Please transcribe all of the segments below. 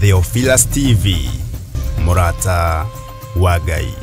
Theophilus TV, Murata wa Ngai.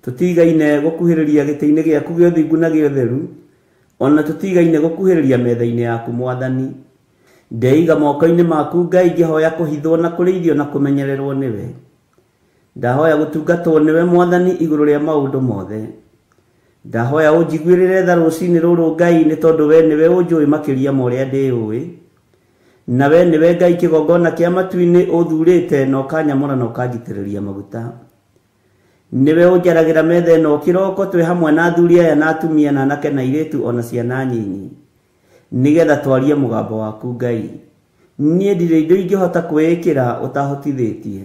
Tutigaine gukuhiriria giteine giaku giothe iguna giotheru ona tutigaine gukuhiriria methaine yaku mwathani ndeiga moko-ini maku Ngai ngihoya kuhithwo na kurithio na kumenyererwo niwe ndahoya gutungatwo niwe mwathani iguru ria maundu mothe ndahoya unjiguirire tha rucini ruru Ngai ni tondu we niwe unjui makiria ma uria ndiui na we niwe Ngai kigongona kia matu-ini uthurite no kanyamura no kangitiriria maguta niwe ujaragira metha no kiroko twe hamwe na athuri aya na atumia na anake na iretu ona ciana nyinyi nigetha twarie mugambo waku Ngai. Nie ndire indo ingihota kwikira utahotithitie,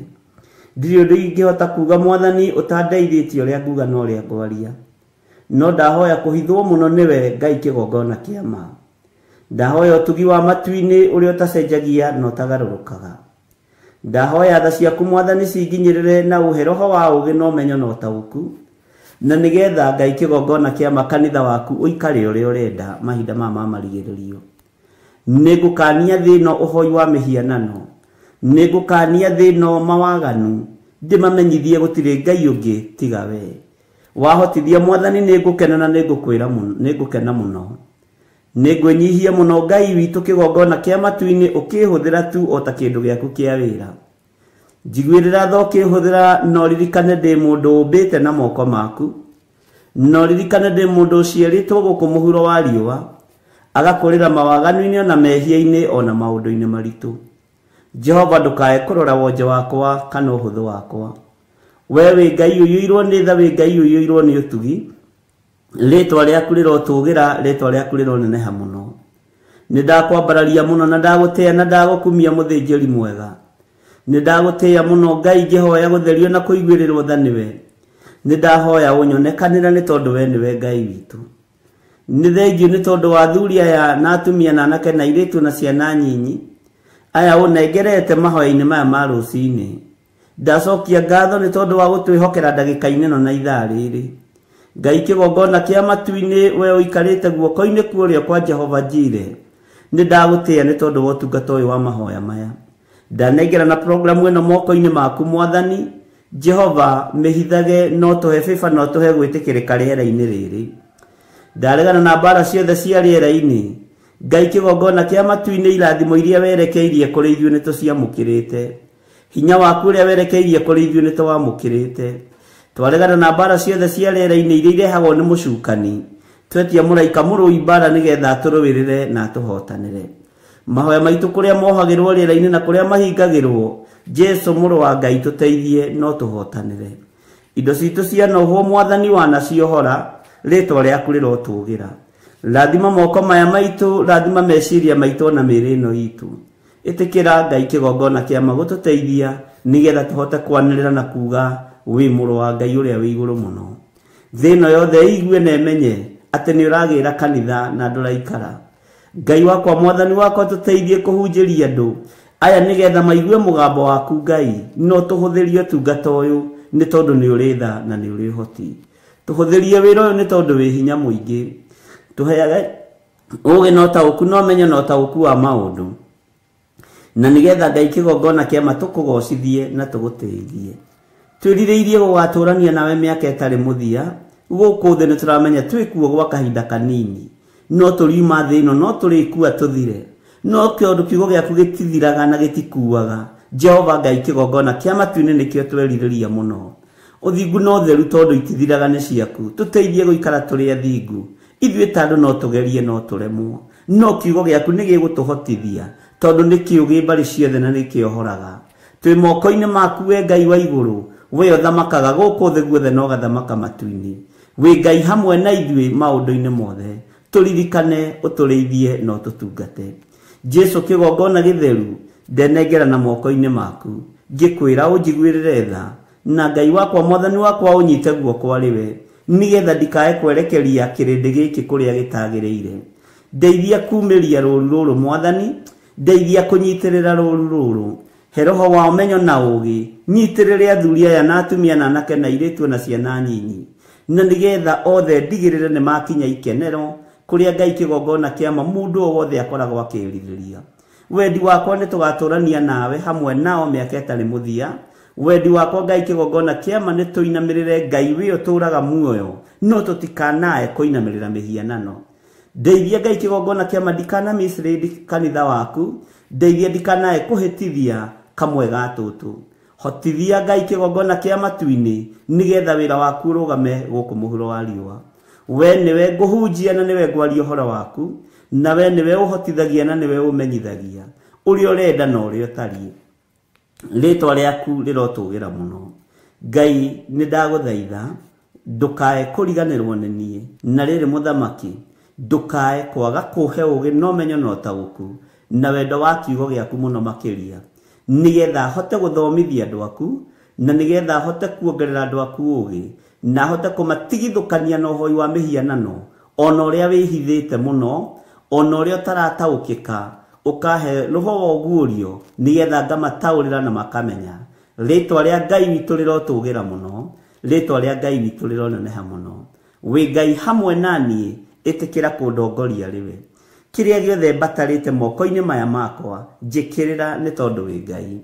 ndire indo ingihota kuga Mwathani utandeithĩtie uria nguga no uria ngwaria, no ndahoya kuhithwo muno niwe Ngai kigongona kia ma. Ndahoya utugi wa matu-ini uria utacenjagia no tagarurukaga. Ndahoya tha ciaku Mwathani cinginyirire na uhe roho wa ugi no menyo no tauku, na nigetha Ngai kigongona kia makanitha waku uikare uria urenda mahinda mama marigiririo. Nigukania thino uhoi wa mihianano, nigukania thino mawaganu, ndimamenyithie gutire Ngai ungi tiga we. Wahotithia Mwathani nigukena na nigukwira muno, nigukena muno. Nigwenyihia muno Ngai witu kigongona kia matu-ini ukihuthira tu ota kindu giaku kia wira. Njiguirira tho ukihuthira no ririkane ndi mundu umbite na moko maku, no ririkane ndi mundu uciaritwo guku muhuro wa riua, agakurira mawaganu-ini ona mehia-ini ona maundu-ini maritu. Jehova ndukae kurora wonje wakwa kana uhuthu wakwa. We wi Ngai uyuirwo ni tha, wi Ngai uyuirwo ni utugi, ritwa riaku rirotugira, ritwa riaku rironeneha muno. Nindakwambararia muno na ndagutia na ndagukumia muthinjiri mwega. Nindagutia muno Ngai ngihoya gutherio na kuiguirirwo tha niwe. Nindahoya unyonekanira ni tondu we niwe Ngai witu. Ni thengiu ni tondu wa athuri aya na atumia na anake na iretu na ciana nyinyi aya unengerete mahoya-ini maya ma rucini. Ndacokia ngatho ni tondu wa gutwihokera ndagika-ini no na ithaa riri. Ngai kigongona kia matu-ini we uikarite guoko-ini kuria kwa Jehova Jire. Nindagutia ni tondu wa utungata uyu wa mahoya maya. Ndanengera na programu ino moko-ini maku Mwathani Jehova, mihithage no tuhe fifa no tuhe gwitikirika riera-ini riri. Ndaregana na mbara ciothe cia riera-ini. Ngai kigongona kia matu-ini irathimo iria werekeirie kuri ithuĩ nituciamukirite. Hinya waku uria werekeirie kuri ithuĩ nituwamukirite. Twaregana na mbara ciothe cia riera-ini iria irehagwo ni mucukani. Twetia muraika murui mbara nigetha turuwirire na tuhotanire. Mahoya maitu kuria mohagirwo riera-ini na kuria mahingagirwo, Jesu muru wa Ngai tuteithie no tuhotanire. Indo citu cia noho Mwathani wanaciohora, ritwa riaku rirotugira. Rathima moko maya maitu, rathima meciria maitu na mĩĩrĩ ĩno itu. Itikira Ngai kigongona kia magututeithia nigetha tuhote kwanirira na kuga wi muru wa Ngai uria wi iguru muno. Thino yothe igue na emenye ati ni uragira kanitha na nduraikara. Ngai wakwa Mwathani wakwa tuteithie kuhunjiria andu aya nigetha maigue mugambo waku Ngai, no tuhuthirie tungata uyu ni tondu ni uri tha na ni uri hoti. Tuhuthirie wira uyu ni tondu wi hinya muingi. Tuheage uge no tauku no menyo no tauku wa maundu, na nigetha Ngai kigongona kia matukugocithie na tuguteithie. Twiririirie gugaturania nawe miaka itari muthia, guku thi nituramenya twikuo gwa kahinda kanini, no turiuma thi ino no turikua tuthire, no kiondu kiugo giaku gitithiraga na gitikuaga. Jehova Ngai kigongona kia matu-ini nikio tweririria muno. Uthingu no theru tondu itithiraga ni ciaku. Tuteithie guikara turi athingu. Ithuĩ tandu no tugerie no turemwo, no kiugo giaku ni gigutuhotithia tondu ni kiugi mbari ciothe na ni kiohoraga. Twi moko-ini maku we Ngai wa iguru, we uthamakaga guku thi guothe no gathamaka matu-ini. We Ngai hamwe na ithuĩ maundu-ini mothe. Turirikane utureithie no tutungate. Jesu kigongona githeru ndenengera na moko-ini maku, ngikwira unjiguirire tha, na Ngai wakwa Mwathani wakwa unyite guoko ariwe, nigetha ndikae kwerekeria kirindi giki kuria gitagiriire. Ndeithia kumiria ruru ruru Mwathani, ndeithia kunyitirira ruru ruru. He roho wa umenyo na ugi, nyitirire athuri aya na atumia na anake na iretu na ciana nyinyi, na nigetha othe ndigirire ni makinya ikenero kuria Ngai kigongona kia mundu o wothe akoragwo akiririria. Wendi wakwa ni tugaturania nawe hamwe nao miaka itari muthia. Wendi wakwa Ngai kigongona kiama ni tuinamirire Ngai wi uturaga muoyo, no tutikanae kuinamirira mihianano. Ndeithia Ngai kigongona kiama ndikana misiri kanitha waku, ndeithia ndikanae kuhitithia kamwe gatutu. Hotithia Ngai kigongona kia matu-ini nigetha wira waku urugame guku muhuro wa riua. We niwe nguhunjia na niwe ngwaria uhoro waku, na we niwe uhotithagia na niwe umenyithagia uria urenda na uria utari. Ritwa riaku rirotugira muno. Ngai nindaguthaitha ndukae kuriganirwo ni nie na riri muthamaki ndukae kwaga kuhe ugi no menyo no taguku na wendo wa kiugo giaku muno makiria nigetha hote guthomithia andu aku na nigetha hote kuongerera andu aku ugi na hote kumatigithukania na uhoi wa mihianano ona uria wihithite muno ona uria utarataukika ukahe roho ogurio nigetha ngamataurira na makamenya ritwa ria Ngai witu rirotugira muno ritwa ria Ngai witu rironeneha muno wi Ngai hamwe nani itikira kundongoria riwe kiria giothe batarite moko-ini maya makwa njikirira ni tondu wi Ngai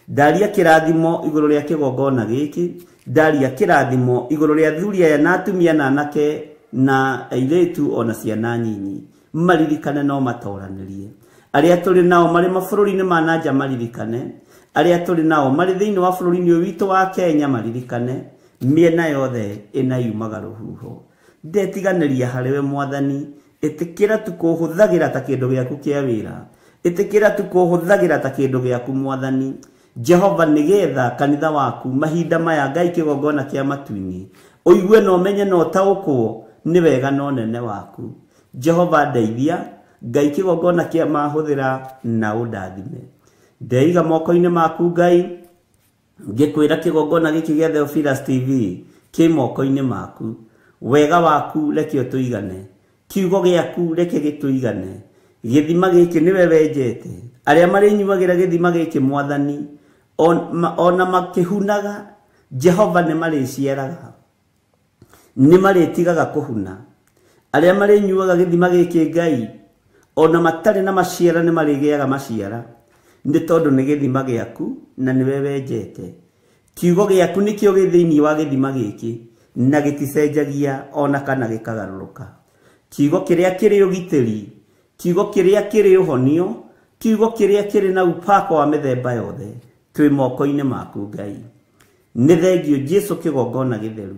ndaria kirathimo iguru ria kigongona giki ndaria kirathimo iguru ria thuria ya natumia na anake na airetu ona ciana nyinyi maririkane no matoranirie aria turi nao mari mabũrũri-inĩ ma nanja maririkane aria turi nao mari thiini wa bũrũri-inĩ witu wa Kenya maririkane miena yothe ina yumaga ruhuho ndetiganiria hariwe mwathani itikira tukuhuthagira ta kindu giaku kia wira itikira tukuhuthagira ta kindu giaku mwathani Jehova nigetha kanitha waku mahinda maya Ngai kigongona kia matu-ini uigue no menye no taukwo ni wega no nene waku Jehova ndeithia Ngai kigongona kia mahuthira na undathime ndeiga moko-ini maku Ngai ngikwira kigongona giki gia Theophilus TV ki moko-ini maku wega waku reke utuigane kiugo giaku reke gituigane githima giki niwe wenjete aria mari nyumagira githima giki mwathani ona makihunaga Jehova ni mari cieraga ni mari tigaga kuhuna aria mari nyuaga githima giki Ngai ona matari na maciara ni mari giaga maciara ni tondu ni githima giaku na niwe wenjete kiugo giaku nikio gi thiini wa githima giki na giticenjagia ona kana gikagaruruka kiugo kiria kiri ugitiri kiugo kiria kiri uhonio kiugo kiria kiri na upako wa mithemba yothe twi moko-ini maku Ngai ni thengio Jesu kigongona githeru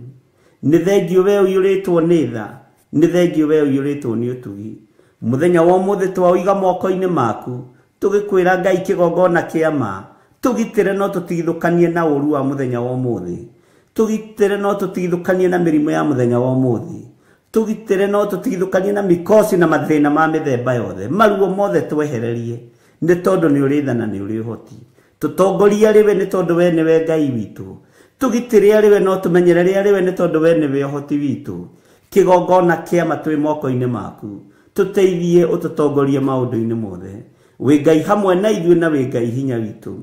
ni thengio we uyuritwo ni tha ni thengio we uyuritwo ni utugi muthenya wa umuthi twaiga moko-ini maku tugikwira Ngai kigongona kia ma tugitire no tutigithukanie na uru wa muthenya wa umuthi tugitire no tutigithukanie na mirimo ya muthenya wa umuthi tugitire no tutigithukanie na mikosi na mathina ma mithemba yothe maruo mothe twehererie ni tondu ni uri tha na ni uri hoti tutongoria riwe ni tondu we niwe Ngai witu tugitire riwe no tumenyerere riwe ni tondu we niwe hoti witu kigongona kia matwi moko-ini maku tuteithie ututongorie maundu-ini mothe wi Ngai hamwe na ithuĩ na wi Ngai hinya witu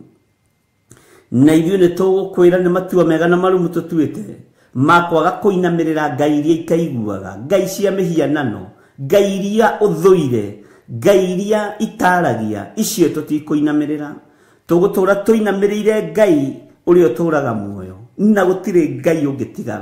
na ithuĩ ni tugukwira ni matua mega na marumu tutuite makwaga kuinamirira Ngai iria ikaiguaga Ngai cia mihianano Ngai iria uthuire Ngai iria itaragia icio tutikuinamirira tugutura tuinamirire Ngai uria uturaga muoyo na gutire Ngai ungitiga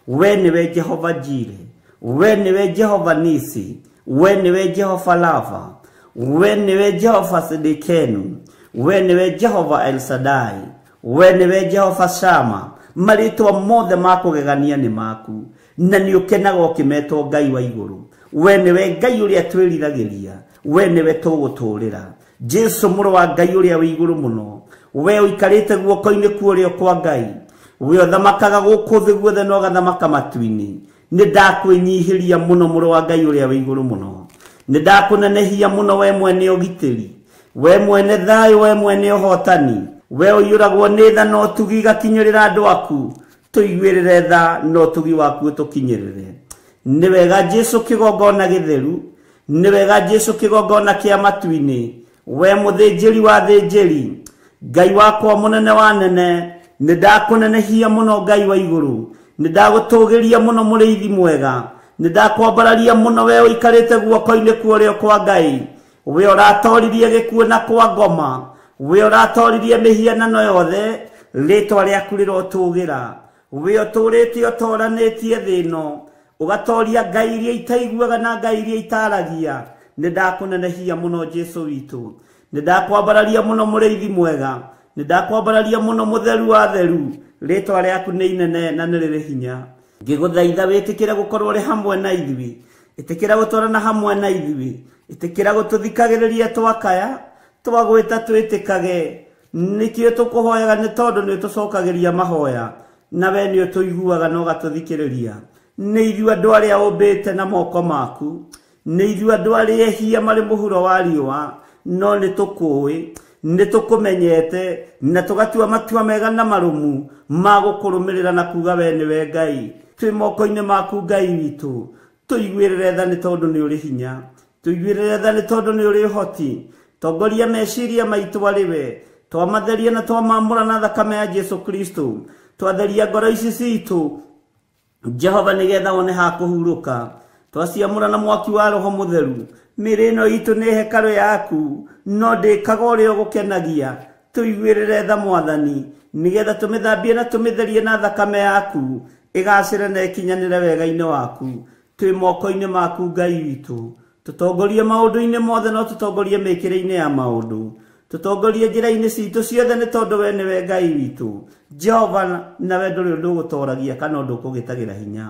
we niwe Jehova Jire we niwe Jehova Nisi we niwe Jehova Lava we niwe Jehova Sidikenu we niwe Jehova El Shaddai we niwe Jehova Shama maritwa mothe makugegania ni maku na ni ukenaga ukimetwo Ngai wa iguru we niwe Ngai uria twiriragiria we niwe tuguturira Jesu muru wa Ngai uria wi iguru muno we uikarite guoko-ini kuorio kwa Ngai we thamakaga guku thi guothe no gathamaka matu-ini ni ndakwinyihiria muno muru wa Ngai uria wi iguru muno ni ndakunenehia muno we mwene ugitiri we mwene thayo we mwene uhotani we uyuragwo ni tha no tugi gakinyirira andu aku tuiguirire tha no tugi waku tukinyirire ni wega Jesu kigongona githeru ni wega Jesu kigongona kia matu-ini we muthinjiri wa thinjiri Ngai wakwa munene wa nene ni ndakunenehia muno Ngai wa iguru ni ndagutugiria muno muriithi mwega ni ndakwambararia muno we uikarite guoko-ini kuorio kwa Ngai we uratoririe gikuo na kwa ngoma we uratoririe mihianano yothe ritwa riaku rirotugira we uturite utoranitie thino ugatoria Ngai iria itaiguaga na Ngai iria itaragia ni ndakunenehia muno Jesu witu ni ndakwambararia muno muriithi mwega ni ndakwambararia muno mutheru wa theru ritwa riaku ni inene na ni riri hinya ngiguthaitha witikire gukorwo ri hamwe na ithuĩ itikira gutwarana hamwe na ithuĩ itikira gututhikagiriria twakaya twagwita twitikage nikio tukuhoyaga ni tondu ni tucokagiria mahoya na we ni tuiguaga no gatuthikiriria ni ithu andu aria umbite na moko maku ni ithu andu aria ehia mari muhuro wa riua no ni tukui ni tukumenyete na tugatua matua mega na marumu magukurumirira na kuga we ni we Ngai twi moko-ini maku Ngai witu tuiguirire tha ni tondu ni uri hinya tuiguirire tha ni tondu ni uri hoti tongoria meciria maitu ariwe twamatheria na twamamura na thakame ya Jesu Kristo twatheria ngoro ici citu Jehova nigetha one ha kuhuruka twaciamura na mwaki wa roho mutheru mĩĩrĩ ĩno itu ni hekalu yaku no ndĩkaga ũrĩa ũgũkenagia tuiguirire tha Mwathani nigetha tumithambie na tumitherie na thakame yaku igacire na ikinyanire wega-inĩ waku twi moko-ini maku Ngai witu tutongorie maundu-ini mothe no tutongorie mĩkĩre-inĩ ya maundu tutongorie njĩra-inĩ citu ciothe ni tondu we niwe Ngai witu Jehova na we ndũrĩ ũndũ ũgũtoragia kana ũndũ ũkũgĩtagĩra hinya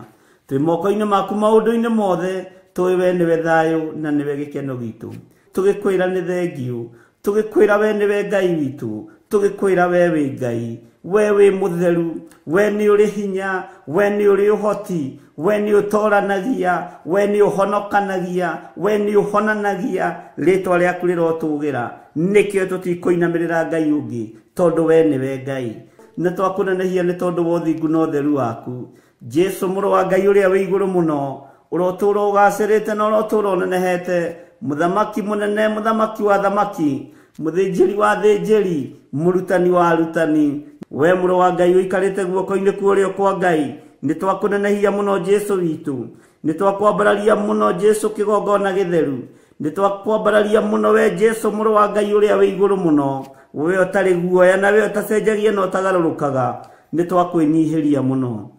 twi moko-ini maku maundu-ini mothe tũĩ we niwe thayũ na niwe gĩkeno gitu tũgĩkwĩra nĩ thengiũ tũgĩkwĩra we niwe Ngai witu tũgĩkwĩra we wĩ Ngai we wĩ mutheru we ni uri hinya we ni uri uhoti we ni utoranagia we ni uhonokanagia we ni uhonanagia ritwa rĩaku rĩrotugira nikio tutikuinamirira Ngai ungi tondu we niwe Ngai na twakunenehia ni tondu wa uthingu na utheru waku Jesu mũrũ wa Ngai ũrĩa wĩ igũrũ mũno ũrotura ũgacĩrĩte na ũrotura ũnenehete muthamaki munene muthamaki wa thamaki muthĩnjĩri wa thĩnjĩri murutani wa arutani we mũrũ wa Ngai ũikarĩte guoko-inĩ kuorio kwa Ngai ni twakunenehia muno Jesu witu ni twakwambararia muno Jesu kĩgongona gĩtheru ni twakwambararia muno we Jesu mũrũ wa Ngai ũrĩa wĩ igũrũ mũno we ũtarĩ guoya na we ũtacenjagia na ũtagarũrũkaga ni twakwĩnyihĩria muno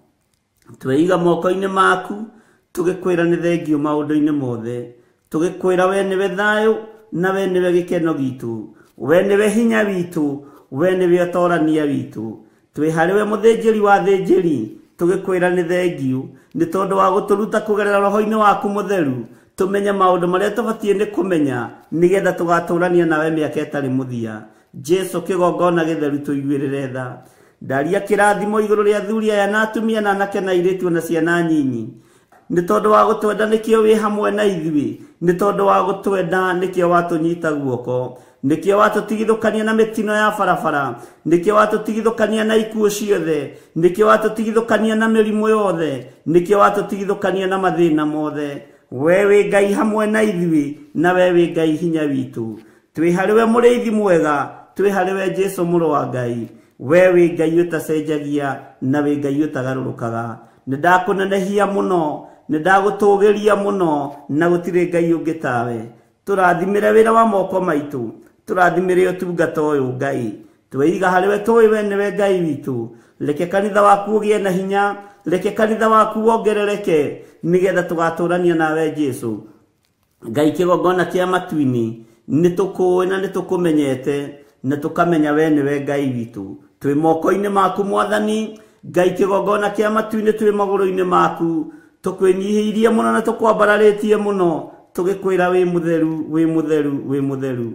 tweiga moko-inĩ maku tũgĩkwĩra nĩ thengio maũndũ-inĩ mothe tũgĩkwĩra we niwe thayũ na we niwe gĩkeno gitu we niwe hinya witu we niwe ũtorania witu twĩ harĩ we mũthĩnjĩri wa thĩnjĩri tũgĩkwĩra nĩ thengio nĩ tondũ wa gũtũruta kũgerera roho-inĩ waku mutheru tumenye maũndũ marĩa tũbatiĩ nĩ kũmenya nigetha tũgatũrania nawe mĩaka ĩtarĩ mũthia Jesu kĩgongona gĩtheru tũiguĩrĩre tha ndaria kĩrathimo igũrũ rĩa athuri aya na atumia na anake na airĩtu na ciana nyinyi ni tondu wa gutwenda nikio wi hamwe na ithuĩ ni tondu wa gutwenda nikio watunyita guoko nikio watutigithukania na mitino ya barabara nikio watutigithukania na ikuũ ciothe nikio watutigithukania na mĩrimũ yothe nikio watutigithukania na mathĩna mothe we wĩ Ngai hamwe na ithuĩ na we wĩ Ngai hinya witu twĩ harĩ we mũrĩithi mwega twĩ harĩ we Jesu mũrũ wa Ngai we wĩ Ngai ũtacenjagia na wĩ Ngai ũtagarũrũkaga nĩ ndakunenehia mũno nĩ ndagũtũgĩria mũno na gũtirĩ Ngai ũngĩ tawe tũrathimĩre wĩra wa moko maitũ tũrathimĩre ũtungata ũyũ Ngai tweiga harĩ we tũĩ we nĩwe Ngai witũ reke kanitha waku ũgĩe na hinya reke kanitha waku wongerereke nigetha tũgatũrania nawe Jesu Ngai kĩgongona kĩa matu-inĩ nĩ tũkũĩ na nĩ tũkũmenyete na tũkamenya we nĩwe Ngai witũ twĩ moko-inĩ maku Mwathani Ngai kĩgongona kĩa matu-inĩ twĩ magũrũ-inĩ maku tukwĩnyihĩirie mũno na tũkwambararĩtie mũno tũgĩkwĩra wĩ mutheru wĩ mutheru wĩ mutheru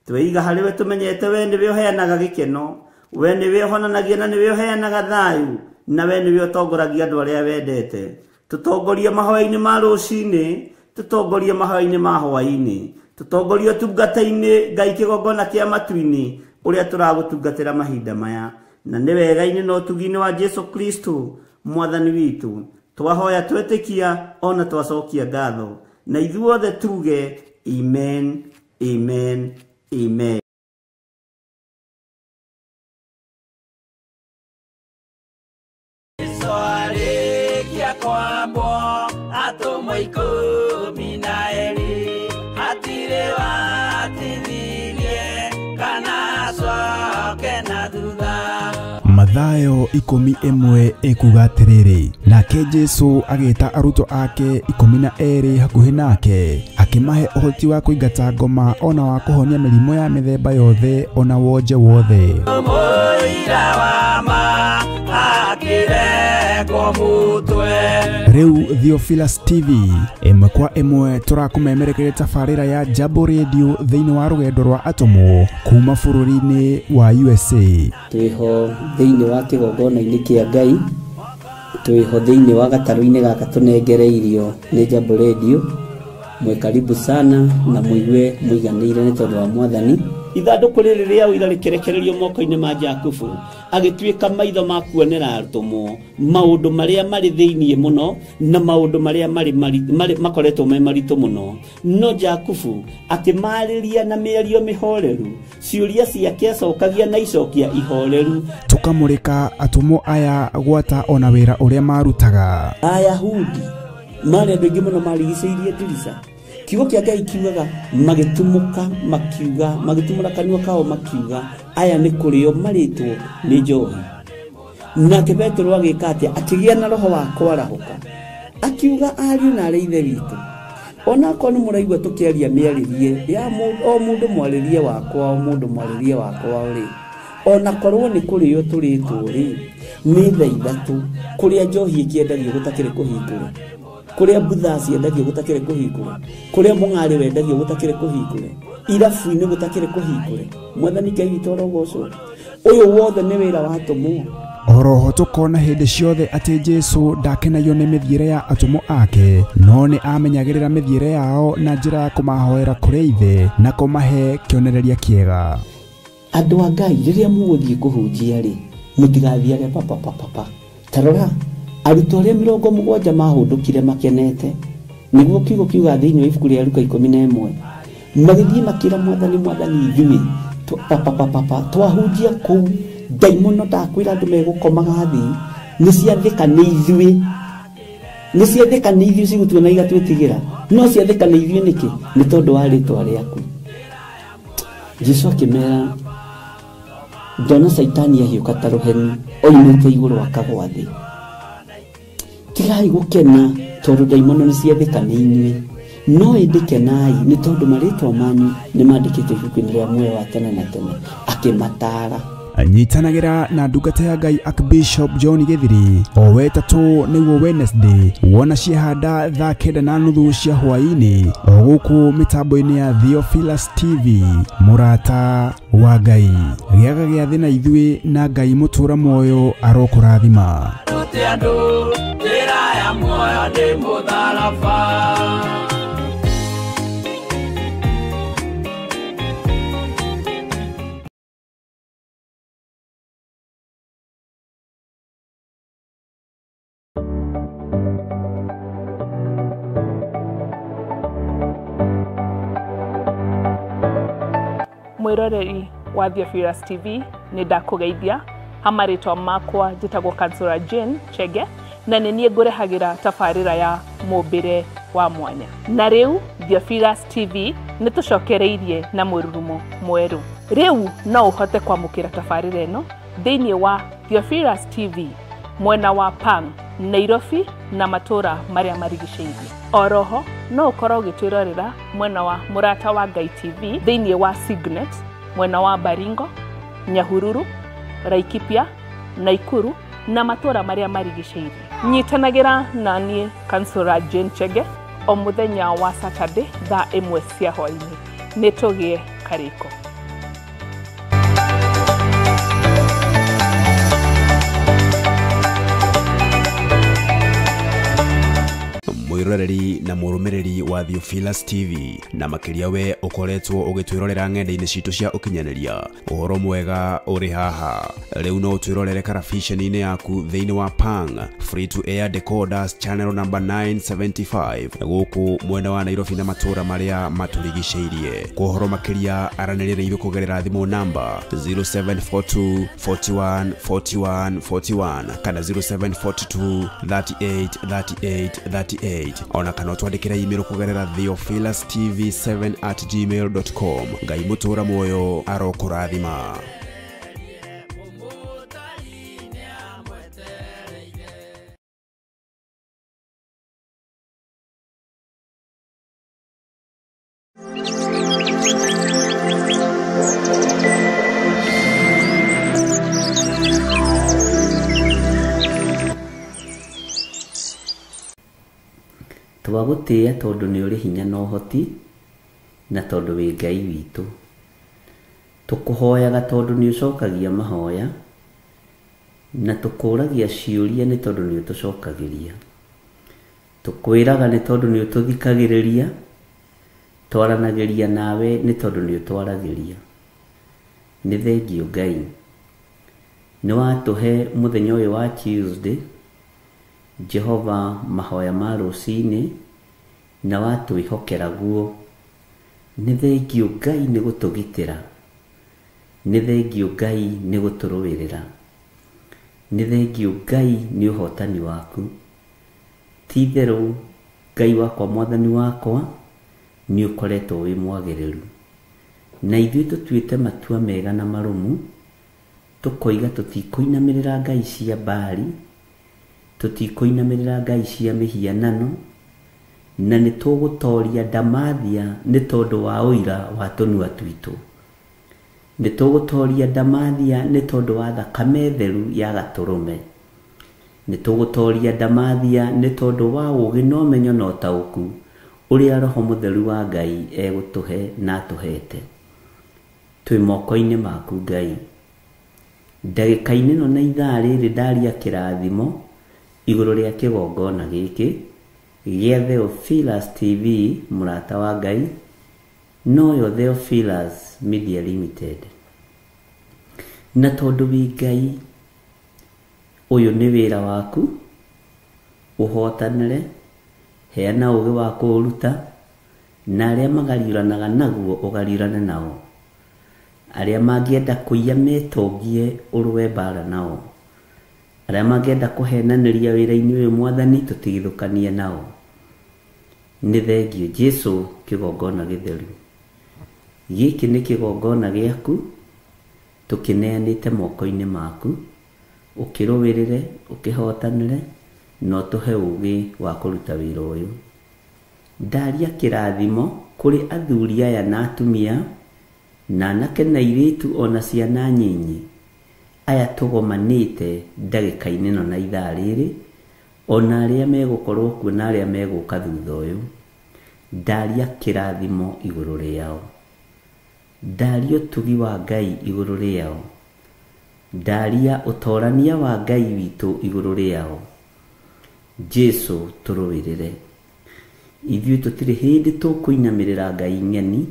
tweiga harĩ we tũmenyete we nĩwe ũheanaga gĩkeno we nĩwe ũhonanagia na nĩwe ũheanaga thayũ na we nĩwe ũtongoragia andũ arĩa wendete tũtongorie mahoya-inĩ ma rũcinĩ tũtongorie mahoya-inĩ ma hwaĩ-inĩ tũtongorie ũtungata-inĩ Ngai kĩgongona kĩa matu-inĩ ũrĩa tũragũtungatĩra mahinda maya na nĩ wega-inĩ na ũtugi-inĩ wa Jesu Kristo Mwathani witũ twahoya twetĩkia ona twacokia ngatho na ithuothe tuge amen amen amen Soarĩkia kwambwo atũmwo 12 hatirĩ watithirie kana coke na thutha Mathayo 11 ikuga atĩrĩrĩ nake Jesu agĩta arutwo ake 12 hakuhĩ nake akĩmahe ũhoti wa kũingata ngoma ona wa kũhonia mĩrimũ ya mĩthemba yothe ona wonje wothe mũira wa ma akĩ Riu Theophilus TV imwe kwa imwe turakumemerekeria tafarira ya Jambo Radio thiini wa rugendo rwa atomo kuma bururi-ini wa USA. Twiho thiini wa kigongona-ini kia Ngai, twiho thiini wa gataru-ini gaka tunengereirio ni Jambo Radio. Mwe karibu sana na muigue muiganire ni tondu wa Mwathani. Ithanduku riri ria uira rikerekererio moko-ini ma Jakubu agituika maitho ma kuonera arutumo maundu maria mari thiini muno na maundu maria mari makoretwo me maritu muno. No Jakubu akimariria na mĩario mĩhoreru, ciuria ciake acokagia na icokia ihoreru. Tukamurika atumo aya gwata ona wira uria marutaga. Ayahudi mari andu aingi muno marigicĩirie ndirica. Kiugo kia Ngai kiugaga magitumuka makiuga magitumura kanua kao makiuga aya ni kurio maritwo ni njohi. Nake Petro agika atia akigia na roho wa kwarahuka akiuga ariu na ithe witu ona ko ni muraigwa tukiaria miaririe ya o mundu mwaririe wakwa o mundu mwaririe wakwa uri ona korwo ni kurio turitwo ri ni thaa ithatu kuria njohi ikiendagio gutakire kuhingura, kuria butha ciendagio gutakire kuhingura, kuria mung'ari wendagio gutakire kuhingura, irabu-ini gutakire kuhingura. Mwathani Ngai witu orogocwo uyu wothe ni wira wa atomo. Oroho tukona hindi ciothe ati Jesu ndakenagio ni mithiire ya atomo ake, no ni amenyagirira mithiire yao na njira ya kumahoera kuri ithe na kumahe kionereria kiega. Andu a Ngai riria muguthie kuhunjia ri mutigathiage papa tarora arutwo aria 70 mahundukire makenete niguo kiugo kiuga thiini wa ibuku ria Luka 11 magithie makira Mwathani ithui papa twahunjia kuu daimono ndakwira andu megukomaga thi ni ciathika ni ithui cigutuona igatwitigira no ciathika ni ithui niki ni tondu wa ritwa riaku. Jesu akimera ndona Saitani ahiuka ta ruheni oimite iguru akagwa thi. Tigai gukena tondu daimono ni ciathika ni inyui no indikenai ni tondu maritwa manyu ni mandikite ibuku-ini ria muoyo wa tene na tene akimatara. Anyitanagira na ndungata ya Ngai Archbishop John Githiri o wetatu niguo Wednesday wona ciahanda thaa 9:30 cia hwaini o guku mitambo-ini ya Theophilus TV. Murata wa Ngai giaga gia thina ithui na Ngai mutura moyo arokurathima. Mwiroreri wa Theophilus TV ni ndakugeithia hamaritwa makwa njitagwo Kansura Jane Chege na nie ngurehagira tafarira ya mumbire wa mwanya. Na riu Theophilus TV ni tucokereirie na mururumo mweru. Riu no uhote kwamukira tafarira eno thiini wa Theophilus TV mwena wa Pang, Nairobi na matura maria marigiceirie. Oroho no ukorwo gitwirorera mwena wa Murata wa Ngai TV thiini wa Signet mwena wa Baringo, Nyahururu, Laikipia, Naikuru na matura maria marigiceirie. Nyitanagira na nie Kansura Jane Chege o muthenya wa Saturday thaa 1 cia hwaini. Nitugie kariko. Mwiroreri na murumiriri wa Theophilus TV na makiria we ukoretwo ugitwirorera ng'enda-ini citu cia ukinyaneria uhoro mwega uri haha. Riu no twirorere karabisheni-ini yaku thiini wa Pang free to air decoders channel number 975 guku mwena wa Nairobi na matura maria maturigiceirie. Kuhoro makiria aranirire ithu kugerera thimu namba 0742 41 41 41 kana 0742 38 38 38 ona kana twandikira email kugerera theophilustv7@gmail.com. Ngai mutura moyo arokurathima. twagũtĩĩa tondũ nĩ ũrĩ hinya na ũhoti na tondũ wĩ Ngai witũ. Tũkũhoyaga tondũ nĩ ũcokagia mahoya na tũkũragia ciũria nĩ tondũ nĩ ũtũcokagĩria. Tũkwĩraga nĩ tondũ nĩ ũtũthikagĩrĩria, twaranagĩria nawe nĩ tondũ nĩ ũtwaragĩria. Nĩ thengiũ Ngai, nĩ watũhe mũthenya ũyũ wa Tuesday Jehova mahoya ma rũcinĩ na watwĩhokera guo. Nĩ thengiũ Ngai nĩ gũtũgitĩra, nĩ thengiũ Ngai nĩ gũtũrũĩrĩra, nĩ thengiũ Ngai nĩ ũhotani waku. Ti itherũ Ngai wakwa, Mwathani wakwa, nĩ ũkoretwo wĩ mwagĩrĩru, na ithuĩ tũtuĩte matua mega na marũmu, tũkoiga tũtikũinamĩrĩra ngai cia Baali, tũtikũinamĩrĩra ngai cia mĩhianano, na nĩ tũgũtoria Ndamathia nĩ tondũ wa ũira wa tũnua twitũ. Nĩ tũgũtoria Ndamathia nĩ tondũ wa thakame theru ya Gatũrũme. Nĩ tũgũtoria Ndamathia nĩ tondũ wa ũũgĩ na ũmenyo na ũtaũku ũrĩa Roho Mũtheru wa Ngai egũtũhe na atũhete. Twĩ moko-inĩ maku Ngai. Ndagĩka-inĩ ĩno na ithaa rĩrĩ ndaria kĩrathimo igũrũ rĩa kĩgongona gĩkĩ gĩa Theophilus TV, mũrata wa Ngai, noyo Theophilus Media Limited. Na tondũ wĩ Ngai, ũyũ nĩ wĩra waku, ũhotanĩre, heana ũũgĩ wa kũũruta, na arĩa magariũranaga naguo ũgariũrane nao. Arĩa mangĩenda kũiya metongie ũrũe mbara nao. Arĩa mangĩenda kũhenanĩria wĩra-inĩ ũyũ Mwathani tũtigithũkanie nao. Nĩ thengiũ Jesũ kĩgongona gĩtheru. Gĩkĩ nĩ kĩgongona gĩaku, tũkĩneanĩte moko-inĩ maku, ũkĩrũĩrĩre, ũkĩhotanĩre, na ũtũhe ũũgĩ wa kũruta wĩra ũyũ. Ndaria kĩrathimo kũrĩ athuri aya na atumia, na anake na airĩtu ona ciana nyinyi, aya tũgomanĩte ndagĩka-inĩ ĩno na ithaa rĩrĩ, ona arĩa megũkorwo kuo na arĩa megũka thutha ũyũ. Ndaria kĩrathimo igũrũ rĩao, ndaria ũtugi wa Ngai igũrũ rĩao, ndaria ũtorania wa Ngai witũ igũrũ rĩao. Jesũ tũrũĩrĩre. Ithuĩ tũtirĩ hĩndĩ tũkũinamĩrĩra ngai ng'eni,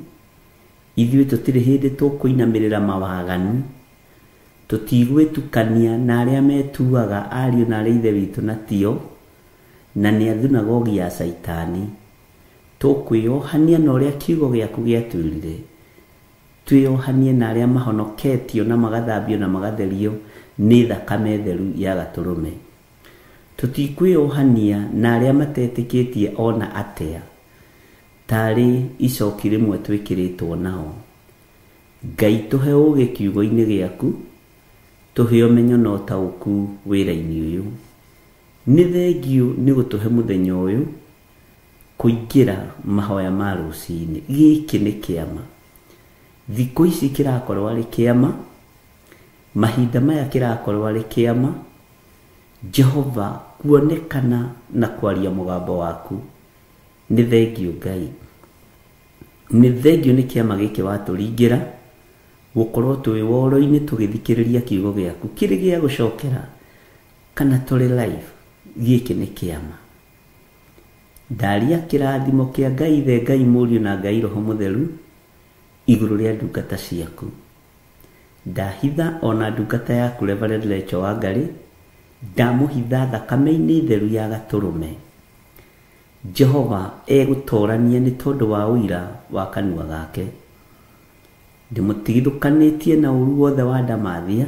ithuĩ tũtirĩ hĩndĩ tũkũinamĩrĩra mawaganu, tũtigwĩtukania na arĩa metuaga ariũ na arĩa ithe witũ na tio, na nĩ athunagogi ya Saitani. Tũkwĩohania na ũrĩa kiugo gĩaku gĩatwĩrire, twĩohanie na arĩa mahonoketio na magathambio na magatherio nĩ thakame theru ya Gatũrũme. Tũtikwĩohania na arĩa matetĩkĩtie ona atĩa, tarĩ icoki rĩmwe twĩkĩrĩtwo nao. Ngai tũhe ũũgĩ kiugo-inĩ gĩaku, tũhe ũmenyo na ũtaũku wĩra-inĩ ũyũ. Nĩ thengiũ nĩ gũtũhe mũthenya ũyũ kũingĩra mahoya ma rũcinĩ. Gĩkĩ nĩ kĩama, thikũ ici kĩrakorwo arĩ kĩama, mahinda maya kĩrakorwo arĩ kĩama. Jehova, kuonekana na kwaria mũgambo waku. Nĩ thengiũ Ngai, nĩ thengiũ nĩ kĩama gĩkĩ watũringĩra gũkorwo twĩ woro-inĩ tũgĩthikĩrĩria kiugo gĩaku kĩrĩ gĩa gũcokera kana tũrĩ live. Gĩkĩ nĩ kĩama. Ndaria kĩrathimo kĩa Ngai Ithe, Ngai Mũriũ na Ngai Roho Mũtheru igũrũ rĩa ndungata ciaku. Ndahitha ona ndungata yaku Reverend Rachel Wangarĩ, ndamũhitha thakame-inĩ theru ya Gatũrũme. Jehova egũtorania nĩ tondũ wa ũira wa kanua gake. Ndĩmũtigithũkanĩtie na ũru wothe wa Ndamathia,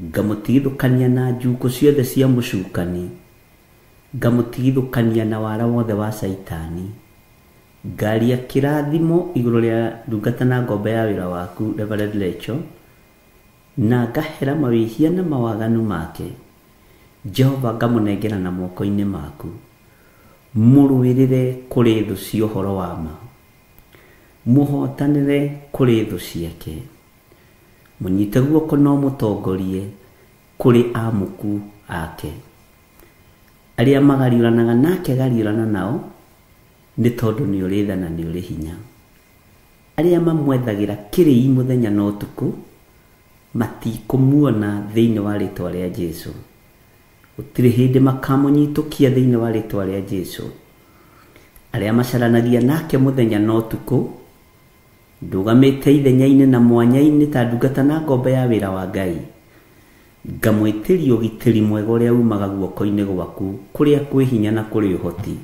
ngamũtigithũkania na njukũ ciothe cia mũcukani, ngamũtigithũkania na wara wothe wa Saitani. Ngaria kĩrathimo igũrũ rĩa ndungata na ngombe ya wĩra waku Reverend Rachel, na ngahera mawĩhia na mawaganu make. Jehova, ngamũnengera na moko-inĩ maku, mũrũĩrĩre kũrĩ thũ cia ũhoro wa ma, mũhotanĩre kũrĩ thũ ciake, mũnyite guoko no mũtongorie kũrĩ amuku ake. aria magariuranaga nake gariurana nao nĩ tondũ nĩ ũrĩ tha na nĩ ũrĩ hinya. Aria mamwethagira kĩrĩi mũthenya na ũtukũ matikũmuona thĩinĩ wa rĩtwa rĩa Jesu. Gũtirĩ hĩndĩ makamũnyitũkia thĩinĩ wa rĩtwa rĩa Jesu. Aria macaranagia nake mũthenya na ũtukũ ndũgamĩte ithenya-inĩ na mwanya-inĩ ta ndungata na ngombe ya wĩra wa Ngai, ngamwĩtĩria ũgitĩri mwega ũrĩa umaga guoko-inĩ gwaku kũrĩa kwĩ hinya na kũrĩ ũhoti.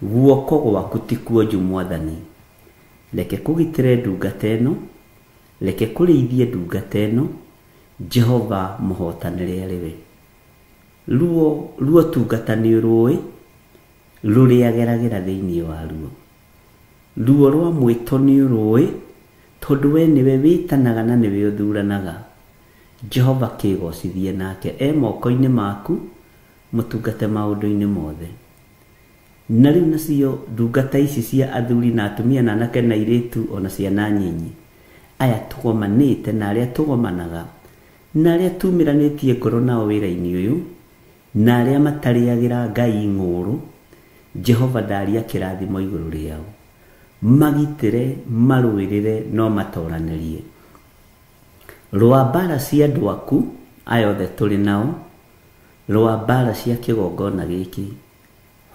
Guoko gwaku ti kuonju Mwathani. Reke kũgitĩre ndungata ĩno, reke kũrĩithie ndungata ĩno. Jehova mũhotanĩre arĩ we. Ruo tungata nĩ ũrũĩ rũrĩageragĩra thĩinĩ wa ruo. Ruo rwa mwĩto nĩ ũrũĩ tondũ we nĩwe wĩtanaga na nĩwe ũthuranaga. Jehova kĩgocithie nake moko-inĩ maku mũtungate maũndũ-inĩ mothe. Na rĩu nacio ndungata ici cia athuri na atumia na anake na airĩtu ona ciana nyinyi, aya tũgomanĩte na arĩa tũgomanaga na arĩa tumĩranĩtie ngoro nao wĩra-inĩ ũyũ na arĩa matarĩagĩra Ngai ng'ũrũ, Jehova ndaria kĩrathimo igũrũ rĩao. Magitĩre, marũĩrĩre, no matoranĩrie. Rwa mbara cia andũ aku aya othe tũrĩ nao, rwa mbara cia kĩgongona gĩkĩ,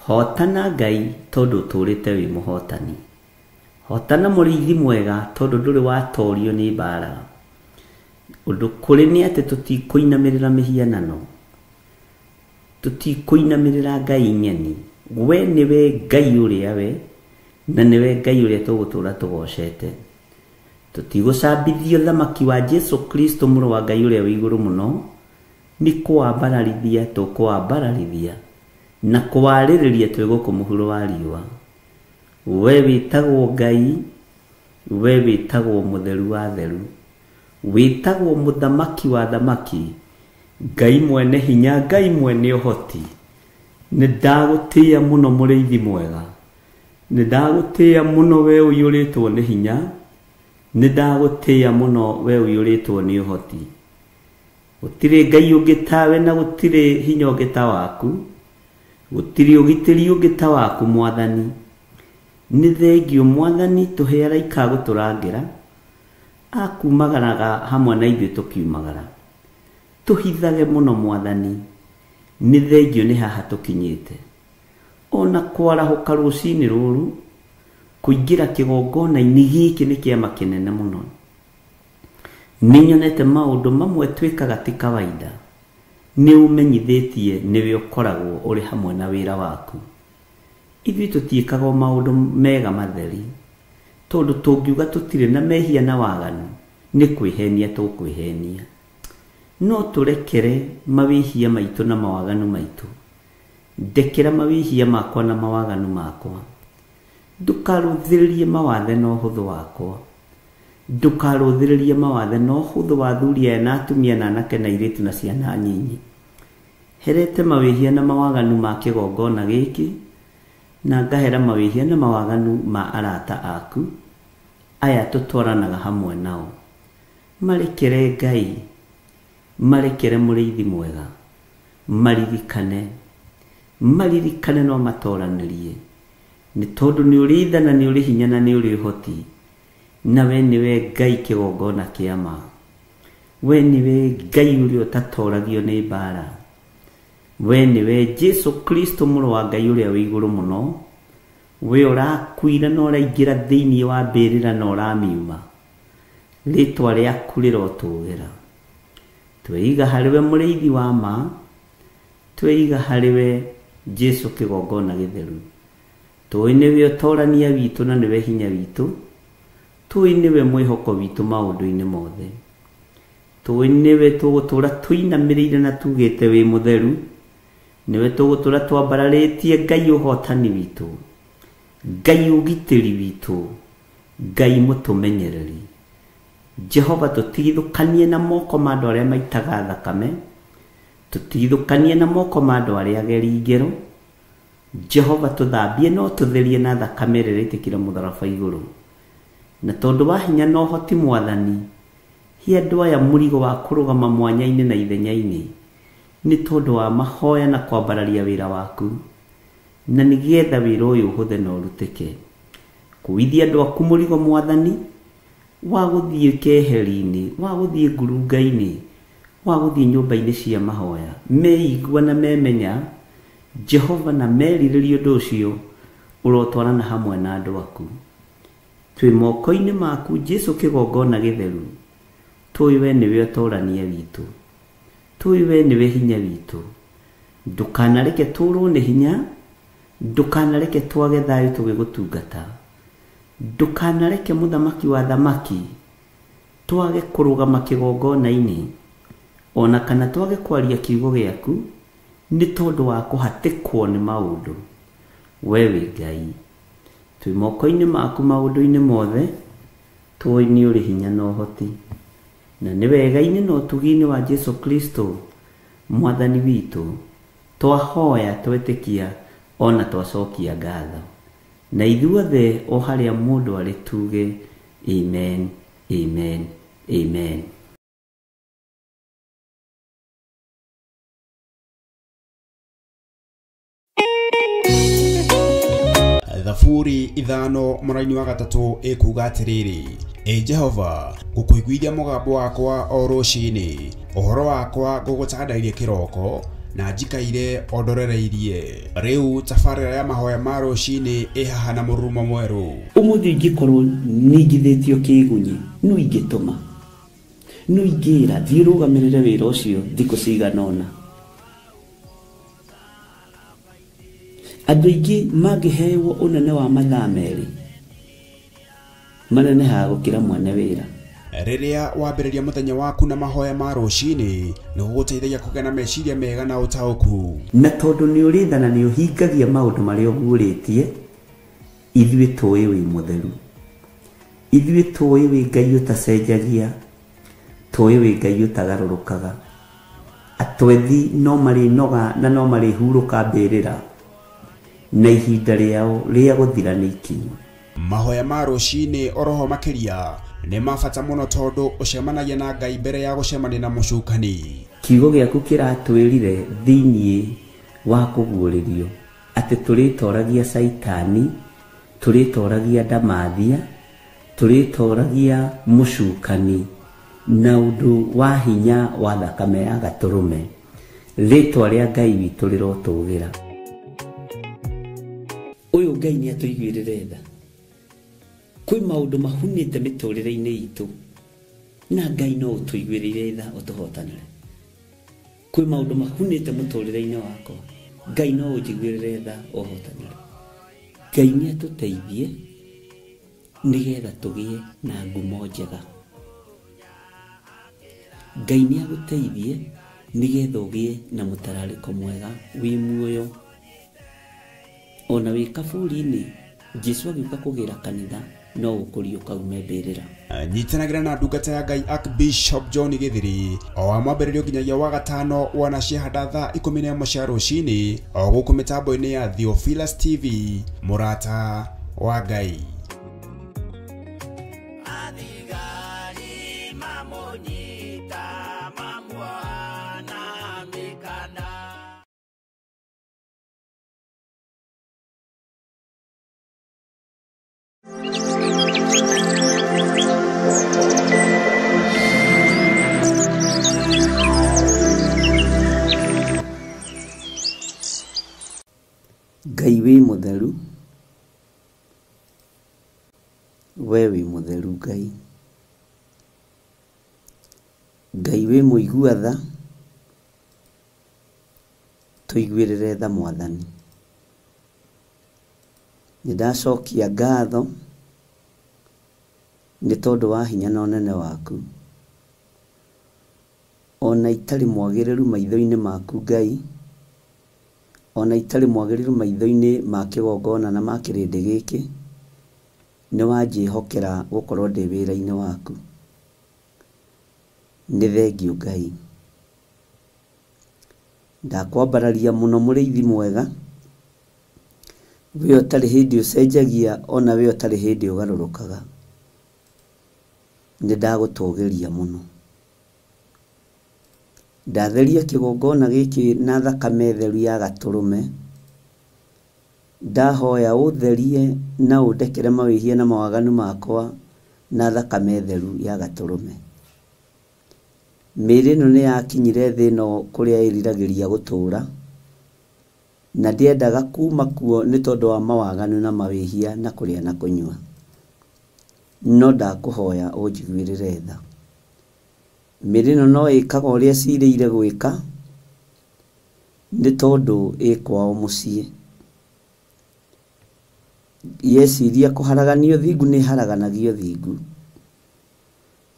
hotana Ngai tondũ ũtũrĩte wĩ mũhotani. Hotana mũrĩithi mwega tondũ ndũrĩ watorio nĩ mbara. Ũndũ kũrĩ nĩ atĩ tũtikũinamĩrĩra mĩhianano, tũtikũinamĩrĩra ngai nyeni. We nĩwe Ngai ũrĩa we, na nĩwe Ngai ũrĩa tũgũtũra tũgocete. Tũtigũcambithio thamaki wa Jesu Kristo mũrũ wa Ngai ũrĩa wĩ igũrũ mũno, nĩ kũwambararithia tũkũwambararithia na kũwarĩrĩria twĩgũkũ mũhuro wa riũa. We wĩtagwo Ngai, we wĩtagwo mũtheru wa theru, wĩtagwo mũthamaki wa thamaki, Ngai mwene hinya, Ngai mwene ũhoti. Nĩ ndagũtĩĩa mũno mũrĩithi mwega, nĩ ndagũtĩĩa mũno we ũiyũrĩtwo nĩ hinya, nĩ ndagũtĩĩa mũno we ũiyũrĩtwo nĩ ũhoti. Gũtirĩ Ngai ũngĩ tawe na gũtirĩ hinya ũngĩ ta waku, gũtirĩ ũgitĩri ũngĩ ta waku Mwathani. Nĩ thengiũ Mwathani tũhe araika gũtũrangĩra, akumagaraga hamwe na ithuĩ tũkiumagara. Tũhithage mũno Mwathani, nĩ thengiũ nĩ haha tũkinyĩte. Ona kwarahũka rũcinĩ rũrũ kũingĩra kĩgongona-inĩ gĩkĩ nĩ kĩama kĩnene mũno. Nĩ nyonete maũndũ mamwe twĩkaga ti kawaida. Nĩ ũmenyithĩtie nĩwe ũkoragwo ũrĩ hamwe na wĩra waku. Ithuĩ tũtiĩkaga maũndũ mega matheri, tondũ tũngiuga tũtirĩ na mehia na waganu, nĩ kwĩhenia tũkwĩhenia. No tũrekere mawĩhia maitũ na mawaganu maitũ. Ndekera mawĩhia makwa na mawaganu makwa. Ndũkarũthĩrĩrie mawathe na ũhũthũ wakwa. Ndũkarũthĩrĩrie mawathe na ũhũthũ wa athuri aya na atumia na anake na airĩtu na ciana nyinyi. Herete mawĩhia na mawaganu ma kĩgongona gĩkĩ, na ngahera mawĩhia na mawaganu ma arata aku aya tũtwaranaga hamwe nao. Marekere Ngai, marekere mũrĩithi mwega, maririkane no matoranĩrie. Nĩ tondũ nĩ ũrĩ tha na nĩ ũrĩ hinya na nĩ ũrĩ ũhoti, na we nĩwe Ngai kĩgongona kĩa ma. We nĩwe Ngai ũrĩa ũtatoragio nĩ mbara. We nĩwe Jesu Kristo mũrũ wa Ngai ũrĩa wĩ igũrũ mũno. We ũrakuire na ũraingĩra thĩinĩ wa mbĩrĩra na ũramiuma. Rĩtwa rĩaku rĩrotũgĩra. Tweiga harĩwe mũrĩithi wa ma, tweiga harĩwe Jesu kĩgongona gĩtheru. Tũĩ nĩwe ũtorania witũ na nĩwe hinya witũ. Tũĩ nĩwe mwĩhoko witũ maũndũ-inĩ mothe. Tũĩ nĩwe tũgũtũra tũinamĩrĩire na tugĩte wĩ mũtheru. Nĩwe tũgũtũra twambararĩtie Ngai ũhotani witũ, Ngai ũgitĩri witũ, Ngai mũtũmenyereri. Jehova tũtigithũkanie na moko ma andũ arĩa maitaga thakame, tũtigithũkanie na moko ma andũ arĩa ageri ngero. Jehova tũthambie no tũtherie na thakame ĩrĩa ĩitĩkire mũtharaba igũrũ. Na tondũ wa hinya na ũhoti Mwathani, hi andũ aya mũrigo wa kũrũgama mwanya-inĩ na ithenya-inĩ, nĩ tondũ wa mahoya na kwambararia wĩra waku, na nĩgetha wĩra ũyũ ũhũthe na ũrutĩke. Kũithia andũ aku mũrigo Mwathani, wa gũthiĩ keheri-inĩ, wa gũthiĩ ngurunga-inĩ, wa gũthiĩ nyũmba-inĩ cia mahoya, meigua na memenya Jehova na merirĩrie ũndũ ũcio ũrotwarana hamwe na andũ aku. Twĩ moko-inĩ maku Jesu kĩgongona gĩtheru, tũĩ we nĩwe ũtũrania witũ, tũĩ we nĩwe hinya witũ. Ndũkanareke tũrwo nĩ hinya, ndũkanareke twage thayũ tũgĩgũtungata, ndũkanareke mũthamaki wa thamaki twage kũrũgama kĩgongona-inĩ, ona kana twage kwaria kiugo gĩaku nĩ tondũ wa kũhatĩkwo nĩ maũndũ. We wĩ Ngai, twĩ moko-inĩ maku maũndũ-inĩ mothe, tũĩ nĩ ũrĩ hinya na ũhoti, na nĩ wega-inĩ na ũtugi-inĩ wa Jesu Kristo Mwathani witũ twahoya twetĩkia ona twacokia ngatho. Na ithuothe o harĩa mũndũ arĩ tuge amen, amen, amen. Thaburi ithano mũraini wa gatatũ ĩkuga atĩrĩrĩ: Jehova, ngũkũiguithia mũgambo wakwa o rũciinĩ, ũhoro wakwa ngũgũcandairie kĩroko, na njikaire ondorereirie. Rĩu tabarĩra ya mahoya ma rũciinĩ ĩhaha na mũrurumo mwerũ. Ũmũthĩ ingĩkorwo nĩingithĩtio kĩgunyi, no ingĩtũma, no ingĩra thiĩ rũgamĩrĩre wĩra ũcio thikũ cigana ũna. Andũ aingĩ mangĩheyo ũnene wa mathaa merĩ, manenehaga gũkĩra mwene wĩra. Rĩrĩa wambĩrĩria mũthenya waku na mahoya ma rũciinĩ, nĩ gũgũteithagia kũgĩa na meciria mega na ũtaũku. Na tondũ nĩ ũrĩ tha na nĩ ũhingagia maũndũ marĩa ũguũrĩtie, ithuĩ tũĩ wĩ mũtheru, ithuĩ tũĩ wĩ Ngai ũtacenjagia, tũĩ wĩ Ngai ũtagarũrũkaga. Atwethi no marĩnoga na no marĩhurũka mbĩrĩra, na ihinda rĩao rĩa gũthira nĩ ikinyu. Mahoya ma rũciinĩ oroho makĩria nĩ mabata mũno tondũ ũcemanagia na Ngai mbere ya gũcemania na mũcukani. Kiugo gĩaku kĩratwĩrire thĩiniĩ wa kũguũrĩrio atĩ tũrĩtoragia Saitani, tũrĩtoragia Ndamathia, tũrĩtoragia mũcukani na ũndũ wa hinya wa thakame ya gatũrũme. Rĩtwa rĩa Ngai witũ rĩrotũgĩra. Ũyũ Ngai nĩ atũiguĩrĩre tha. Kwĩ maũndũ mahunĩte mĩtũrĩre-inĩ itũ, na Ngai no ũtũiguĩrĩre tha ũtũhotanĩre. Kwĩ maũndũ mahunĩte mũtũrĩre-inĩ wakwa, Ngai no ũnjiguĩrĩre tha ũhotanĩre. Ngai nĩ atũteithie nĩgetha tũgĩe na ngumo njega. Ngai nĩ agũteithie nĩgetha ũgĩe na mũtararĩko mwega wĩ muoyo. Ona wĩ kaburi-inĩ, Jesu agĩũka kũgĩra kanitha no ũkũrio kaume mbĩrĩra. Nyitanagĩra na ndungata ya Ngai Archbishop John Gĩthiri o wa mwambĩrĩrio nginyagia wa gatano wana ciahanda thaa 11 cia rũciinĩ o gũkũ mĩtambo-inĩ ya Theophilus TV, mũrata wa Ngai. Ngai wĩ mũtheru, we wĩ mũtheru Ngai. Ngai wĩ mũigua tha, tũiguĩrĩre tha Mwathani. Nĩndacokia ngatho nĩ tondũ wa hinya na ũnene waku. Ona itarĩ mwagĩrĩru maitho-inĩ maku Ngai, ona itarĩ mwagĩrĩru maitho-inĩ ma kĩgongona na ma kĩrĩndĩ gĩkĩ, nĩ wanjĩhokera gũkorwo ndĩ wĩra-inĩ waku. Nĩ thengiũ Ngai. Ndakwambararia mũno mũrĩithi mwega, we ũtarĩ hĩndĩ ũcenjagia, ona we ũtarĩ hĩndĩ ũgarũrũkaga. Nĩ ndagũtũgĩria mũno. ndatheria kigongona giki na thakame theru ya gaturume ndahoya utherie na undekere mawihia na mawaganu makwa na thakame theru ya gaturume. Mĩĩrĩ ĩno nĩ yakinyire thĩ ĩno kũrĩa ĩriragĩria gũtũũra na ndiendaga kuma kuo nĩ tondũ wa mawaganu na mawĩhia na kũrĩa na kũnyua, no ndakũhoya ũnjiguĩrĩre tha. Mĩĩrĩ ĩno no ĩkaga ũrĩa ciĩrĩire gwĩka nĩ tondũ ĩkwao mũciĩ. Yeciria kũharaganio thingu nĩ haraganagio thingu.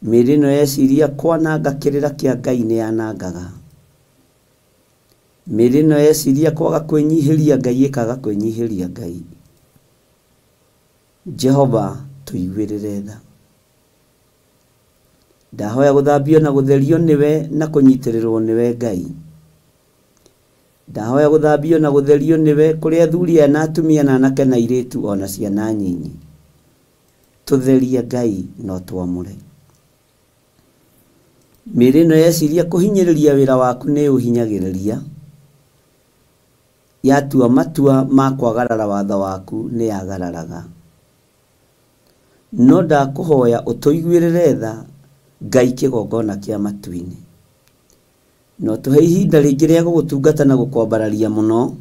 Mĩĩrĩ ĩno yeciria kwananga kĩrĩra kĩa Ngai nĩ yanangaga. Mĩĩrĩ ĩno yeciria kwaga kwĩnyihĩria Ngai ĩkaga kwĩnyihĩria Ngai. Jehova tũiguĩrĩre tha. Ndahoya gũthambio na gũtherio nĩwe na kũnyitĩrĩrwo nĩwe Ngai. Ndahoya gũthambio na gũtherio nĩwe kũrĩ athuri aya na atumia na anake na airĩtu ona ciana nyinyi. Tũtherie Ngai no twamũre. Mĩĩrĩ ĩno yeciria kũhinyĩrĩria wĩra waku nĩ ũhinyagĩrĩria. Yatua matua ma kwagarara watho waku nĩ yagararaga. No ndakũhoya ũtũiguĩrĩre tha Ngai kĩgongona kĩa matu-inĩ. No tũhe ihinda rĩngĩ rĩa gũgũtungata na gũkwambararia mũno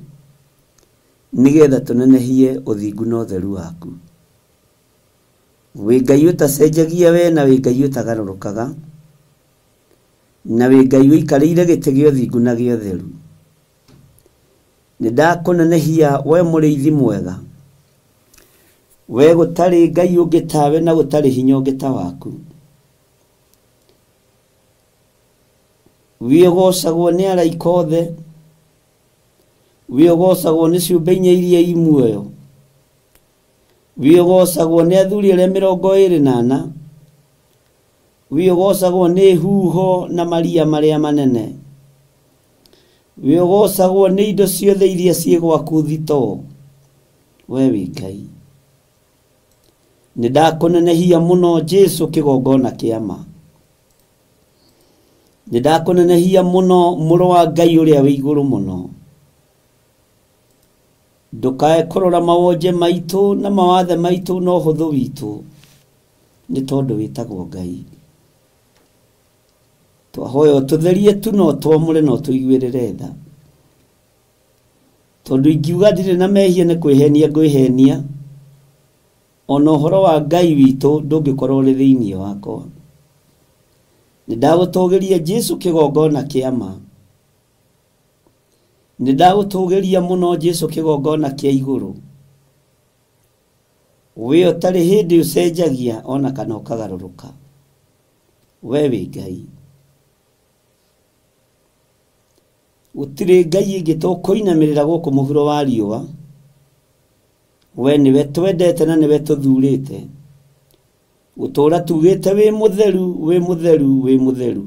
nĩgetha tũnenehie ũthingu na ũtheru waku. Wĩ Ngai ũtacenjagia we na wĩ Ngai ũtagarũrũkaga na wĩ Ngai ũikarĩire gĩtĩ gĩa ũthingu na gĩa ũtheru. Nĩndakũnenehia we mũrĩithi mwega, we gũtarĩ Ngai ũngĩ tawe na gũtarĩ hinya ũngĩ ta waku. Wĩgocagwo nĩ araika othe, wĩgocagwo nĩ ciũmbe inya iria i muoyo, wĩgocagwo nĩ athuri arĩa 24, wĩgocagwo nĩ huho na maria marĩa manene, wĩgocagwo nĩ indo ciothe iria ciĩ gwaku thito. We wĩ Ngai. Nĩndakũnenehia mũno Jesũ kĩgongona kĩa ma. Nĩndakũnenehia mũno mũrũ wa Ngai ũrĩa wĩ igũrũ mũno. Ndũkae kũrora mawonje maitũ na mawathe maitũ na ũhũthũ witũ nĩ tondũ wĩtagwo Ngai. Twahoya ũtũtherie tu no twamũre no tũiguĩrĩre tha. Tondũ ingiuga ndirĩ na mehia nĩ kwĩhenia ngwĩhenia, ona ũhoro wa Ngai witũ ndũngĩkorwo ũrĩ thĩinĩ wakwa. Nĩndagũtũgĩria Jesũ kĩgongona kĩa ma. Nĩndagũtũgĩria mũno Jesũ kĩgongona kĩa igũrũ. We ũtarĩ hĩndĩ ũcenjagia ona kana ũkagarũrũka. We wĩ Ngai. Gũtirĩ Ngai ĩngĩ tũkũinamĩrĩra gũkũ mũhuro wa riũa. We nĩwe twendete na nĩwe tũthurĩte. Gũtũũra tugĩte wĩ mũtheru, wĩ mũtheru, wĩ mũtheru.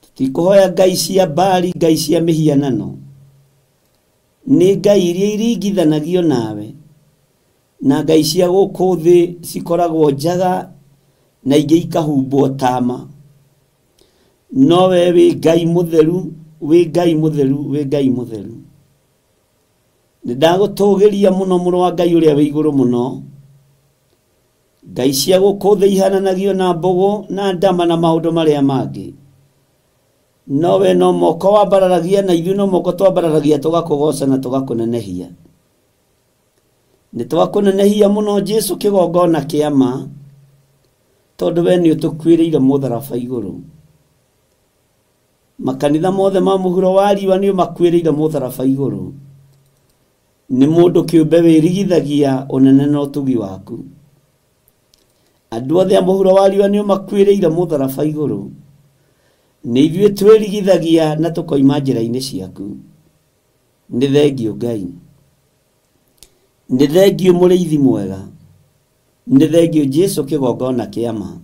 Tũtikũhoya ngai cia Baali, ngai cia mĩhianano. Nĩ ngai iria iringithanagio nawe. Na ngai cia gũkũ thĩ cikoragwo njaga na ingĩ ikahumbwo tama. No we wĩ Ngai mũtheru, wĩ Ngai mũtheru, wĩ Ngai mũtheru. Nĩndagũtũgĩria mũno mũrũ wa Ngai ũrĩa wĩ igũrũ mũno. Ngai cia gũkũ thĩ ihananagio na mbogo na ndama na maũndũ marĩa mangĩ. No we no moko wambararagia na ithuĩ no moko twambararagia tũgakũgoca na tũgakũnenehia. Nĩtwakũnenehia mũno Jesũ kĩgongona kĩa ma, tondũ we nĩ ũtũkuĩrĩire mũtharaba igũrũ. Makanitha mothe ma mũhuro wa riũa nĩ ũmakuĩrĩire mũtharaba igũrũ. Nĩ mũndũ kĩũmbe wĩrigithagia ũnene na ũtugi waku. Andũ othe a mũhuro wa riũa nĩ ũmakuĩrĩire mũtharaba igũrũ. Nĩ ithuĩ twĩrigithagia na tũkoima njĩra-inĩ ciaku. Nĩ thengio Ngai. Nĩ thengio mũrĩithi mwega. Nĩ thengio Jesũ kĩgongona kĩa ma.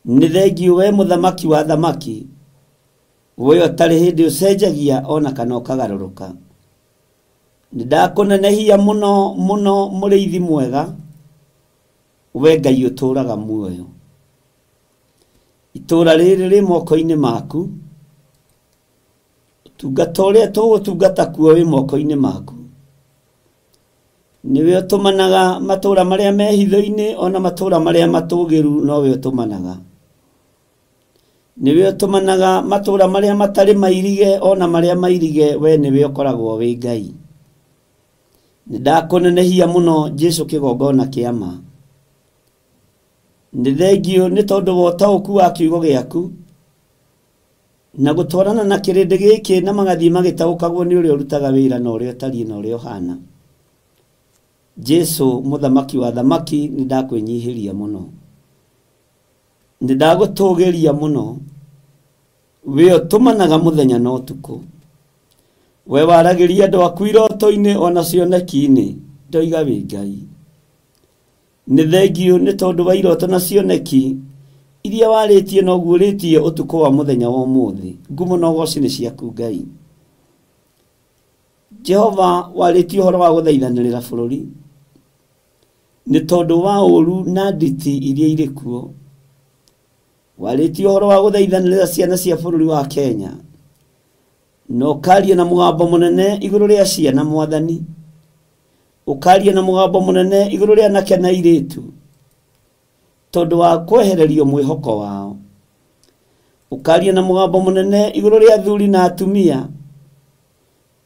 Nĩ thengio we mũthamaki wa thamaki. We ũtarĩ hĩndĩ ũcenjagia ona kana ũkagarũrũka. Nĩndakũnenehia mũno mũno mũrĩithi mwega. We Ngai ũtũũraga muoyo. itura riri ri moko-ini maku tungata uria tugutungata kuo wi moko-ini maku niwe utumanaga matura maria mehitho-ini ona matura maria matugiru nowe utumanaga niwe utumanaga matura maria matari mairige ona maria mairige we niwe ukoragwo wi Ngai ndakunenehia muno Jesu kigongona kiama ndithengio ni tondu wotauku wa kiugo giaku na gutwarana na kirindi giki na magathi magitaukagwo ni uria urutaga wira na uria utari na uria uhana Jesu muthamaki wa thamaki ni ndakwenyihiria muno ni ndagutugiria muno we utumanaga muthenya na utuku we waragiria andu aku iroto-ini ona cioneki-ini ndoiga wi Ngai ni thengio ni tondu wa iroto na cioneki iria waritie no guuritie utuku wa muthenya wa umuthi ngumo no goci ni ciaku Ngai Jehova waritie horo wa guthaithanirira bururi ni tondu wa uru na nditi iria iri kuo waritie horo wa guthaithanirira ciana cia bururi wa Kenya no karia na mugambo munene iguru ria ciana mwathani ukaria na mugambo munene iguru ria anake na iritu tondu wa kwehererio mwihoko wao ukaria na mugambo munene iguru ria athuri na atumia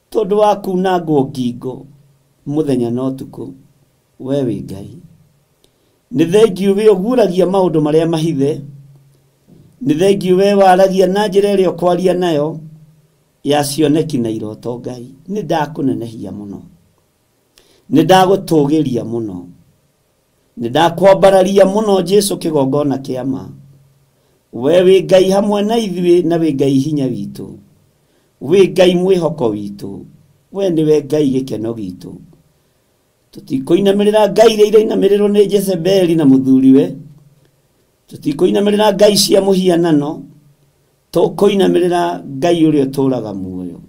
tondu wa kunangwo ngingo muthenya na utuku we wi Ngai ni thengio we uguragia maundu maria mahithe ni thengio we waragia na njira iria kwaria nayo ya cioneki na iroto Ngai ni ndakunenehia muno ni ndagutugiria muno ni ndakwambararia muno Jesu kigongona kiama we wi Ngai hamwe na ithuĩ na wi Ngai hinya witu wi Ngai mwihoko witu we niwe Ngai gikeno gitu tutikoinamirira Ngai iria irainamirĩrwo ni Jezebeli na muthuriwe tutikoinamirira Ngai cia muhianano tukoinamirira Ngai uria uturaga muoyo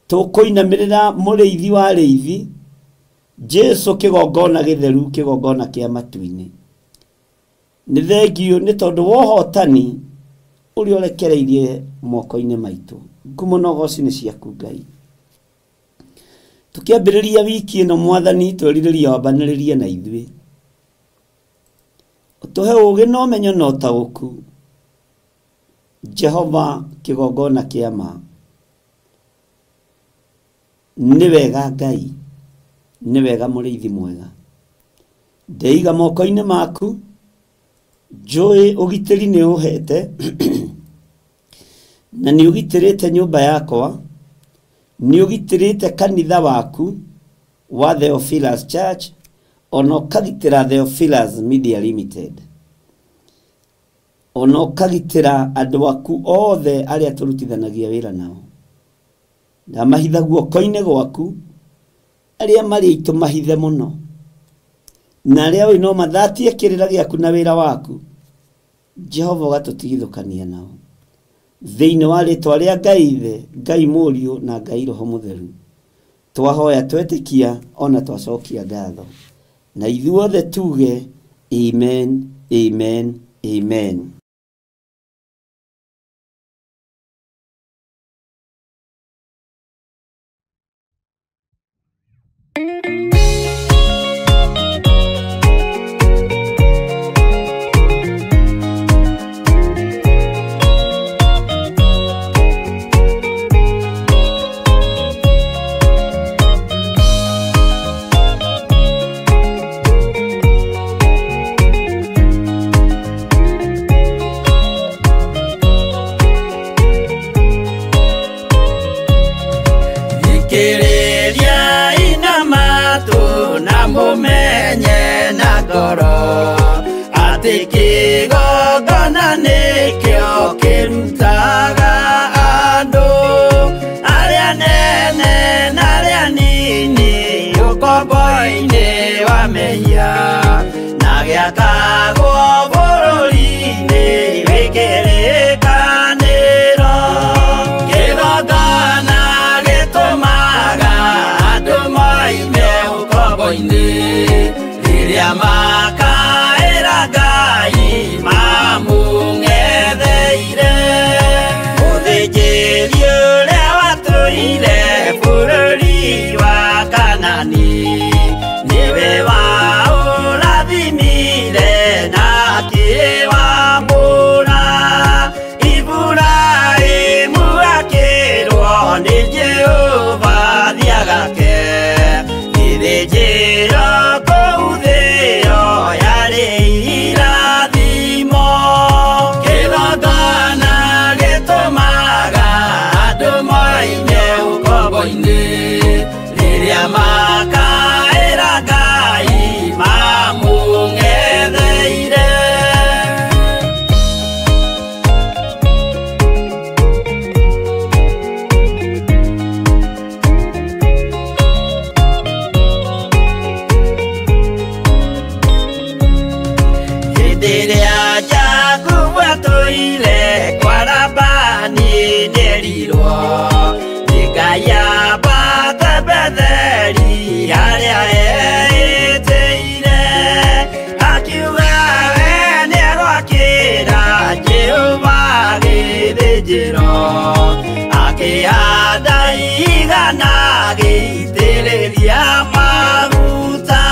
tukoinamirira muriithi wa riithi Jesu kigongona githeru kigongona kia matu-ini ni thengio ni tondu wa uhotani uria urekereirie moko-ini maitu ngumo no goci ni ciaku Ngai tukiambiriria wiki ino mwathani twiririria wambaniririe na ithuĩ utuhe ugi no menyo no tauku Jehova kigongona kiama ni wega Ngai ni wega muriithi mwega ndeiga moko-ini maku njui ugitiri ni uhete na ni ugitirite nyumba yakwa ni ugitirite kanitha waku wa Theophilus Church ono kagitira Theophilus Media Limited ono kagitira andu aku othe aria turutithanagia wira nao na mahitha guoko-ini gwaku aria mari itu mahithe muno na aria we no mathatie kirira giaku na wira waku Jehova gatutigithukania nao thiini wa ritwa ria Ngai ithe Ngai Mũriũ na Ngai Roho Mutheru twahoya twetikia ona twacokia ngatho na ithuothe tuge amen amen amen. Maka era Ngai mamunge na gĩitĩrĩria maguta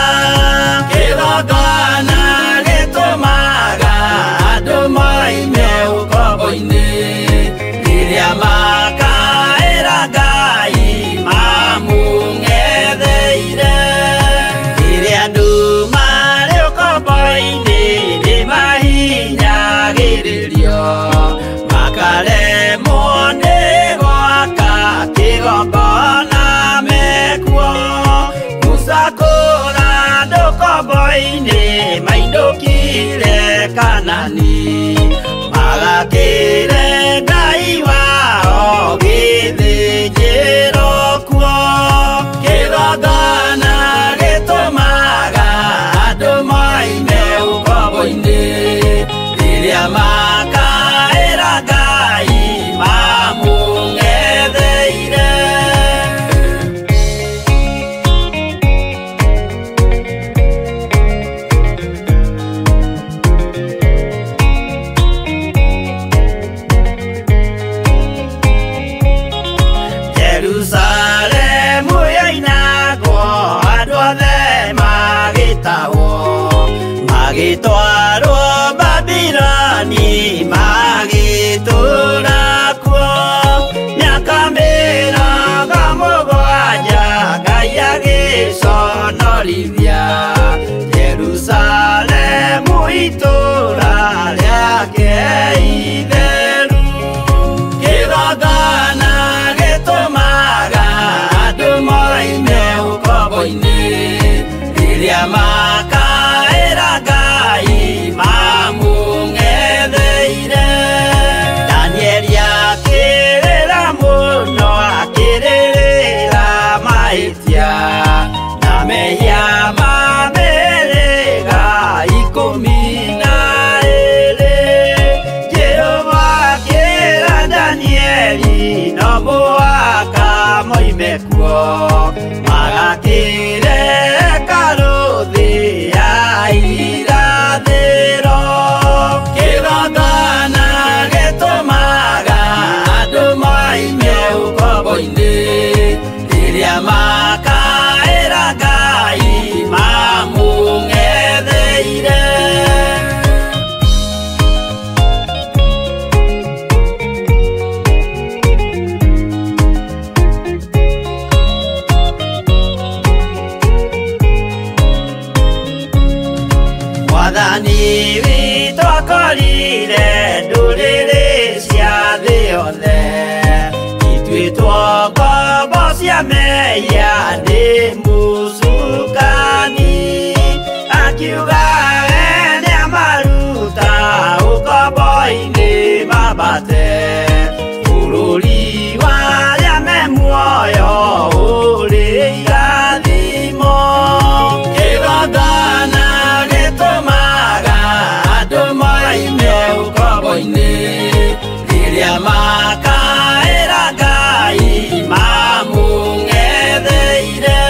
kĩgongona gĩtũmaga andũ moime ũkombo-inĩ rĩrĩa makaĩra Ngai mamũng'etheire rĩrĩa andũ marĩ ũkombo-inĩ nĩ mahinyagĩrĩrio makaremwo nĩ gwaka kĩgongona mekuo gũcakũra andũ ũkombo-inĩ mainũkire Kanani magakĩre Ngai wao gĩthĩnjĩro kuo kĩgongona gĩtũmaga andũ moime ũkombo-inĩ rĩrĩa makaĩra Ngai mamũng'etheire Jerusalemu yainagwo andũ othe magĩtahwo magĩtwarwo Babironi magĩtũũra kuo mĩaka mĩrongo mũgwanja Ngai agĩconorithia Jerusalemu itũũra rĩake itheru kĩgongona gĩtũmaga andũ moime ũkombo-inĩ rĩrĩa makaĩra Ngai mamũng'etheire Danieli akĩrĩra mũno akĩrĩrĩra mahĩtia na mehia ma mĩhĩrĩga 12 Jehova akĩra Danieli no mũhaka moime kuo magakĩre karũthĩ ya irathĩro kĩgongona gĩtũmaga andũ moime ũkombo-inĩ rĩrĩa makaĩra Ngai mamũng'etheire Mwathani witũ akorire ndũrĩrĩ cia thĩ yothe ituĩtwo ngombo cia mehia nĩ mũcukani akiuga we nĩamaruta ũkombo-inĩ mambate bũrũri warĩa me muoyo ũrĩ irathimo kĩgongona gĩtũmaga andũ moime ũkombo-inĩ rĩrĩa makaĩra Ngai mamũng'etheire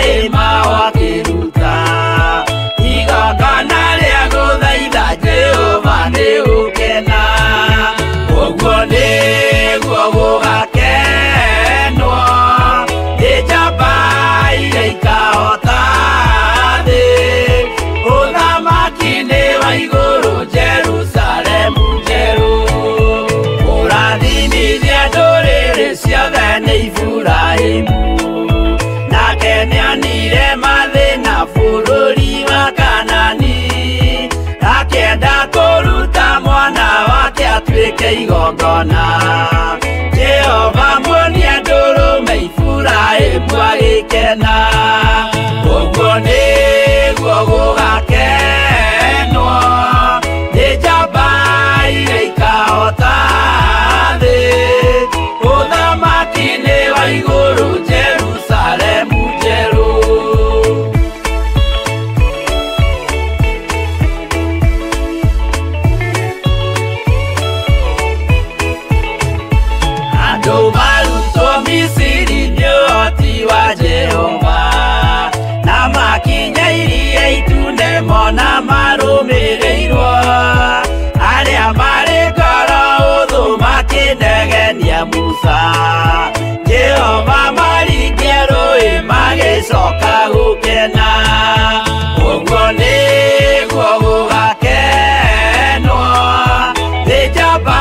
mai mahũa kĩruta igongona rĩa gũthaitha Jehova nĩ gũkena ũguo nĩguo gũgakenwo nĩ njamba iria ikahota thĩ ũthamaki-inĩ wa igũrũ Jerusalemu njerũ ũrathimithia ndũrĩrĩ ciothe nĩ Iburahĩmu nake nĩonire mathĩna bũrũri wa Kanani akĩenda kũruta mwana wake atuĩke igongona Jehova muonia ndũrũme Iburahĩmu agĩkena ũguo nĩguo gũgakenwo nĩ njamba iria ikahota thĩ ũthamaki-inĩ wa igũrũ Jerusalemu njerũ andũ marutwo Misiri nĩ ũhoti wa Jehova na makinya iria itune mona marũmĩrĩirwo arĩa marĩ ngoro hũthũ makĩnegenia Musa Jehova maringie rũĩ magĩcoka gũkena ũguo nĩguo gũgakenwo nĩ njamba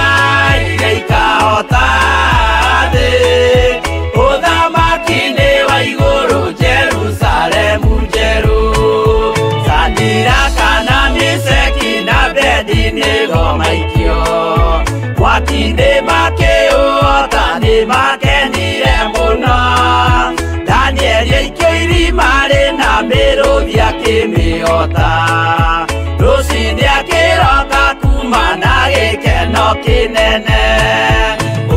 iria ikahota thĩ ũthamaki-inĩ wa igũrũ Jerusalemu njerũ Shadiraka na Meshaki na Abedinego maikio mwaki-inĩ makĩũhota nĩ makenire mũno Danieli aikio irima rĩna mĩrũthi akĩmĩhota rũciinĩ akĩroka kuma na gĩkeno kĩnene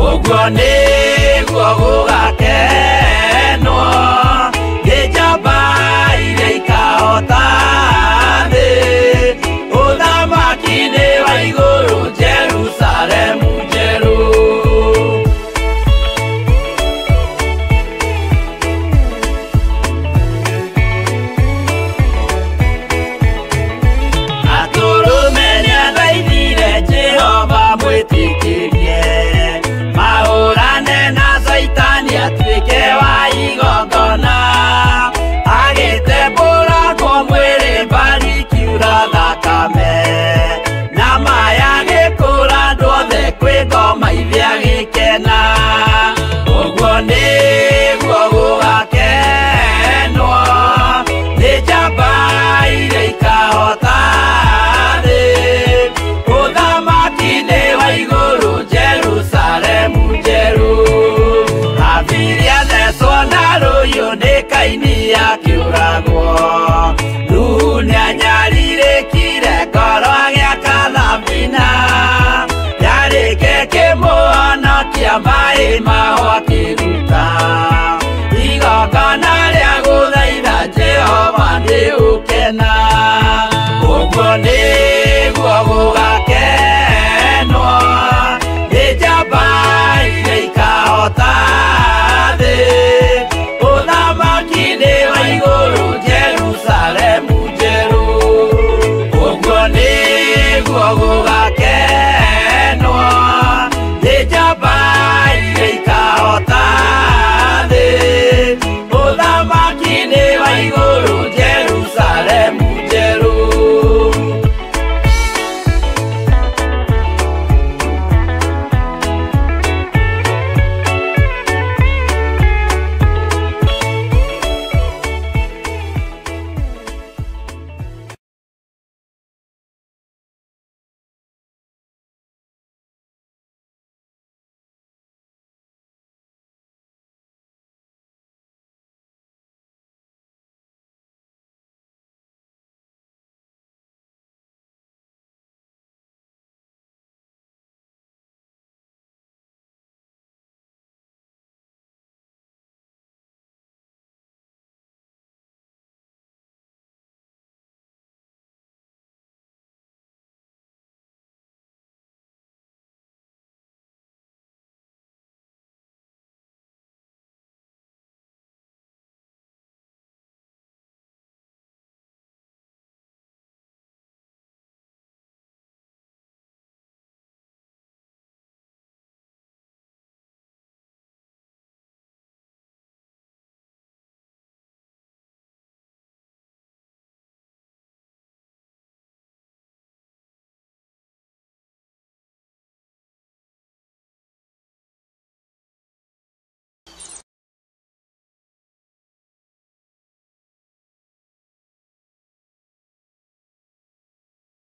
ũguo nĩguo gũgakenwo nĩ njamba iria ikahota thĩ ũthamaki-inĩ wa igũrũ Jerusalemu njerũ atũrũme nĩathaithire Jehova mwĩtĩkĩrie mahũrane na Saitani atuĩke wa igongona agĩtembũragwo mwĩrĩ mbari ikiura thakame na maya gĩkũra andũ othe kwĩ ngoma iria gĩkena ũguo nĩguo gũgakenwo nĩ njamba iria ikahota thĩ ũthamaki-inĩ wa igũrũ Jerusalemu njerũ abiria thecwo na rũhiũ nĩ Kaini akĩũragwo Nuhu nĩanyarirĩkire ngoro agĩaka thabina yarĩke kĩmũhonokia maĩ mahũa kĩruta igongona rĩa gũthaitha Jehova nĩ gũkena ũguo nĩguo gũgakenwo nĩ njamba iria ikahota thĩ ũthamaki-inĩ wa igũrũ Jerusalemu njerũ ũguo nĩguo gũgakenwo nĩ njamba iria ikahota thĩ ũthamaki-inĩ wa igũrũ Jerusalemu njerũ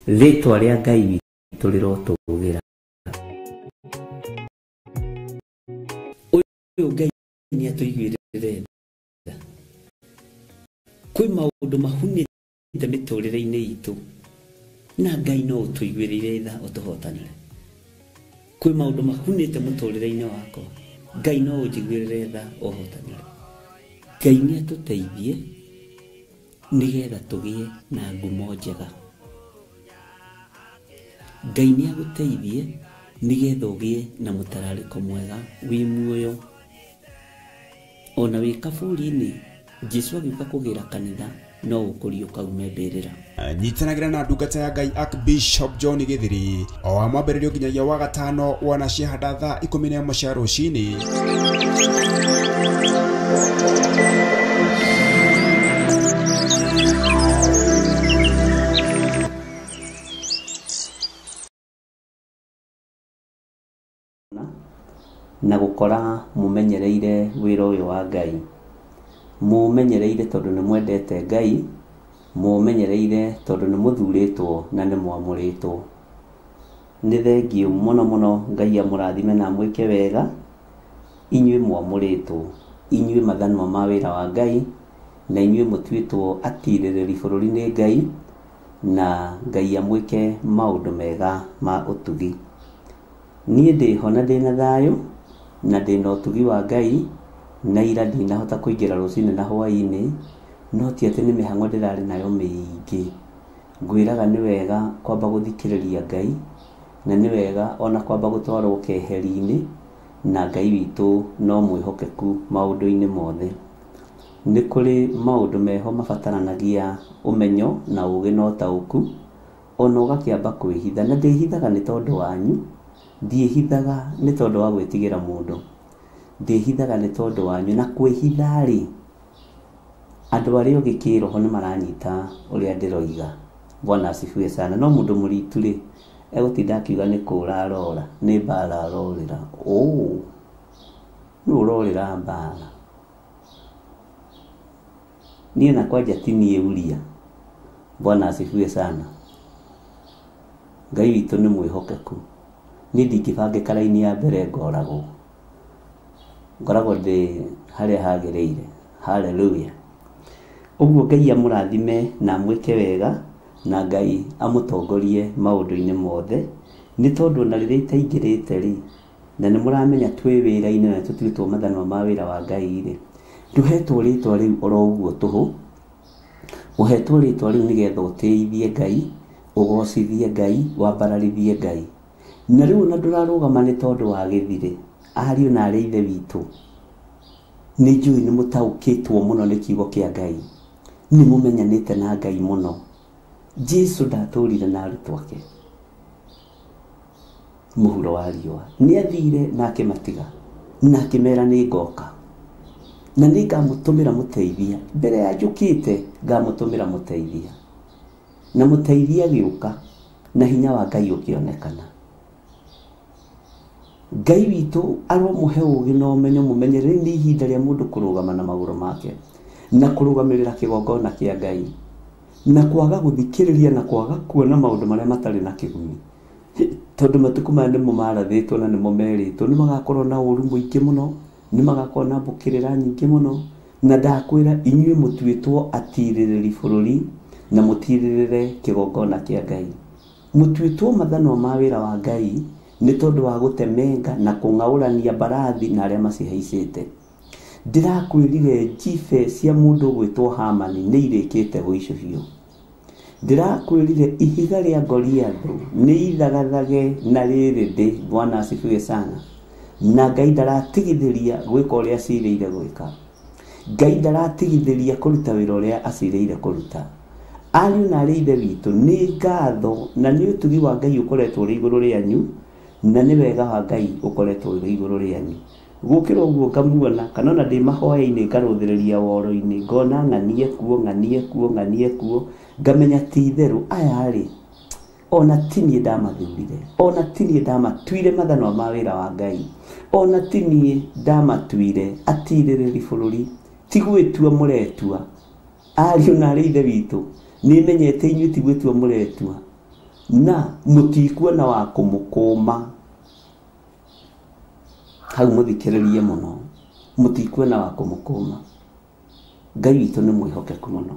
Rĩtwa rĩa Ngai witũ rĩrotũgĩra. Ũyũ Ngai nĩ atũiguĩrĩire tha. Kwĩ maũndũ mahunĩte mĩtũrĩre-inĩ itũ, na Ngai no ũtũiguĩrĩire tha ũtũhotanĩre. Kwĩ maũndũ mahunĩte mũtũrĩre-inĩ wakwa, Ngai no ũnjiguĩrĩre tha ũhotanĩre. Ngai nĩ atũteithie nĩgetha tũgĩe na ngumo njega. Ngai nĩ agũteithie nĩgetha ũgĩe na mũtararĩko mwega wĩ muoyo. Ona wĩ kaburi-inĩ, Jesũ agĩũka kũgĩra kanitha no ũkũrio kaume mbĩrĩra. Nyitanagĩra na ndungata ya Ngai Archbishop John Githiri o wa mwambĩrĩrio nginyagia wa gatano wana ciahanda thaa 11 cia rũcinĩ. Na gũkora mũmenyereire wĩra ũyũ wa Ngai, mũmenyereire tondũ nĩ mwendete Ngai, mũmenyereire tondũ nĩ mũthurĩtwo na nĩ mwamũrĩtwo. Nĩ thengiũ mũno mũno, Ngai amũrathime na mwĩke wega, inyuĩ mwamũrĩtwo, inyuĩ mathanwa ma wĩra wa Ngai, na inyuĩ mũtuĩtwo atirĩrĩri bũrũri-inĩ Ngai, na Ngai amwĩke maũndũ mega ma ũtugi. Niĩ ndĩho na ndĩna thayũ na ndĩna ũtugi wa Ngai, na ira ndinahota kũingĩra rũcinĩ na hwaĩ-inĩ, no ti atĩ nĩ mĩhang'o ndĩrarĩ nayo mĩingĩ. Ngwĩraga nĩ wega kwamba gũthikĩrĩria Ngai, na nĩ wega ona kwamba gũtwarwo keheri-inĩ, na Ngai witũ no mwĩhokeku maũndũ-inĩ mothe. Nĩ kũrĩ maũndũ meho mabataranagia ũmenyo na ũũgĩ na ũtaũku, ona ũgakĩamba kwĩhitha, na ndĩhithaga nĩ tondũ wanyu, ndiĩhithaga nĩ tondũ wa gwĩtigĩra mũndũ, ndĩhithaga nĩ tondũ wanyu. Na kwĩhitha-rĩ, andũ arĩa ũngĩ kĩroho nĩ maranyita ũrĩa ndĩroiga. Bwana asifiwe sana. No mũndũ mũritu-rĩ egũtinda akiuga nĩ kũũra arora, nĩ mbara arorĩra. Nĩ ũrorĩra mbara. Niĩ na kwanja ti niĩ Uria. Bwana asifiwe sana. Ngai witũ nĩ mwĩhokeku. Niĩ ndingĩbangĩka raini ya mbere ngoragwo. Ngoragwo ndĩ harĩa hagĩrĩire. Hallelujah. Ũguo Ngai amũrathime na mwĩke wega, na Ngai amũtongorie maũndũ-inĩ mothe, nĩ tondũ na rĩrĩa itaingĩrĩte-rĩ, na nĩ mũramenya twĩ wĩra-inĩ na tũtuĩtwo mathanwa ma wĩra wa Ngai-rĩ, ndũhetwo rĩtwa rĩu oro ũguo tũhũ. Ũhetwo rĩtwa rĩu nĩgetha ũtĩithie Ngai, ũgocithie Ngai, wambararithie Ngai. Na rĩu ona ndũrarũgama nĩ tondũ wa gĩthirĩ. Ariũ na arĩa ithe witũ, nĩ njũĩ nĩ mũtaũkĩtwo mũno nĩ kiugo kĩa Ngai, nĩ mũmenyanĩte na Ngai mũno. Jesũ ndatũrire na arutwo ake mũhuro wa riũa, nĩ athire na akĩmatiga na akĩmera nĩ ngoka na nĩ ngamũtũmĩra mũteithia. Mbere ya njũkĩte ngamũtũmĩra mũteithia, na mũteithia agĩũka na hinya wa Ngai ũkĩonekana. Ngai witũ aromũhe ũũgĩ na ũmenyo, mũmenyerere nĩ ihinda rĩa mũndũ kũrũgama na magũrũ make na kũrũgamĩrĩra kĩgongona kĩa Ngai, na kwaga gũthikĩrĩria na kwaga kuona maũndũ marĩa matarĩ na kĩguni, tondũ matukũ maya nĩmo marathĩtwo na nĩmo merĩtwo nĩ magakorwo na ũũru mũingĩ mũno, nĩ magakorwo na mbũkĩrĩra nyingĩ mũno. Na ndakwĩra inyuĩ mũtuĩtwo atirĩrĩri bũrũri na mũtirĩrĩre kĩgongona kĩa Ngai, mũtuĩtwo mathanwa ma wĩra wa Ngai nĩ tondũ wa gũtemenga na kũng'aũrania mbarathi na arĩa macihaicĩte. Ndĩrakwĩrire njibe cia mũndũ gwĩtwo Hamani nĩ irĩkĩte gũicũhio. Ndĩrakwĩrire ihiga rĩa Goliathũ nĩ ithagathage na rĩrĩ ndĩ. Bwana asifiwe sana. Na Ngai ndaratigithĩria gwĩka ũrĩa acirĩire gwĩka. Ngai ndaratigithĩria kũruta wĩra ũrĩa acirĩire kũruta. Ariũ na arĩa ithe witũ, nĩ ngatho na nĩ ũtugi wa Ngai ũkoretwo ũrĩ igũrũ rĩanyu, na nĩ wega wa Ngai ũkoretwo ũrĩ igũrũ rĩanyu. Gũkĩra ũguo ngamuona kana ona ndĩ mahoya-inĩ ngarũthĩrĩria woro-inĩ, ngona ng'anie kuo ng'anie kuo ng'anie kuo, ngamenya ti itherũ aya-rĩ ona ti niĩ ndamathurire, ona ti niĩ ndamatuire mathanwa ma wĩra wa Ngai, ona ti niĩ ndamatuire atirĩrĩri bũrũri, ti gwĩtua mũretua. Ariũ na arĩa ithe witũ, nĩ menyete inyuĩ ti gwĩtua mũretua, na mũtikuona wa kũmũkũma. Hau mũthikĩrĩrie mũno, mũtikuona wa kũmũkũma. Ngai witũ nĩ mwĩhokeku mũno,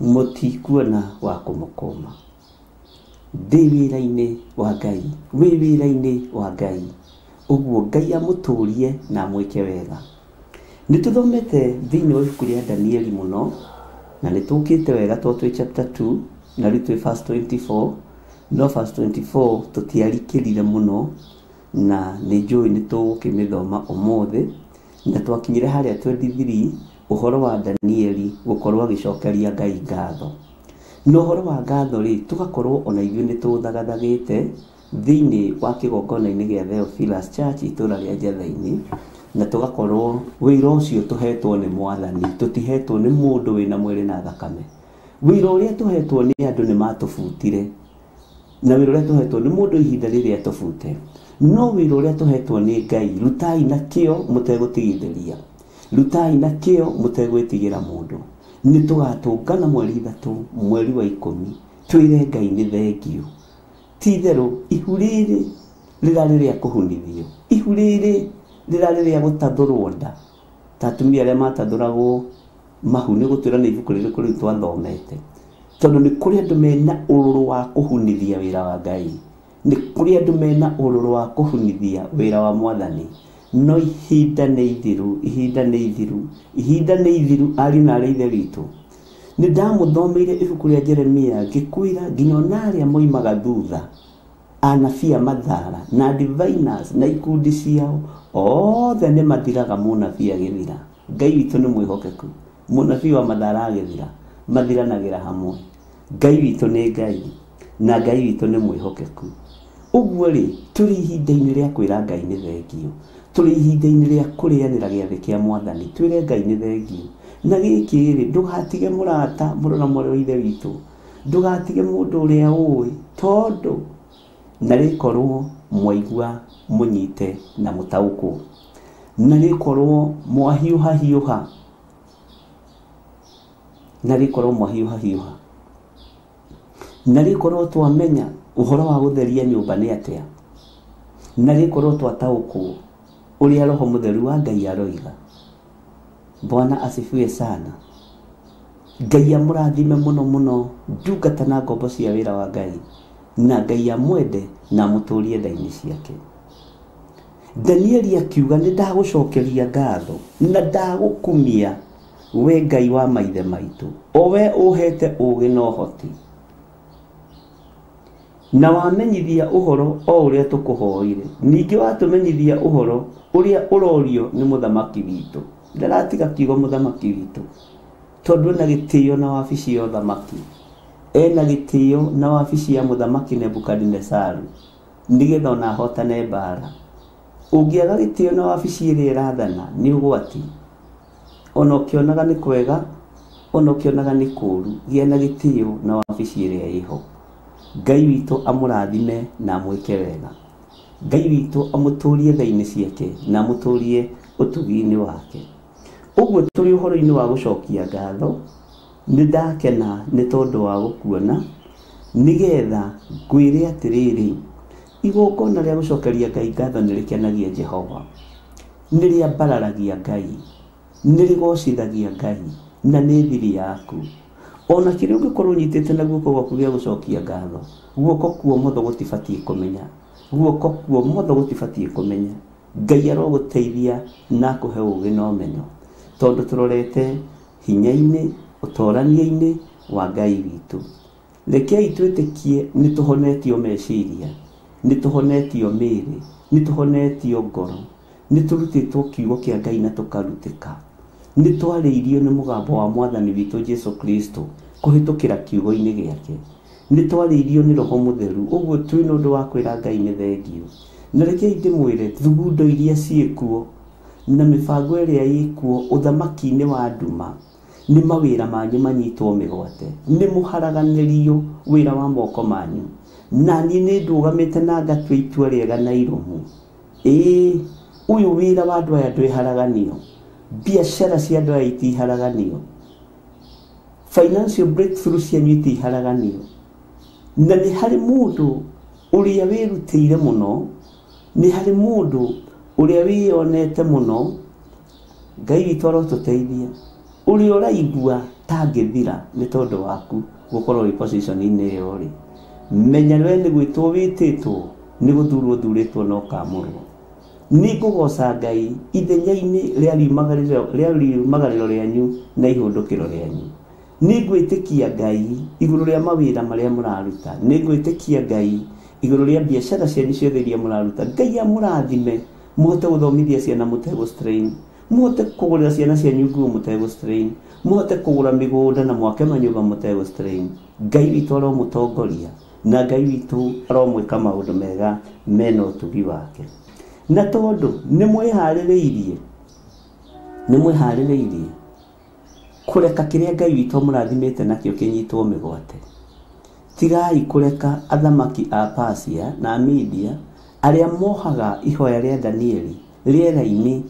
mũtikuona wa kũmũkũma. Ndĩ wĩra-inĩ wa Ngai, wĩ wĩra-inĩ wa Ngai, ũguo Ngai amũtũrie na amwĩke wega. Nĩtũthomete thĩinĩ wa ibuku rĩa Danieli mũno, na nĩtũkĩte wega tondũ twĩ chapter 2 na rĩu twĩ verse 24, no verse 24 tũtiarikĩrire mũno, na nĩnjũĩ nĩtũgũkĩmĩthoma ũmũthĩ, na twakinyire harĩa 23 ũhoro wa Danieli gũkorwo agĩcokeria Ngai ngatho. Na ũhoro wa ngatho rĩ, tũgakorwo ona ithuĩ nĩtũthagathagĩte thĩinĩ wa kĩgongona-inĩ gĩa Theophilus Church itũra rĩa Njatha-inĩ, na tũgakorwo wĩra ũcio tũhetwo nĩ Mwathani, tũtihetwo nĩ mũndũ wĩna mwĩrĩ na thakame. Wĩra ũrĩa tũhetwo nĩ andũ nĩmatũbutire, na wĩra ũrĩa tũhetwo nĩ mũndũ ihinda rĩrĩa tũbute. No wĩra ũrĩa tũhetwo nĩ Ngai, rutai na kĩo mũtegũtigithĩria, rutai na kĩo mũtegwĩtigĩra mũndũ. Nĩtũgatũngana mweri 3 mweri wa 10, twĩre Ngai nĩ thengio. Ti-itherũ ihu rĩrĩ rĩrarĩ rĩa kũhunithio, ihu rĩrĩ rĩrarĩ rĩa gũtathũrwo nda, ta atumia arĩa matathũragwo mahu. Nĩ gũtwĩra nĩ ibuku rĩrĩkũ rĩu twathomete, tondũ nĩ kũrĩ andũ mena ũrũrũ wa kũhunithia wĩra wa Ngai, nĩ kũrĩ andũ mena ũrũrũ wa kũhunithia wĩra wa Mwathani. No ihinda nĩ ithiru, ihinda nĩ ithiru, ihinda nĩ ithiru. Ariũ na aarĩ a Ithe witũ, nĩndamũthomeire ibuku rĩa Jeremia ngĩkwĩra nginya ona arĩa moimaga thutha, anabii a mathara na diviners na ikundi ciao, othe nĩ mathiraga mũnabii agĩthira. Ngai witũ nĩ mwĩhokeku, mũnabii wa mathara agĩthira mathiranagĩra hamwe. Ngai witũ nĩ Ngai, na Ngai witũ nĩ mwĩhokeku. Ũguo rĩ, tũrĩ ihinda-inĩ rĩa kwĩra Ngai nĩ thengio, tũrĩ ihinda-inĩ rĩa kũrĩanĩra gĩathĩ kĩa Mwathani, twĩre Ngai nĩ thengio. Na gĩkĩ rĩ, ndũgatige mũrata, mũrũ na mwarĩ wa Ithe witũ, ndũgatige mũndũ ũrĩa ũĩ, tondũ na rĩkorwo mwaigua mũnyite na mũtaũkwo, na rĩkorwo mwahiũha hiũha, na rĩkorwo mwahiũha hiũha, na rĩkorwo twamenya ũhoro wa gũtheria nyũmba nĩ atĩa, na rĩkorwo twataũkwo ũrĩa Roho Mũtheru wa Ngai aroiga. Bwana asifiwe sana. Ngai amũrathime mũno mũno ndungata na ngombo cia wĩra wa Ngai, na Ngai amwende na amũtũrie tha-inĩ ciake. Danieli akiuga nĩndagũcokeria ngatho na ndagũkumia we Ngai wa maithe maitũ, o we ũhete ũũgĩ na ũhoti, na wamenyithia ũhoro o ũrĩa tũkũhoire, ningĩ watũmenyithia ũhoro ũrĩa ũrorio nĩ mũthamaki witũ. Ndaratiga kiugo mũthamaki witũ, tondũ ena gĩtĩo na wabici ya ũthamaki, ena gĩtĩo na wabici ya mũthamaki Nebukadinezaru, nĩgetha ona ahotane mbara. Ũngĩaga gĩtĩo na wabici ĩrĩa ĩrathana nĩ ũgwati. Ona ũkĩonaga nĩ kwega, ona ũkĩonaga nĩ kũũru, gĩa na gĩtĩo na wabici ĩrĩa ĩho. Ngai witũ amũrathime na amwĩke wega. Ngai witũ amũtũrie tha-inĩ ciake na amũtũrie ũtugi-inĩ wake. Ũguo tũrĩ ũhoro-inĩ wa gũcokia ngatho, nĩndakena nĩ tondũ wa gũkuona, nĩgetha ngwĩre atĩrĩrĩ, igongona rĩa gũcokeria Ngai ngatho nĩrĩkenagia Jehova, nĩrĩambararagia Ngai, nĩrĩgocithagia Ngai, na nĩ thiri yaku. Ona kĩrĩa ũngĩkorwo ũnyitĩte na guoko gwaku gĩa gũcokia ngatho, guoko kwa ũmotho gũtibatiĩ kũmenya, guoko kwa ũmotho gũtibatiĩ kũmenya. Ngai arogũteithia na akũhe ũũgĩ na ũmenyo, tondũ tũrorete hinya-inĩ, ũtorania-inĩ wa Ngai witũ. Rekei twĩtĩkie nĩtũhonetio meciria, nĩtũhonetio mĩĩrĩ, nĩtũhonetio ngoro, nĩtũrutĩtwo kiugo kĩa Ngai na tũkarutĩka, nĩtwarĩirio nĩ mũgambo wa Mwathani witũ Jesũ Kristo kũhĩtũkĩra kiugo-inĩ gĩake, nĩtwarĩirio nĩ Roho Mũtheru. Ũguo twĩ na ũndũ wa kwĩra Ngai nĩ thengio. Na rekei ndĩmwĩre thugundo iria ciĩkuo na mĩbango ĩrĩa ĩkuo ũthamaki-inĩ wa nduma nĩ mawĩra manyu manyitwo mĩgwate, nĩ mũharaganĩrio wĩra wa moko manyu, na niĩ nĩ ndũgamĩte na ngatua itua rĩega na irũmu. Ũyũ wĩra wa andũ aya ndwĩharaganio, biacara cia andũ aya itiharaganio, financial breakthrough cianyu itiharaganio, na nĩ harĩ mũndũ ũrĩa wĩrutĩire mũno, nĩ harĩ mũndũ ũrĩa wĩonete mũno. Ngai witũ arotũteithia, ũrĩa ũraigua tangĩthira nĩ tondũ waku gũkorwo wĩ position-inĩ ĩyo rĩ, menya we nĩ gwĩtwo wĩtĩtwo, nĩ gũthurwo thurĩtwo no kamũrwo. Nĩ ngũgoca Ngai ithenya-inĩ rĩa riumagarĩro rĩanyu na ihũndũkĩro rĩanyu. Nĩ ngwĩtĩkia Ngai igũrũ rĩa mawĩra marĩa mũraruta, nĩ ngwĩtĩkia Ngai igũrũ rĩa biacara cianyu ciothe iria mũraruta. Ngai amũrathime, mũhote gũthomithia ciana mũtegũ strain, mũhote kũgũrĩra ciana cianyu nguo mũtegũ strain, mũhote kũgũra mĩgũnda na mwake manyũmba mũtegũ strain. Ngai witũ aromũtongoria na Ngai witũ aromwĩka maũndũ mega mena ũtugi wake. Na tondũ nĩ mwĩharĩrĩirie kũreka kĩrĩa Ngai witũ mũrathimĩte nakĩo kĩnyitwo mĩgwate. Tigai kũreka athamaki a Persia na Media arĩa mohaga ihoya rĩa Danieli rĩera-inĩ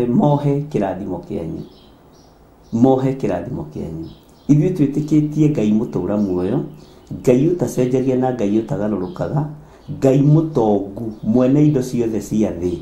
mohe kĩrathimo kĩanyu. Mohe kĩrathimo kĩanyu. Ithuĩ twĩtĩkĩtie Ngai mũtũra muoyo, Ngai ũtacenjagia na Ngai ũtagarũrũkaga, Ngai mũtongu mwene indo ciothe cia thĩ.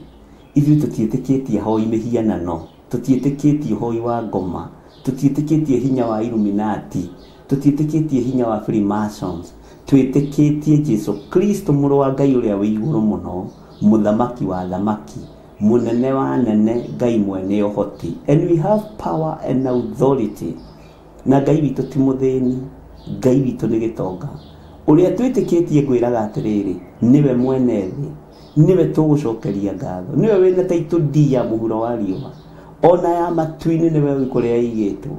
Ithuĩ tũtiĩtĩkĩtie hoi mĩhianano, tũtiĩtĩkĩtie hoi wa ngoma, tũtiĩtĩkĩtie hinya wa Illuminati, tũtiĩtĩkĩtie hinya wa Freemasons. Twĩtĩkĩtie Jesu Kristo mũrũ wa Ngai ũrĩa wĩ igũrũ mũno, mũthamaki wa thamaki, mũnene wa nene, Ngai mwene ũhoti. And we have power and authority. Na Ngai witũ ti mũthĩni, Ngai witũ nĩ gĩtonga. Ũrĩa twĩtĩkĩtie ngwĩraga atĩrĩrĩ, niwe mwene thĩ, niwe tũgũcokeria ngatho, niwe wĩna taitũ D ya mũhuro wa riũa, ona ya matu-inĩ niwe wĩ kũrĩa igĩtwo.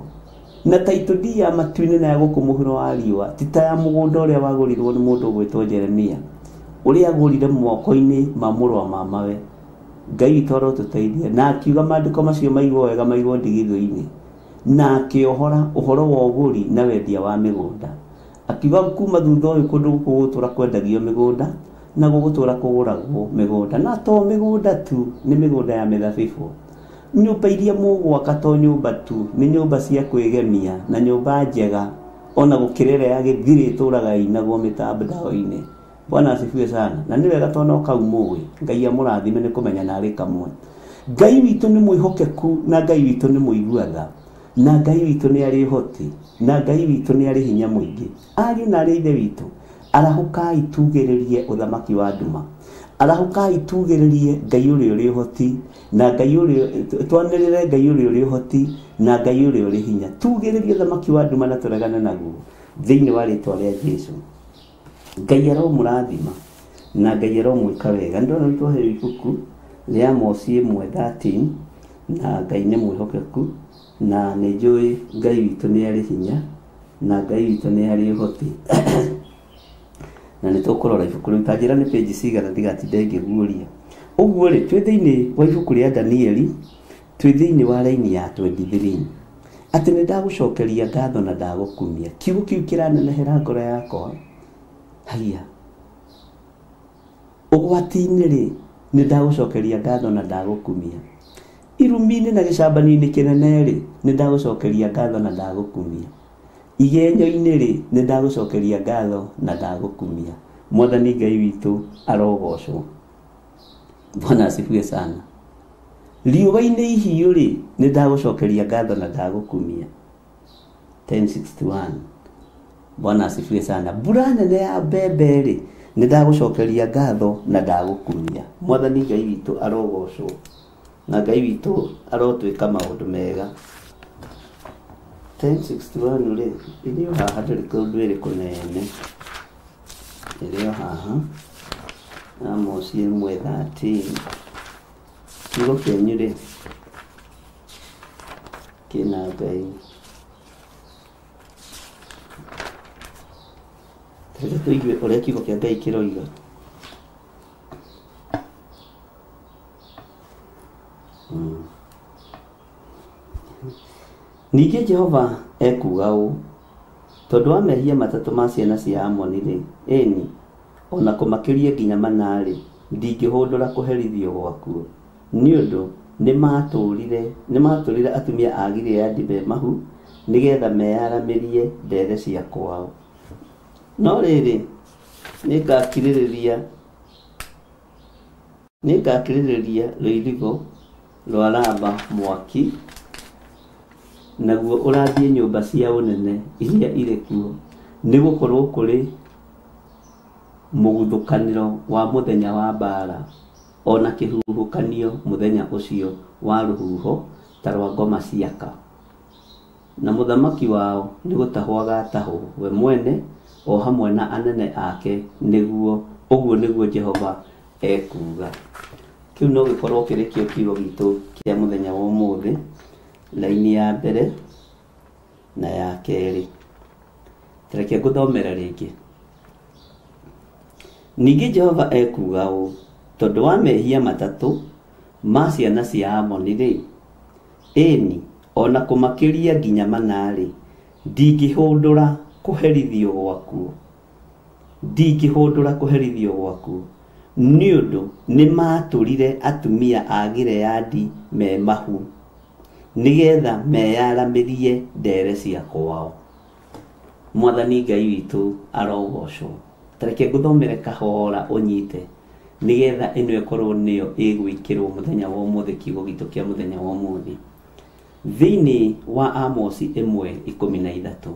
Na taitũ D ya matu-inĩ na ya gũkũ mũhuro wa riũa ti ta ya mũgũnda ũrĩa wagũrirwo nĩ mũndũ ũgwĩtwo Jeremia, ũrĩa agũrire moko-inĩ ma mũrũ wa mamawe. Ngai witũ arotũteithia na akiuga maandĩko macio maigwo wega, maigwo ndigithũ-inĩ, na akĩohora ũhoro wa ũgũri na wendia wa mĩgũnda. Akiuga kuma thutha ũyũ kũndũ gũkũ gũgũtũra kwendagio mĩgũnda na gũgũtũra kũgũragwo mĩgũnda, na to mĩgũnda tu, nĩ mĩgũnda ya mĩthabibũ. Nyũmba iria mũgwaka to nyũmba tu, nĩ nyũmba cia kwĩgemia na nyũmba njega, ona gũkĩra ĩrĩa ya gĩthirĩ ĩtũraga ĩinagwo mĩtandao-inĩ. Bwana asifiwe sana. Na nĩ wega tondũ kau mũĩ, Ngai amũrathime nĩ kũmenya narĩ kamwe. Ngai witũ nĩ mwĩhokeku na Ngai witũ nĩ mũigua tha, na Ngai witũ nĩ arĩ hoti, na Ngai witũ nĩ arĩ hinya mũingĩ. Ariũ na arĩ ithe witũ, arahũkai tugĩrĩrie ũthamaki wa nduma, arahũkai tugĩrĩrie Ngai ũrĩa ũrĩ hoti, na Ngai ũrĩa twanĩrĩre Ngai ũrĩa ũrĩ hoti, na Ngai ũrĩa ũrĩ hinya. Tugĩrĩrie ũthamaki wa nduma na tũregane naguo thĩinĩ wa rĩtwa rĩa Jesũ. Ngai aromũrathima na Ngai aromwĩka wega. Ndona nĩtwaheyo ibuku rĩa Amosi 1:13, na Ngai nĩ mwĩhokeku, na nĩ njũĩ Ngai witũ nĩ arĩ hinya, na Ngai witũ nĩ arĩ ũhoti. Na nĩ tũkũrora ibuku rĩu, ta njĩra nĩ page cigana ndigatinde ngĩguũria. Ũguo rĩ, twĩ thĩinĩ wa ibuku rĩa Danieli, twĩ thĩinĩ wa raini ya 23, atĩ nĩ ndagũcokeria ngatho na ndagũkumia. Kiugo kĩu kĩranenehera ngoro yakwa. Haiya, ũgwati-inĩ rĩ, nĩ ndagũcokeria ngatho na ndagũkumia. Irumi-inĩ na gĩcambani-inĩ kĩnene rĩ, nĩ ndagũcokeria ngatho na ndagũkumia. Igenyo-inĩ rĩ, nĩ ndagũcokeria ngatho na ndagũkumia. Mwathani Ngai witũ arogocwo. Bwana asifiwe sana. Riũa-inĩ ihiũ rĩ, nĩ ndagũcokeria ngatho na ndagũkumia. 10:61. Bwana asifiwe sana. Mbura nene ya mbembe rĩ, nĩ ndagũcokeria ngatho na ndagũkumia. Mwathani Ngai witũ arogocwo, na Ngai witũ arotwĩka maũndũ mega. 10:61 rĩ, ĩrĩo haha ndĩrĩ kaũndũ ĩrĩ kũnene, ĩrĩo haha Amosi 1:13. Kiugo kĩanyu rĩ, kĩna Ngai. Reke tũigue ũrĩa kiugo kĩa Ngai kĩroiga. Ningĩ Jehova ekuga ũũ: tondũ wa mehia matatũ ma ciana cia Amoni rĩ, ĩni ona kũmakĩria nginya manarĩ, ndingĩhũndũra kũherithio gwakuo, nĩ ũndũ nĩ matũrire atumia a Gileadi be mahu, nĩgetha meyaramĩrie ndere cia kwao. No rĩrĩ, nĩngakirĩrĩria rũirigo rwa ramba mwaki naguo ũrathiĩ nyũmba cia ũnene iria irĩ kuo nĩgũkorwo kũrĩ mũguthũkanĩro wa mũthenya wa mbara ona kĩhuhũkanio mũthenya ũcio wa rũhuho ta rwa ngoma ciaka na mũthamaki wao nĩgũtahwo agatahwo we mwene o hamwe na anene ake ũguo nĩguo Jehova ekuga. Kĩu no gĩkorwo kĩrĩ kĩo kiugo gitũ kĩa mũthenya wa ũmũthĩ, laini ya mbere na ya kerĩ. Reke ngũthomera rĩngĩ. Ningĩ Jehova ekuga ũũ, tondũ wa mehia matatũ ma ciana cia Amoni-rĩ, ĩni ona kũmakĩria nginya mana-rĩ, ndingĩhũndũra kũherithio gwakuo nĩ ũndũ nĩmatũrire atumia a Gileadi me mahu nĩgetha meyaramĩrie ndere cia kwao. Mwathani Ngai witũ arogocwo. Tareke ngũthomere kahora ũnyite nĩgetha ĩno ĩkorwo nĩyo ĩgwĩkĩrwo mũthenya wa ũmũthĩ, kiugo gitũ kĩa mũthenya wa ũmũthĩ. Thĩinĩ wa Amosi 1:13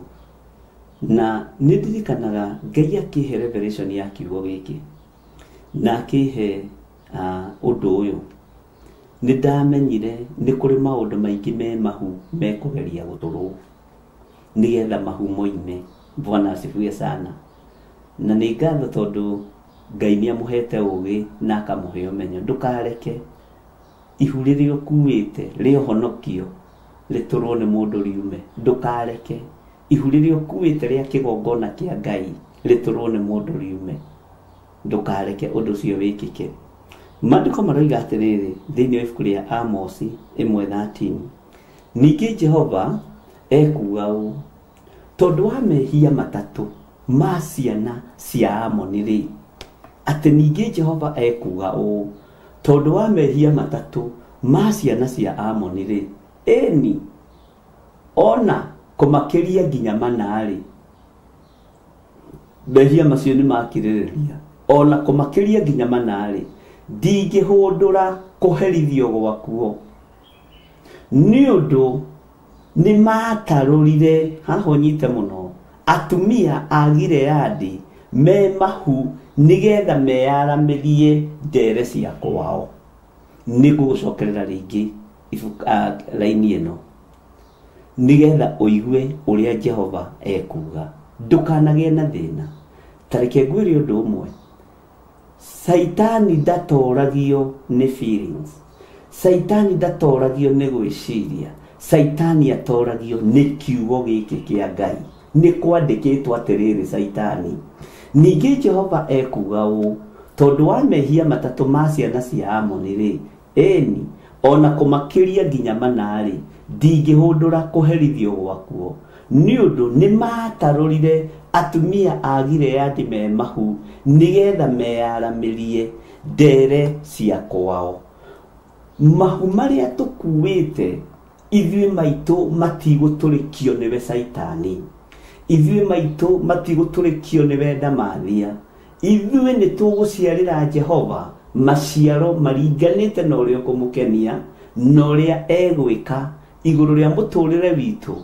na nĩndirikanaga Ngai akĩhe revelation ya kiugo gĩkĩ na akĩhe ũndũ ũyũ. Nĩndamenyire nĩ kũrĩ maũndũ maingĩ me mahu mekũgeria gũtũrwo nĩgetha mahu moime. Bwana asifiwe sana. Na nĩ ngatho tondũ Ngai nĩamũhete ũgĩ na akamũhe ũmenyo. Ndũkareke ihu rĩrĩa ũkuĩte rĩa ũhonokio rĩtũrwo nĩ mũndũ riume. Ndũkareke ihu rĩrĩa ũkuĩte rĩa kĩgongona kĩa Ngai rĩtũrwo nĩ mũndũ riume. Ndũkareke ũndũ ũcio wĩkĩke. Maandĩko maroiga atĩrĩrĩ thĩinĩ wa ibuku rĩa Amosi 1:13, ningĩ Jehova ekuga ũũ, tondũ wa mehia matatũ ma ciana cia Amoni-rĩ, atĩ ningĩ Jehova ekuga ũũ, tondũ wa mehia matatũ ma ciana cia Amoni-rĩ, ĩni ona kũmakĩria nginya mana-rĩ, mehia macio nĩmakirĩrĩria ona kũmakĩria nginya mana-rĩ, ndingĩhũndũra kũherithio gwakuo nĩ ũndũ nĩmatarũrire, haha ũnyite mũno, atumia a Gileadi me mahu nĩgetha meyaramĩrie ndere cia kwao. Nĩngũgũcokerera rĩngĩ laini ĩno nĩgetha ũigue ũrĩa Jehova ekuga. Ndũkanagĩe na thĩna. Tareke ngwĩre ũndũ ũmwe, Saitani ndatoragio nĩ feelings, Saitani ndatoragio nĩ gwĩciria, Saitani atoragio nĩ kiugo gĩkĩ kĩa Ngai. Nĩ kwandĩkĩtwo atĩrĩrĩ Saitani, ningĩ Jehova ekuga ũũ, tondũ wa mehia matatũ ma ciana cia Amoni-rĩ, ĩni ona kũmakĩria nginya mana-rĩ, ndingĩhũndũra kũherithio gwakuo nĩ ũndũ nĩmatarũrire atumia a Gileadi me mahu nĩgetha meyaramĩrie ndere cia kwao. Mahu marĩa tũkuĩte ithuĩ maitũ matigũtũrĩkio nĩwe Saitani, ithuĩ maitũ matigũtũrĩkio nĩwe ndamathia. Ithuĩ nĩtũgũciarĩra Jehova maciaro maringanĩte na ũrĩa ũkũmũkenia na ũrĩa egwĩka igũrũ rĩa mũtũrĩre witũ.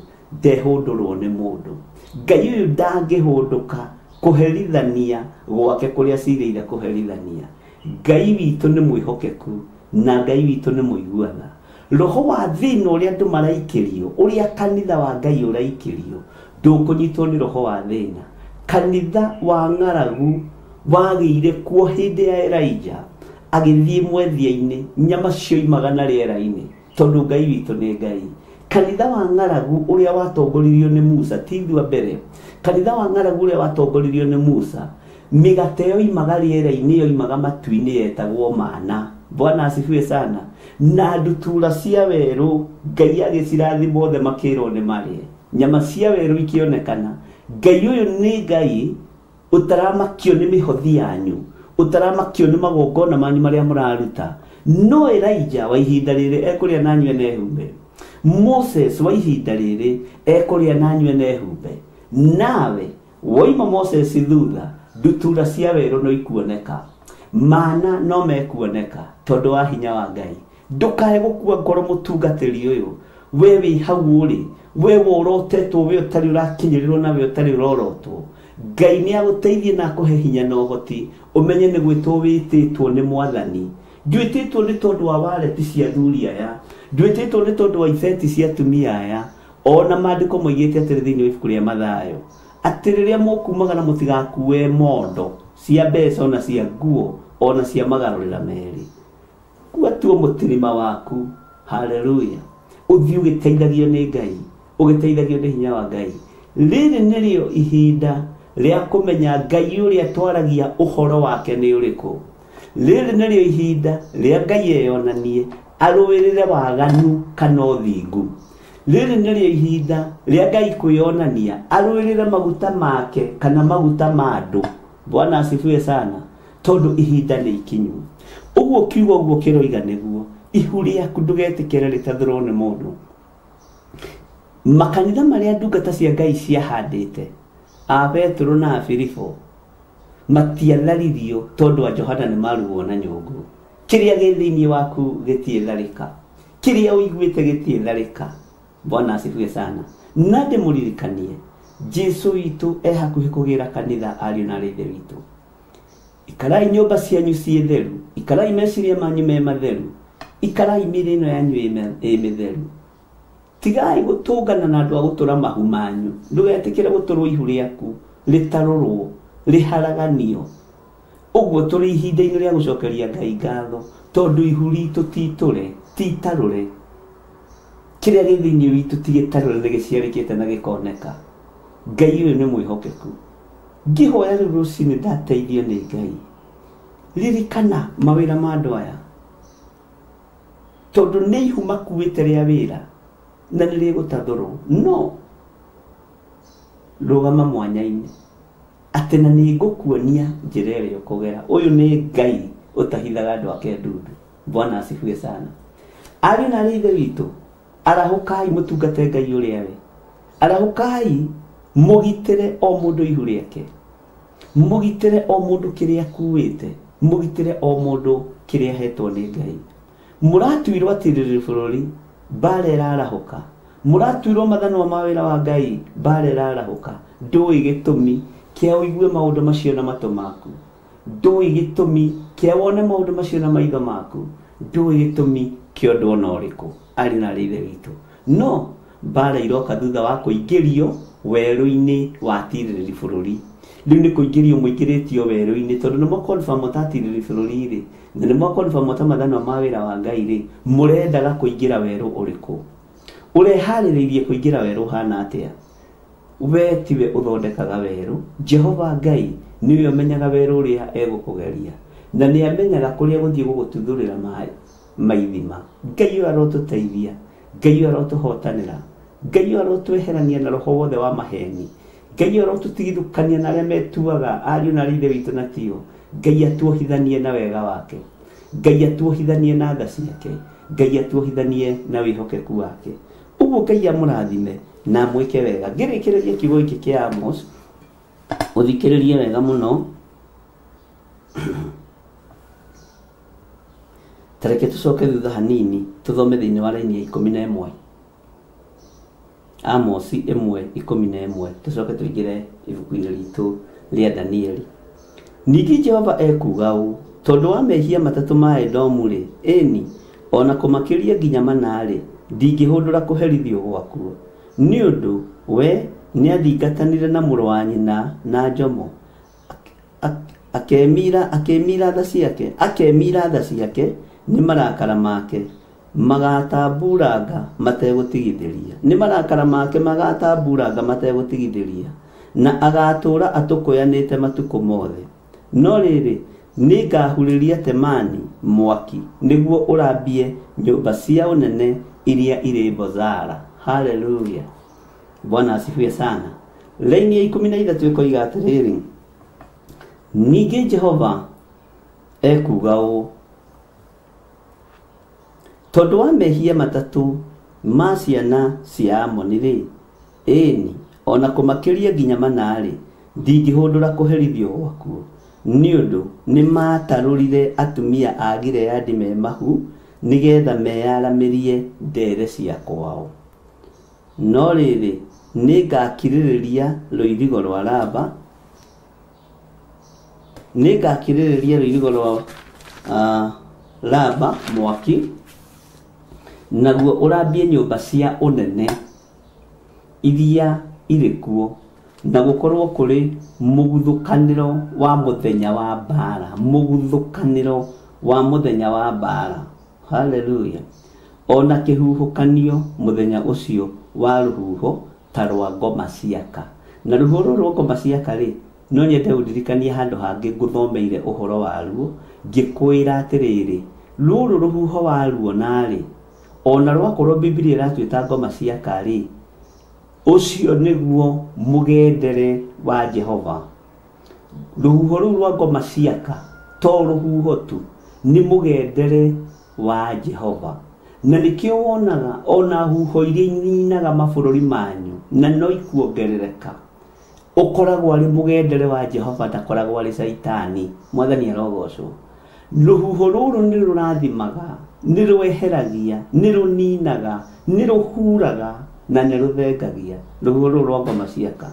Ndehũndũrwo nĩ mũndũ. Ngai ũyũ ndangĩhũndũka kũherithania gwake kũrĩa cirĩire kũherithania. Ngai witũ nĩ mwĩhokeku na Ngai witũ nĩ mũiguana. Roho wa thĩna ũrĩa andũ maraikĩrio, ũrĩa kanitha wa Ngai ũraikĩrio, ndũkũnyitwo nĩ roho wa thĩna. Kanitha wa ng'aragu wagĩire kuo hĩndĩ ya Elijah, agĩthiĩ mwethia-inĩ, nyama cioimaga na rĩera-inĩ, tondũ Ngai witũ nĩ Ngai. Kanitha wa ng'aragu ũrĩa watongoririo nĩ Musa, ti ithuĩ a mbere. Kanitha wa ng'aragu ũrĩa watongoririo nĩ Musa, mĩgate yoimaga rĩera-inĩ, yoimaga matu-inĩ, yetagwo mana. Bwana asifiwe sana. Na ndutura cia werũ Ngai agĩcirathima othe makĩrwo nĩ marĩe. Nyama cia werũ ikĩonekana. Ngai ũyũ nĩ Ngai ũtaramakio nĩ mĩhothi yanyu, ũtaramakio nĩ magongona manyu marĩa mũraruta. No Elijah wa ihinda rĩrĩ ekũrĩa nanyu enehumbe. Moses wa ihinda rĩrĩ ekũrĩa nanyu enehumbe. Nawe woima Moses thutha, ndutura cia werũ no ikuoneka, mana no mekuoneka tondu wa hinya wa Ngai. Ndukae gũkua ngoro mũtungatĩri ũyũ, we wĩ hau ũrĩ, we worotetwo, we ũtarĩ ũrakinyĩrĩrwo na we ũtarĩ ũrorotwo. Ngai nĩ agũteithie na akũhe hinya na ũhoti, ũmenye nĩ gwĩtwo wĩtĩtwo nĩ Mwathani. Ndwĩtĩtwo nĩ tondũ wa waleti cia thuri aya, ndwĩtĩtwo nĩ tondũ wa ibeti cia atumia aya. Ona maandĩko moigĩte atĩrĩ thĩinĩ wa ibuku rĩa Mathayo atĩ rĩrĩa mũkumagara mũtigakue mondo cia mbeca ona cia nguo ona cia magarũrĩra merĩ. Kua tuo mũtirima waku, haleluya, ũthiĩ ũgĩteithagio nĩ Ngai, ũgĩteithagio nĩ hinya wa Ngai. Rĩrĩ nĩrĩo ihinda rĩa kũmenya Ngai ũrĩa twaragia ũhoro wake nĩ ũrĩkũ. Rĩrĩ nĩrĩo ihinda rĩa Ngai eyonanie arũĩrĩre waganu kana ũthingu. Rĩrĩ nĩrĩo ihinda rĩa Ngai kwĩyonania arũĩrĩre maguta make kana maguta ma andũ. Bwana asifiwe sana, tondũ ihinda nĩ ikinyu. Ũguo kiugo ũguo kĩroiga nĩguo, ihu rĩaku ndũgetĩkĩre rĩtathũrwo nĩ mũndũ. Makanitha marĩa ndungata cia Ngai ciahandĩte, a Petro na a Filipo, matiatharirio tondũ a Johana nĩ marugwo na nyũngũ. Kĩrĩa gĩ thĩinĩ waku gĩtietharĩka, kĩrĩa ũiguĩte gĩtietharĩka. Bwana asifiwe sana. Na ndĩmũririkanie Jesu witũ hakuhĩ kũgĩra kanitha, ariũ na ithe witũ. Ikarai nyũmba cianyu ciĩ theru, ikarai meciria manyu me matheru, ikarai mĩĩrĩ ĩno yanyu ĩ mĩtheru. Tigai gũtũngana na andũ a gũtũra mahu manyu, ndũgetĩkĩre gũtũrwo ihu rĩaku rĩtarũrwo, rĩharaganio. Ũguo tũrĩ ihinda-inĩ rĩa gũcokeria Ngai ngatho, tondũ ihu ritũ titũre, titarũre. Kĩrĩa gĩ thĩinĩ witũ ti gĩtarũre, nĩ gĩciarĩkĩte na gĩkoneka. Ngai ũyũ nĩ mwĩhokeku. Ngĩhoya rĩu rũcinĩ ndateithio nĩ Ngai. Ririkana mawĩra ma andũ aya, tondũ nĩ ihu makuĩte rĩa wĩra na nĩ rĩgũtathũrwo. No rũgama mwanya-inĩ atĩ na nĩ ngũkuonia njĩra ĩrĩa ũkũgera. Ũyũ nĩ Ngai ũtahithaga andũ ake ndundu. Bwana asifiwe sana. Ariũ na ithe witũ, arahũkai mũtungate Ngai ũrĩa we. Arahũkai mũgitĩre o mũndũ ihu rĩake, mũgitĩre o mũndũ kĩrĩa akuĩte, mũgitĩre o mũndũ kĩrĩa hetwo nĩ Ngai. Mũratuirwo atĩrĩrĩ bũrũri, mbara ĩrarahũka. Mũratuirwo mathanwa ma wĩra wa Ngai, mbara ĩrarahũka. Ndũĩ gĩtũmi kĩa ũigue maũndũ macio na matũ maku, ndũĩ gĩtũmi kĩa wone maũndũ macio na maitho maku, ndũĩ gĩtũmi kĩa ũndũ ona ũrĩkũ, arĩ na ithe witũ. No mbara iroka thutha wa kũingĩrio werũ-inĩ wa tirĩrĩ bũrũri. Rĩu nĩ kũingĩrio mũingĩrĩtio werũ-inĩ, tondũ nĩ mũkonfirm ta tirĩrĩ bũrũri rĩ, na nĩ mũkonfirm ta mathanwa ma wĩra wa Ngai rĩ, mũrendaga kũingĩra werũ ũrĩkũ? Ũreharĩrĩirie kũingĩra werũ hana atĩa? We tiwe ũthondekaga werũ. Jehova Ngai nĩwe ũmenyaga werũ ũrĩa egũkũgeria, na nĩ amenyaga kũrĩa gũthiĩ gũgũtuthũrĩra maithima. Ngai ũyũ arotũteithia, Ngai ũyũ arotũhotanĩra, Ngai ũyũ arotweherania na roho wothe wa maheni, Ngai ũyũ arotũtigithũkania na arĩa metuaga ariũ na ithe witũ na tio. Ngai atuohithanie na wega wake, Ngai atuohithanie na tha ciake, Ngai atuohithanie na wĩhokeku wake. Ũguo Ngai amũrathime na mwĩke wega. Ngĩrĩkĩrĩria kiugo gĩkĩ kĩa Amos, ũthikĩrĩrie wega mũno. Tareke tũcoke thutha hanini tũthome thĩinĩ wa raini ya 11. Amos 1:11. Tũcoke tũingĩre ibuku-inĩ ritũ rĩa Danieli. Ningĩ Jehova ekuga ũũ: tondũ wa mehia matatũ ma Edomu rĩ, ĩni ona kũmakĩria nginya manarĩ, ndingĩhũndũra kũherithio gwakuo. Nĩ ũndũ we nĩ athingatanire na mũrũ wa nyina na njomo, akemira tha ciake, nĩ marakara make magatamburanga mategũtigithĩria, nĩ marakara make magatamburanga mategũtigithĩria, na agatũra atũkũyanĩte matukũ mothe. No rĩrĩ nĩ ngahurĩria Temani mwaki nĩguo ũrambie nyũmba cia ũnene iria irĩ Bozara. Haleluya, Bwana asifiwe sana. Laini ya 13 ĩkoiga atĩrĩrĩ: ningĩ Jehova ekuga ũũ: tondũ wa mehia matatũ ma ciana cia Amoni rĩ, ĩni ona kũmakĩria nginya manarĩ, ndingĩhũndũra kũherithio gwakuo nĩ ũndũ nĩ matarũrire atumia a Gileadi me mahu nĩgetha meyaramĩrie ndere cia kwao. No rĩrĩ nĩngakirĩrĩria rũirigo rwa Raba, nĩngakirĩrĩria rũirigo rwa Raba mwaki, naguo ũrambie nyũmba cia ũnene iria irĩ kuo, na gũkorwo kũrĩ mũguthũkanĩro wa mũthenya wa mbara, mũguthũkanĩro wa mũthenya wa mbara. Haleluya. Ona kĩhuhũkanio mũthenya ũcio wa rũhuho ta rwa ngoma ciaka. Na rũhuho rũrũ rwa ngoma ciaka rĩ, no nyende ũndirikanie handũ hangĩ ngũthomeire ũhoro waruo, ngĩkwĩra atĩrĩrĩ, rũrũ rũhuho waruo narĩ, ona rwakorwo Biblia ĩratwĩta ngoma ciaka rĩ, ũcio nĩguo mũgendere wa Jehova. Rũhuho rũu rwa ngoma ciaka to rũhuho tu, nĩ mũgendere wa Jehova. Na nĩkĩo wonaga ona huho iria ininaga mabũrũri manyu na no ikuongerereka, ũkoragwo arĩ mũgendere wa Jehova, ndakoragwo arĩ Saitani. Mwathani arogocwo. Rũhuho rũrũ nĩ rũrathimaga, nĩ rweheragia, nĩ rũninaga, nĩ rũhuraga na nĩ rũthengagia. Rũhuho rũrũ rwa ngoma ciaka.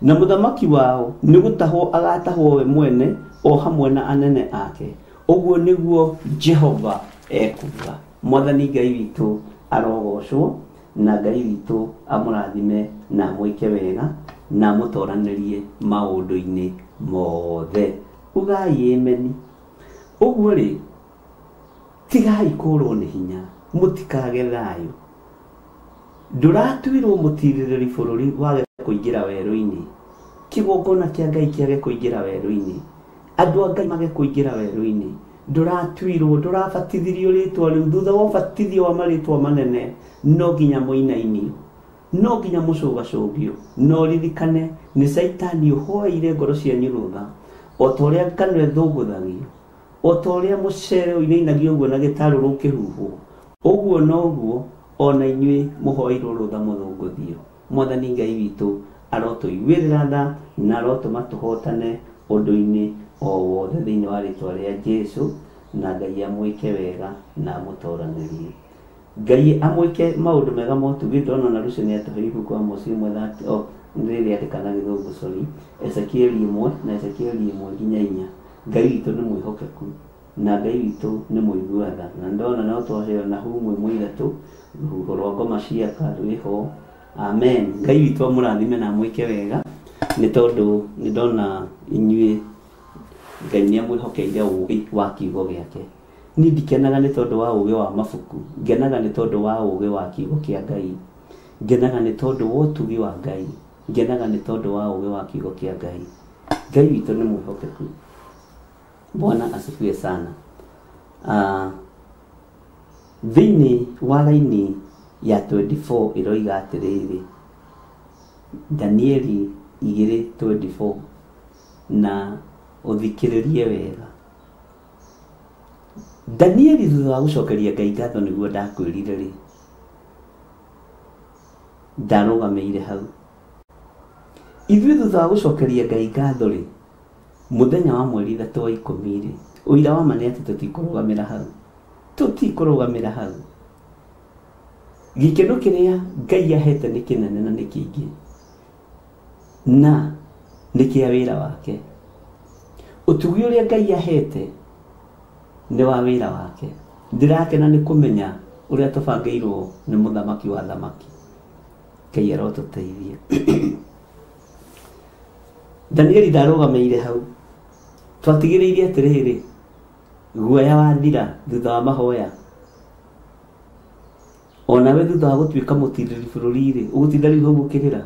Na mũthamaki wao nĩ gũtahwo agatahwo we mwene o hamwe na anene ake. Ũguo nĩguo Jehova ekuga. Mwathani Ngai witũ arogocwo, na Ngai witũ amũrathime na mwĩke wega na mũtoranĩrie maũndũ-inĩ mothe. Ugai amen. Ũguo rĩ, tigai kũrwo nĩ hinya, mũtikage thayũ. Ndũratuirwo mũtirĩrĩri bũrũri wage kũingĩra werũ-inĩ. Kĩgongona kĩa Ngai kĩage kũingĩra werũ-inĩ. Andũ a Ngai mage kũingĩra werũ-inĩ. Ndũratuirwo, ndũrabatithirio rĩtwa rĩu. Thutha wa ũbatithio wa marĩtwa manene, no nginya mũinainio, no nginya mũcũgacũgio. No ririkane nĩ Saitani ũhoeire ngoro cianyu rũtha, o ta ũrĩa ngano ĩthũngũthagio, o ta ũrĩa mũcere ũinainagio ũguo na gĩtarũ rũu kĩhuhwo, ũguo noguo ona inyuĩ mũhoeirwo rũtha mũthũngũthio. Mwathani Ngai witũ arotũiguĩrĩra tha na arotũma tũhotane ũndũ-inĩ o wothe thĩinĩ wa rĩtwa rĩa Jesũ, na Ngai amwĩke wega na amũtoranĩrie. Ngai amwĩke maũndũ mega motugi. Ndona na Lucy nĩ atũhe ibuku kwa Amos 1:30 rĩrĩa andĩkana gĩthũngũ sorry, Ezekiel 1 na Ezekiel 1:4. Ngai witũ nĩ mwĩhokeku na Ngai witũ nĩ mũigua tha. Na ndona no twaheo na humwe mũithatũ, rũhuho rwa ngoma ciaka rwĩho. Amen. Ngai witũ amũrathime na amwĩke wega, nĩ tondũ nĩ ndona inyuĩ Ngai nĩ amwĩhokeire ũũgĩ wa kiugo gĩake. Niĩ ndikenaga nĩ tondũ wa ũũgĩ wa mabuku, ngenaga nĩ tondũ wa ũũgĩ wa kiugo kĩa Ngai, ngenaga nĩ tondũ wa ũtugi wa Ngai, ngenaga nĩ tondũ wa ũũgĩ wa kiugo kĩa Ngai. Ngai witũ nĩ mwĩhokeku. Bwana asifiwe sana. Thĩinĩ wa raini ya 24 ĩroiga atĩrĩrĩ, Danieli 2:24, na ũthikĩrĩrie wega. Danieli thutha wa gũcokeria Ngai ngatho nĩguo ndakwĩrire rĩ, ndarũgamĩire hau. Ithuĩ thutha wa gũcokeria Ngai ngatho rĩ, mũthenya wa mweri 3 wa 10 rĩ, ũira wa ma nĩ atĩ tũtikũrũgamĩra hau, tũtikũrũgamĩra hau. Gĩkeno kĩrĩa Ngai ahete nĩ kĩnene na nĩ kĩingĩ, na nĩ kĩa wĩra wake. Ũtugi ũrĩa Ngai ahete nĩ wa wĩra wake. Ndirakena nĩ kũmenya ũrĩa tũbangĩirwo nĩ mũthamaki wa thamaki. Ngai arotũteithia. Danieli ndarũgamĩire hau. Twatigĩrĩire atĩrĩrĩ, guoya wathira thutha wa mahoya. Onawe thutha wa gũtuĩka mũtirĩrĩ bũrũri-rĩ, ũgũtinda rĩu hau gũkĩrĩra.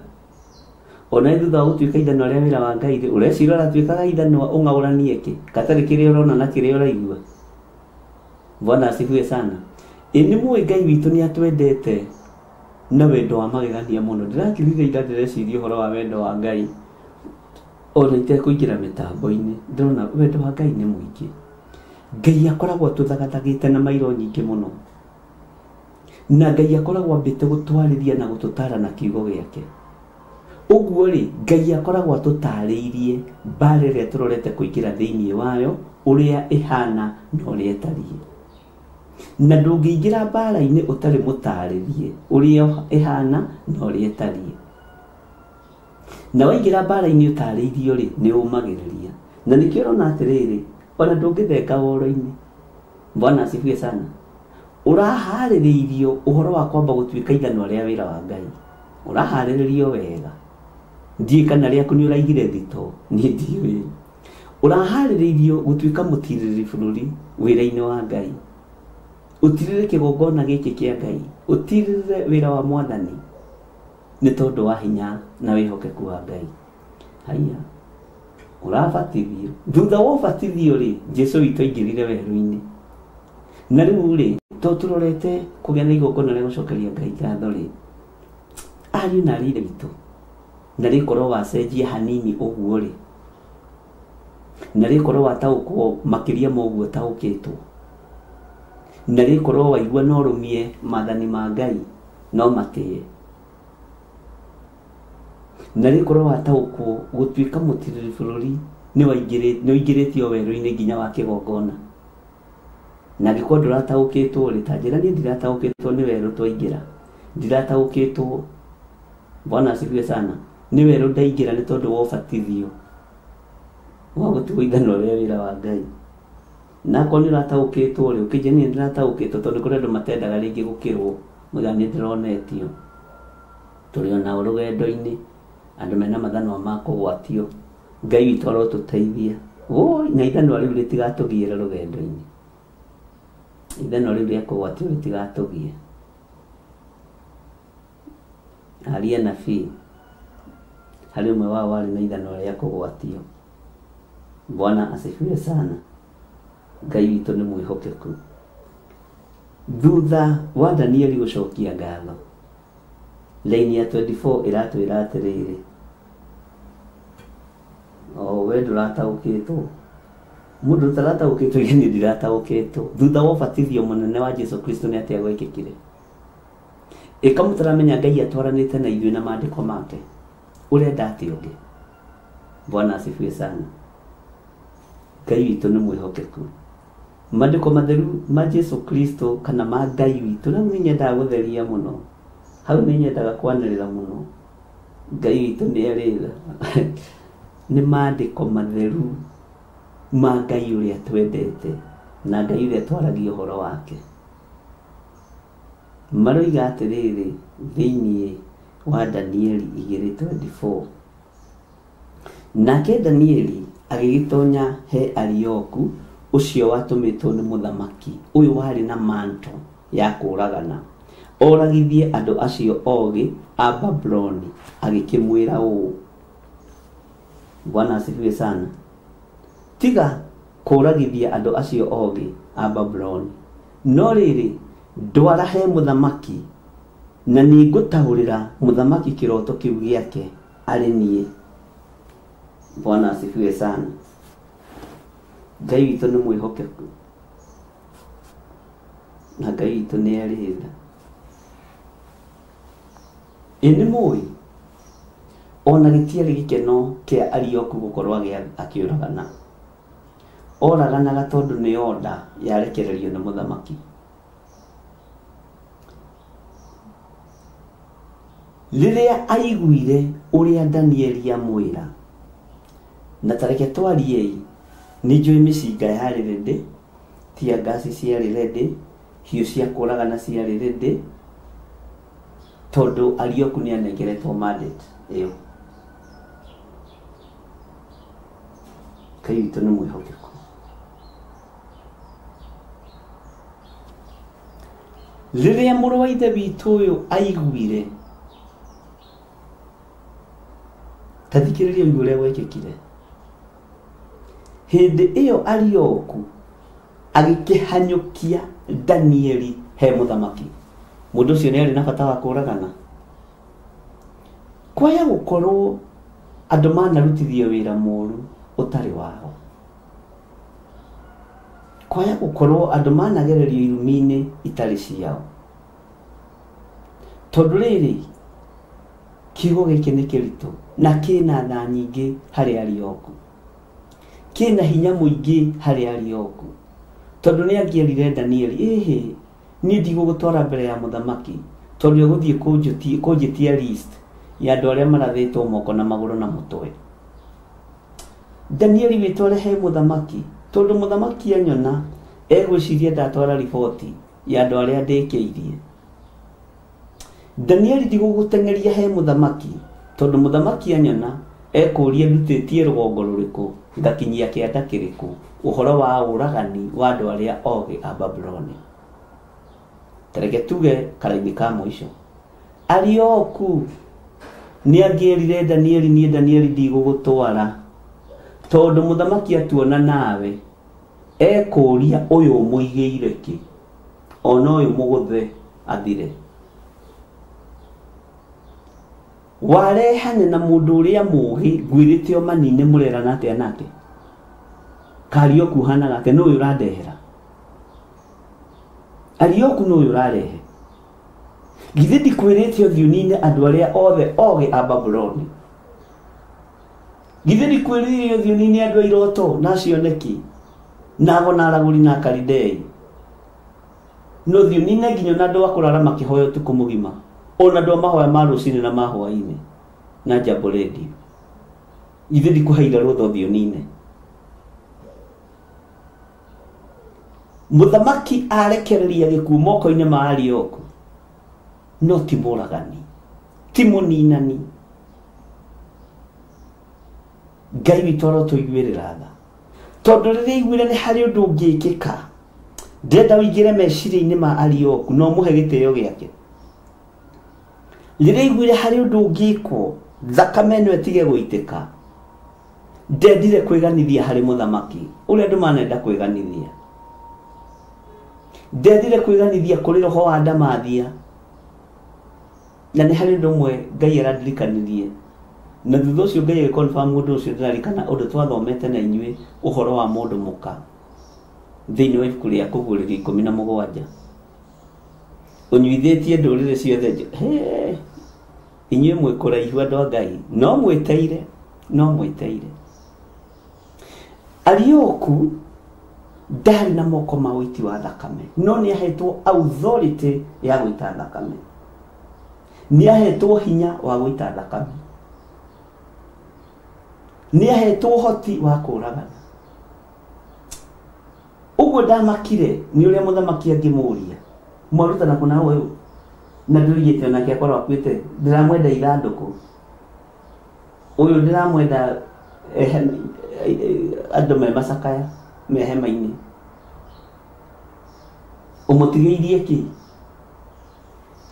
Onawe thutha wa gũtuĩka ithano rĩa wĩra wa Ngai-rĩ, ũreciria ũratuĩkaga ithano ũng'aũranie kĩ? Gatarĩ kĩrĩa ũrona na kĩrĩa ũraigua. Bwana asifiwe sana. Nĩ mũĩ Ngai witũ nĩ atwendete na wendo wa magegania mũno. Ndĩrakĩrigĩra ndĩreciria ũhoro wa wendo wa Ngai. Ona itekũingĩra mĩtambo-inĩ, ndĩrona wendo wa Ngai nĩ mũingĩ. Ngai akoragwo atũthagathagĩte na mairo nyingĩ mũno. Na Ngai akoragwo ambĩte gũtwarĩria na gũtũtara na kiugo gĩake. Uguo ri Ngai akoragwo atutariirie mbara iria turorete kuingira thiini wayo uria ihana na uria itariĩ. Na ndũngĩingira mbara-inĩ ũtarĩ mũtarĩrie uria ihana na uria itariĩ. Na waingira mbara-inĩ ũtarĩirio ri nĩ ũmagĩrĩria. Na nĩkĩo ũrona atĩrĩrĩ, ona ndũngĩthenga woro-inĩ. Bwana asifiwe sana. Ũraharĩrĩirio ũhoro wa kwamba gũtuĩka ithano rĩa wĩra wa Ngai. Ũraharĩrĩrio wega. Ndiĩ kana rĩaku nĩ ũraigire thito, nĩ ndiũĩ. Ũraharĩrĩirio gũtuĩka mũtirĩrĩ bũrũri wĩra-inĩ wa Ngai. Ũtirĩrĩ kĩgongona gĩkĩ kĩa Ngai. Ũtirĩrĩ wĩra wa Mwathani. Nĩ tondũ wa hinya na wĩhokeku wa Ngai. Haiya. Ũrabatithio. Thutha wa ũbatithio rĩ, Jesũ witũ aingĩrire werũ-inĩ. Na rĩu rĩ, to turorete kũgĩa na igongona rĩa gũcokeria Ngai ngatho rĩ. Ariũ na aarĩ witũ. Na rĩkorwo wacenjia hanini ũguo rĩ. Na rĩkorwo wataũkwo makĩria ma ũguo taũkĩtwo. Na rĩkorwo waigua no rũmie maathani ma Ngai no matĩe. Na rĩkorwo wataũkwo gũtuĩka mũtirĩrĩ bũrũri nĩ waingĩrĩtio werũ-inĩ nginya wa kĩgongona. Na angĩkorwo ndũrataũkĩtwo rĩ, ta njĩra niĩ ndirataũkĩtwo nĩ werũ twaingĩra. Ndirataũkĩtwo. Bwana asifiwe sana. Nĩ werũ ndaingĩra nĩ tondũ wa ũbatithio wa gũtigwo ithano rĩa wĩra wa Ngai. Na ko nĩ ũrataũkĩtwo rĩ, ũkĩnjia niĩ ndirataũkĩtwo tondũ kũrĩ andũ matendaga rĩngĩ gũkĩrwo. Mũthenya nĩ ndĩronetio. Tũrĩ ona rũgendo-inĩ, andũ mena mathanwa ma kũgwatio. Ngai witũ arotũteithia. Na ithano rĩu rĩtigatũgiĩre rũgendo-inĩ. Ithano rĩu rĩa kũgwatio rĩtigatũgie. Aria nabii. Harĩ ũmwe wao warĩ na ithano rĩa kũgwatio. Bwana asifiwe sana. Ngai witũ nĩ mwĩhokeku. Thutha wa Danieli gũcokia ngatho, laini ya 24 ĩratwĩra atĩrĩrĩ, we ndũrataũkĩtwo. Mũndũ ũtarataũkĩtwo nĩ ndirataũkĩtwo. Thutha wa ũbatithio mũnene wa Jesũ Kristo nĩ atĩa gwekĩkire. Ĩka mũtaramenya Ngai atwaranĩte na ithuĩ na maandĩko make ũrĩa ndatĩonge. Bwana asifiwe sana. Ngai witũ nĩ mwĩhokeku. Maandĩko matheru ma Jesũ Kristo kana ma Ngai witũ, na nĩ nyendaga gũtheria mũno. Hau nĩ nyendaga kwanĩrĩra mũno. Ngai witũ nĩ arĩra. Nĩ maandĩko matheru ma Ngai ũrĩa twendete na Ngai ũrĩa twaragia ũhoro wake. Maroiga atĩrĩrĩ thĩinĩ wa Danieli 2:24. Nake Danieli agĩgĩtonya he Arioku ũcio watũmĩtwo nĩ mũthamaki. Ũyũ warĩ na manto ya kũragana. Oragithie andũ acio ogĩ a Babuloni, agĩkĩmwĩra ũũ. Bwana asifiwe sana. Tiga kũragithia andũ acio ogĩ a Babuloni, no rĩrĩ ndwara he mũthamaki, na nĩ ngũtaũrĩra mũthamaki kĩroto kĩu gĩake arĩ niĩ. Bwana asifiwe sana. Ngai witũ nĩ mwĩhokeku. Na Ngai witũ nĩ arĩra. Nĩ mũĩ ona gĩtiarĩ gĩkeno kĩa Arioku gũkorwo akĩũragana. Oraganaga tondũ nĩ oda yarekererio nĩ mũthamaki. Rĩrĩa aiguire ũrĩa Danieli amwĩra, na tareke twariei, nĩ njũĩ mĩcinga yarĩ rĩndĩ, tia ngasi ciarĩ rĩndĩ, hiũ cia kũragana ciarĩ rĩndĩ, tondũ Arioku nĩ anengeretwo mandate ĩyo. Ngai witũ nĩ mwĩhokeku. Rĩrĩa mũrũ wa ithe witũ ũyũ aiguire, ta thikĩrĩria ũguo ũrĩa gwekĩkire. Hĩndĩ ĩyo Arioku agĩkĩhanyũkia Danieli he mũthamaki. Mũndũ ũcio nĩ arĩ na bata wa kũragana. Kwaya gũkorwo andũ manarutithio wĩra mũũru ũtarĩ wao. Kwaya gũkorwo andũ managererio irumi-inĩ itarĩ ciao. Tondũ rĩrĩ, kiugo gĩkĩ nĩ kĩritũ na kĩna tha nyingĩ harĩ Arioku, kĩna hinya mũingĩ harĩ Arioku, tondũ nĩ angĩerire Danieli, niĩ ndigũgũtwara mbere ya mũthamaki tondũ egũthiĩ kũnjĩtia list ya andũ arĩa marathĩtwo moko na magũrũ na mũtwe. Danieli wĩtware he mũthamaki tondũ mũthamaki anyona egwĩciria ndatwara riboti ya andũ arĩa ndĩkĩirie. Danieli ndigũgũteng'eria he mũthamaki tondũ mũthamaki anyona ekũria ndutĩtie rũgongo rũrĩkũ ngakinyia kĩanda kĩrĩkũ ũhoro wa ũragani wa andũ arĩa ogĩ a Babuloni. Tareke tuge karaini ka mũico, Arioku nĩ angĩerire Danieli, niĩ Danieli ndigũgũtwara tondũ mũthamaki atuona nawe ekũria ũyũ mũigĩire kĩ, ona ũyũ mũgũthe athire. Warehane na mũndũ ũrĩa mũgĩ ngwĩrĩte o manine mũrerana atĩa nake, Arioku hanaga atĩ nĩ ũyũ ũrandehera. Arioku nĩ ũyũ ũrarehe. Githĩ ndikwĩrĩte ũthiũ-inĩ andũ arĩa othe ogĩ a Babuloni? Githĩ ndikwĩrĩte ũthiũ-inĩ andũ a iroto na cioneki na ago na aragũri na Kalidei? No ũthiũ-inĩ nginya na andũ akũrara makĩhoya ũtukũ mũgima, ona andũ mahoya ma rũcinĩ na ma hwaĩ-inĩ na Jambo Radio. Githĩ ndikũheire rũtha ũthiũ-inĩ? Mũthamaki arekereria gĩkuũ moko-inĩ ma Arioku, no ti mũragani, ti mũninani. Ngai witũ arotũiguĩrĩra tha tondũ rĩrĩa aiguire nĩ harĩ ũndũ ũngĩkĩka, ndenda ũingĩre meciria-inĩ ma Arioku no mũhe gĩtĩo gĩake. Rĩrĩa aiguire harĩ ũndũ ũngĩkwo thakame ĩno ĩtige gũitĩka, ndendire kwĩganithia harĩ mũthamaki ũrĩa andũ manenda kwĩganithia. Ndendire kwĩganithia kũrĩ roho wa ndamathia, na nĩ harĩ ũndũ ũmwe Ngai arandirikanirie, na thutha ũcio Ngai agĩconfirm ũndũ ũcio ndĩrarikana ũndũ twathomete na inyuĩ ũhoro wa mũndũ mũka thĩinĩ wa ibuku rĩa Kũguũrĩrio 17. Ũnyuithĩtie ndũrĩrĩ ciothe, inyuĩ mwĩ kũraihu andũ a Ngai, no mwĩteire. Arioku ndarĩ na moko ma ũiti wa thakame, no nĩ ahetwo authority ya gũita thakame, nĩ ahetwo hinya wa gũita thakame, nĩ ahetwo ũhoti wa kũragana. Ũguo ndamakire nĩ ũrĩa mũthamaki angĩmũria, mwarutana kũna ũyũ na ndũrigĩte onake akorwo akuĩte, ndĩramwenda ithandũkũ, ũyũ ndĩramwenda andũ me macakaya me hema-inĩ, ũmũtigĩirie kĩ?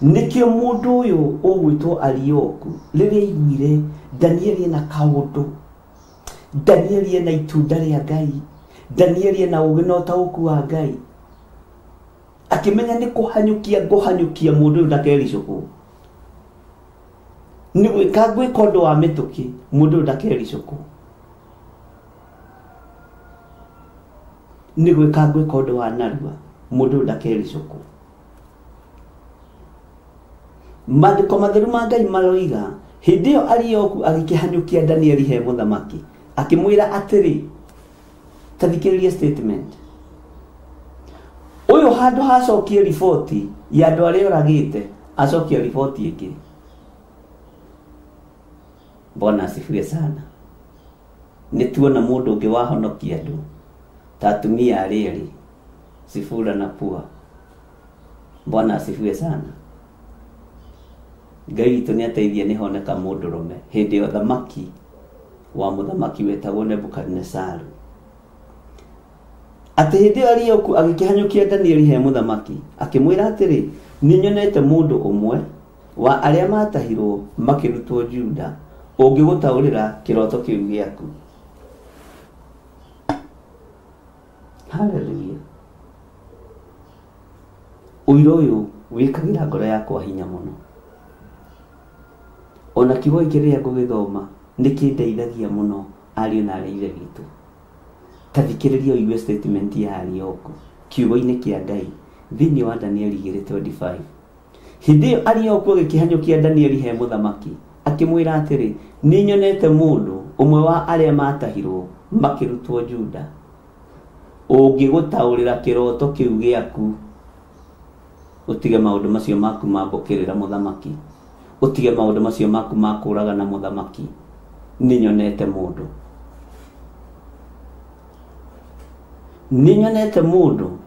Nĩkĩo mũndũ ũyũ ũgwĩtwo Arioku rĩrĩa aiguire Danieli ena kaũndũ, Danieli ena itunda rĩa Ngai, Danieli ena ũgĩ na ũtaũku wa Ngai, akĩmenya nĩ kũhanyũkia mũndũ ũyũ ndakericũkwo, nĩ gwĩka ũndũ wa mĩtũkĩ mũndũ ũyũ ndakericũkwo, nĩ gwĩka ũndũ wa narua mũndũ ũyũ ndakericũkwo. Maandĩko matheru ma Ngai maroiga hĩndĩ ĩyo Arioku agĩkĩhanyũkia Danieli he mũthamaki, akĩmwĩra atĩrĩ, ta thikĩrĩria statement ũyũ, handũ hacokie riboti ya andũ arĩa oragĩte acokia riboti ĩngĩ. Bwana asifiwe sana. Nĩ tuona mũndũ ũngĩ wahonokia andũ ta atumia arĩa erĩ, Sifura na Pua. Bwana asifiwe sana. Ngai witũ nĩ ateithia nĩ honeka mũndũrũme hĩndĩ ya ũthamaki wa mũthamaki wetagwo Nebukadnezaru. Atĩ hĩndĩ ĩyo Arioku agĩkĩhanyũkia Danieli he mũthamaki, akĩmwĩra atĩrĩ, nĩ nyonete mũndũ ũmwe wa arĩa matahirwo makĩrutwo Juda ũngĩgũtaũrĩra kĩroto kĩu gĩaku. Hallelujah. Ũira ũyũ wĩkagĩra ngoro yakwa hinya mũno. Ona kiugo kĩrĩa ngũgĩthoma nĩ kĩndeithagia mũno ariũ na arĩa ithe witũ. Ta thikĩrĩria ũigue statement ya Arioku kiugo-inĩ kĩa Ngai thĩinĩ wa Danieli 2:25. Hĩndĩ ĩyo Arioku agĩkĩhanyũkia Danieli he mũthamaki, akimwira atiri ni nyonete mundu umwe wa aria matahirwo makirutwo Juda ungigutaurira kiroto kiu giaku utige maundu macio maku mambukirira muthamaki utige maundu macio maku makuraga na muthamaki ni nyonete mundu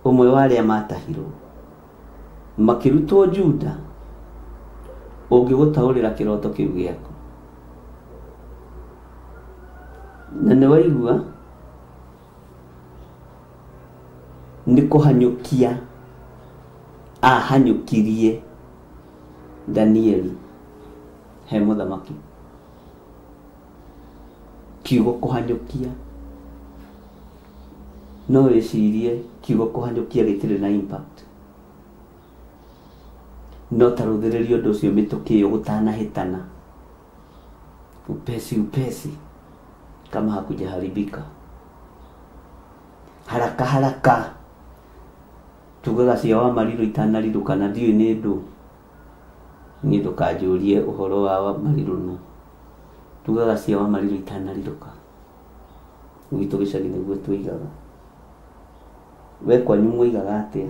umwe wa aria matahirwo makirutwo Juda ungigutaurira kiroto kiu giaku na nĩ waigua nĩ kũhanyũkia ahanyũkirie Danieli he mũthamaki kiugo kũhanyũkia no wĩcirie kiugo kũhanyũkia gĩtirĩ na impact no tarũthĩrĩria ũndũ ũcio mĩtũkĩ ĩyo gũtanahĩtana upesi kama hakujaharibika haraka tugaga cia wa mariro itanariruka na ndiyo nĩ ndũ ni ndukanjũrie ũhoro wa mariro no tugaga cia wa mariro itanariruka gwitũ gĩcagi nĩguo tũigaga we kwanyu mũigaga atĩa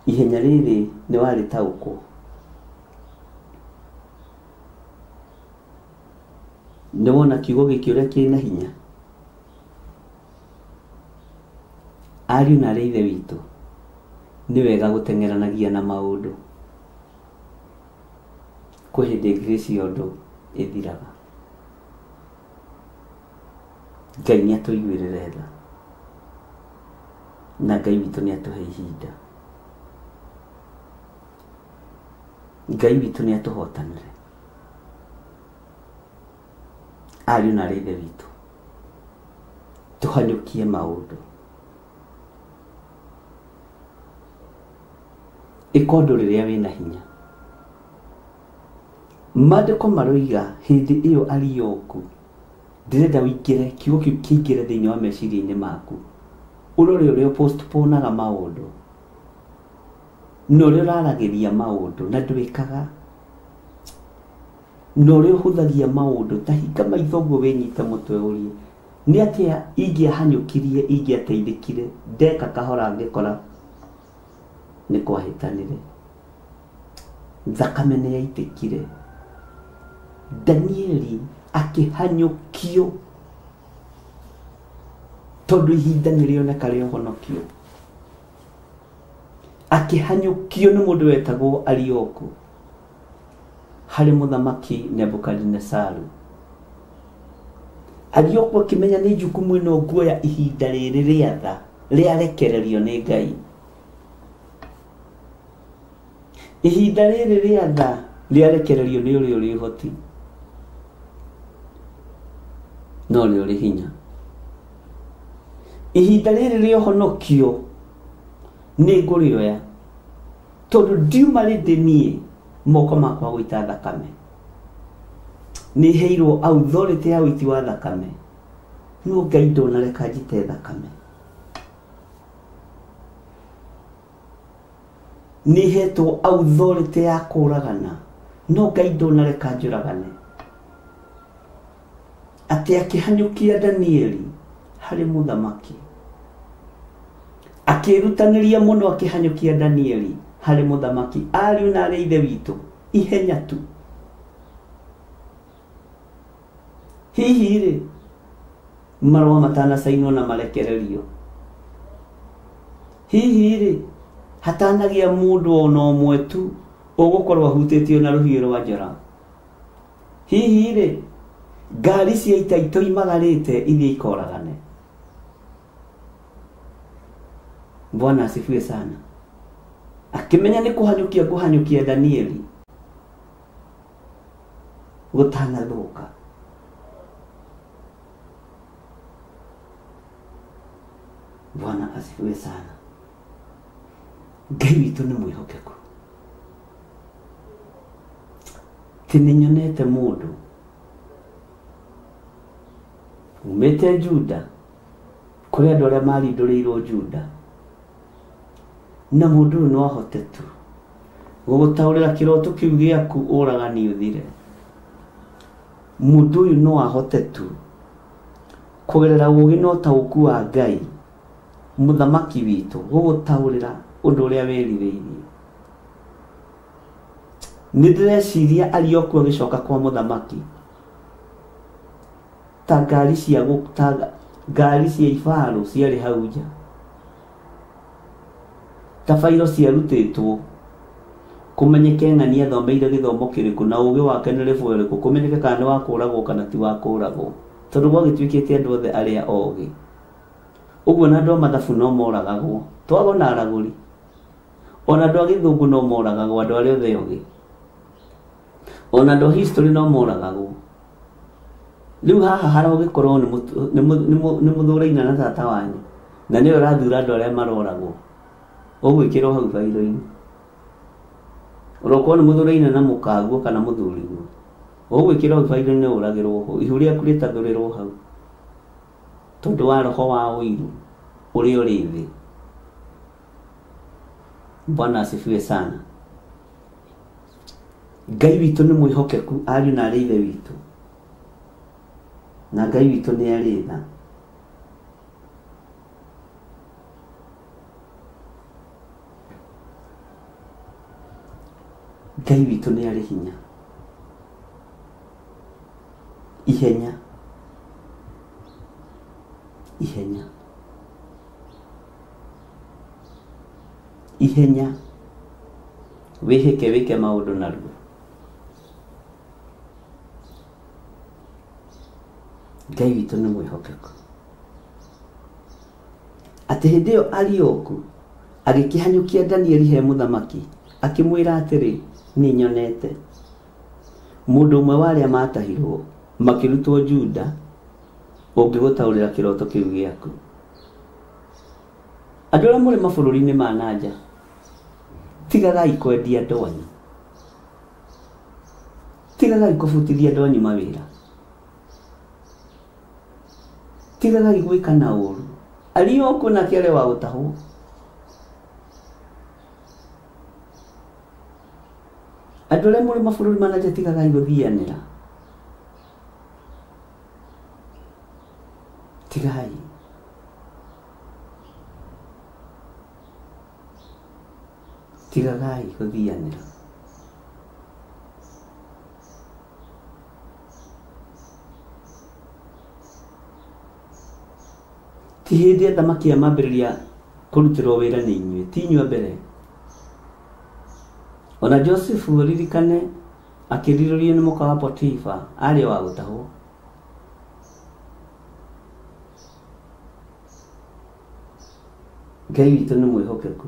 ihenya rĩrĩ nĩ warĩtaũkwo nĩ wona kiugo gĩkĩ ũrĩa kĩna hinya ariũ na ithe witũ nĩ wega gũteng'eranagia na maũndũ kwĩ hĩndĩ grace yotũ ĩthiraga Ngai nĩ atũiguĩrĩre tha na Ngai witũ nĩ atũhe ihinda Ngai witũ nĩ atũhotanĩre ariũ na ithe witũ tũhanyũkie maũndũ ikondo rĩrĩa wĩna hinya maandĩko maroiga hĩndĩ ĩyo arioku ndĩrenda wĩingĩre kiugo kĩu kĩingĩre thĩinĩ wa meciria-inĩ maku ũrore ũrĩa postponaga maũndũ na ũrĩa ũraragĩria maũndũ na ndwĩkaga na ũrĩa ũhũthagia maũndũ ta hinga maitho ũguo wĩnyite mũtwe ũrie nĩ atĩa ingĩahanyũkirie ingĩateithĩkire ndeka kahora ngĩkora nĩ kwahĩtanire thakame nĩ yaitĩkire Danieli akĩhanyũkio tondũ ihinda nĩrĩoneka rĩa ũhonokio akĩhanyũkio nĩ mũndũ wetagwo Arioku harĩ mũthamaki Nebukadnezaru Arioku akĩmenya nĩ jukumu ĩno nguoya ihinda rĩrĩ rĩa tha rĩarekererio nĩ Ngai ihinda rĩrĩ rĩa tha rĩarekererio nĩ ũrĩa ũrĩ ũhoti no ũrĩa ũrĩ hinya ihinda rĩrĩ rĩa ũhonokio nĩ ngũrĩoya tondũ ndiuma rĩndĩ niĩ moko makwa gũita thakame nĩ heirwo authority ya ũiti wa thakame no Ngai ndonareka njite thakame nĩ hetwo authority ya kũragana no Ngai ndonareka njũragane atĩ akĩhanyũkia Danieli harĩ mũthamaki akĩrutanĩria mũno akĩhanyũkia Danieli harĩ mũthamaki ariũ na arĩ ithe witũ ihenya tu hihi rĩ marũa matanacainwo na marekererio hihi rĩ hatanagia mũndũ ona ũmwe tu ũgũkorwo ahutĩtio na rũhiũ rwa njora hihi rĩ ngari cia ita itoimagarĩte ithiĩ ikoragane Bwana asifiwe sana akimenya nĩ kũhanyũkia Danieli gũtanathũka Bwana asifiwe sana Ngai witũ nĩ mwĩhokeku tĩ nĩnyonete mũndũ umĩte Juda kũrĩ andũ arĩa marindũrĩirwo Juda na mũndũ ũyũ no ahote tu gũgũtaũrĩra kĩroto kĩu gĩaku ũragani ũthire. Mũndũ ũyũ no ahote tu kũgerera ũũgĩ na ũtaũku wa Ngai mũthamaki witũ gũgũtaũrĩra ũndũ ũrĩa wĩrirĩirie. Nĩ ndĩreciria ariokuo agĩcoka kwa mũthamaki ta ngari cia ibarũ ciarĩ hau nja, ta bairo ciarutĩtwo kũmenyeke ng'ani athomeire gĩthomo kĩrĩkũ na ũũgĩ wake nĩ level ĩrĩkũ, kũmenyeke kana nĩ wa kũũragwo kana ti wa kũũragwo, tondũ gwagĩtuĩkĩte andũ othe arĩa oogĩ. Ũguo na andũ a mathabu no moragagwo, twago na aragũri, ona andũ a gĩthũngũ no moragagwo, andũ arĩa othe oogĩ, ona andũ a history no moragagwo. Rĩu haha haragĩkorwo nĩ mũthũraina na tata wanyu, na nĩwe ũrathura andũ arĩa maroragwo, ũgwĩkĩrwo hau bairo-inĩ. Ũrokorwo nĩ mũthũraina na mũkaguo kana mũthuriguo, ũgwĩkĩrwo hau bairo-inĩ ũragĩrwo ho, ihu rĩaku rĩtathũrĩrwo hau, tondũ wa roho wa ũiru ũrĩa ũrĩ thĩ. Bwana asifiwe sana. Ngai witũ nĩ mwĩhokeku, ariũ na arĩ ithe witũ, na Ngai witũ nĩ arĩ tha. Ngai witũ nĩ arĩ hinya, ihenya, ihenya, ihenya, wĩhĩke wĩke maũndũ naruo. Ngai witũ nĩ mwĩhokeku. Atĩ hĩndĩ ĩyo Arioku agĩkĩhanyũkia Danieli he mũthamaki, akĩmwĩra atĩrĩ, nĩ nyonete mũndũ ũmwe wa arĩa matahirwo makĩrutwo Juda ũngĩgũtaũrĩra kĩroto kĩu gĩaku. Andũ arĩa mũrĩ mabũrũri-inĩ ma nanja, tigagai kwendia andũ anyu, tigagai kũbutithia andũ anyu mawĩra, tigagai gwĩka na ũũru. Arioku nake arĩ wa gũtahwo, andũ arĩa mũrĩ mabũrũri ma nanja tigagai gũthianĩra, tigagai. Tigagai gũthianĩra. Ti hĩndĩ athamaki mambĩrĩria kũrutĩrwo wĩra nĩ inyuĩ, ti inyuĩ mbere. Ona Joseph ũririkane akĩrirũrio nĩ mũka wa Potifa arĩ wa gũtahwo. Ngai witũ nĩ mwĩhokeku.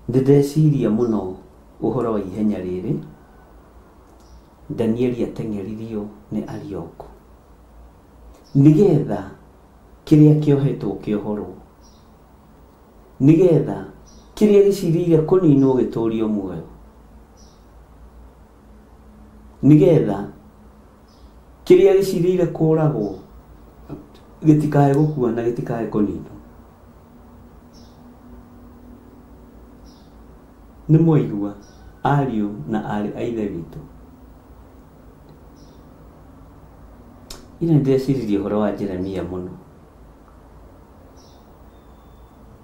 Ndĩreciria mũno ũhoro wa ihenya rĩrĩ Danieli ateng'eririo nĩ Arioku, nĩgetha kĩrĩa kĩohetwo kĩohorwo, nĩgetha kĩrĩa gĩcirĩire kũninwo gĩtũũrio muoyo, nĩgetha kĩrĩa gĩcirĩire kũũragwo gĩtikae gũkua na gĩtikae kũninwo. Nĩ mwaigua ariũ na arĩ a ithe witũ, ina ndĩreciria ũhoro wa Jeremia mũno,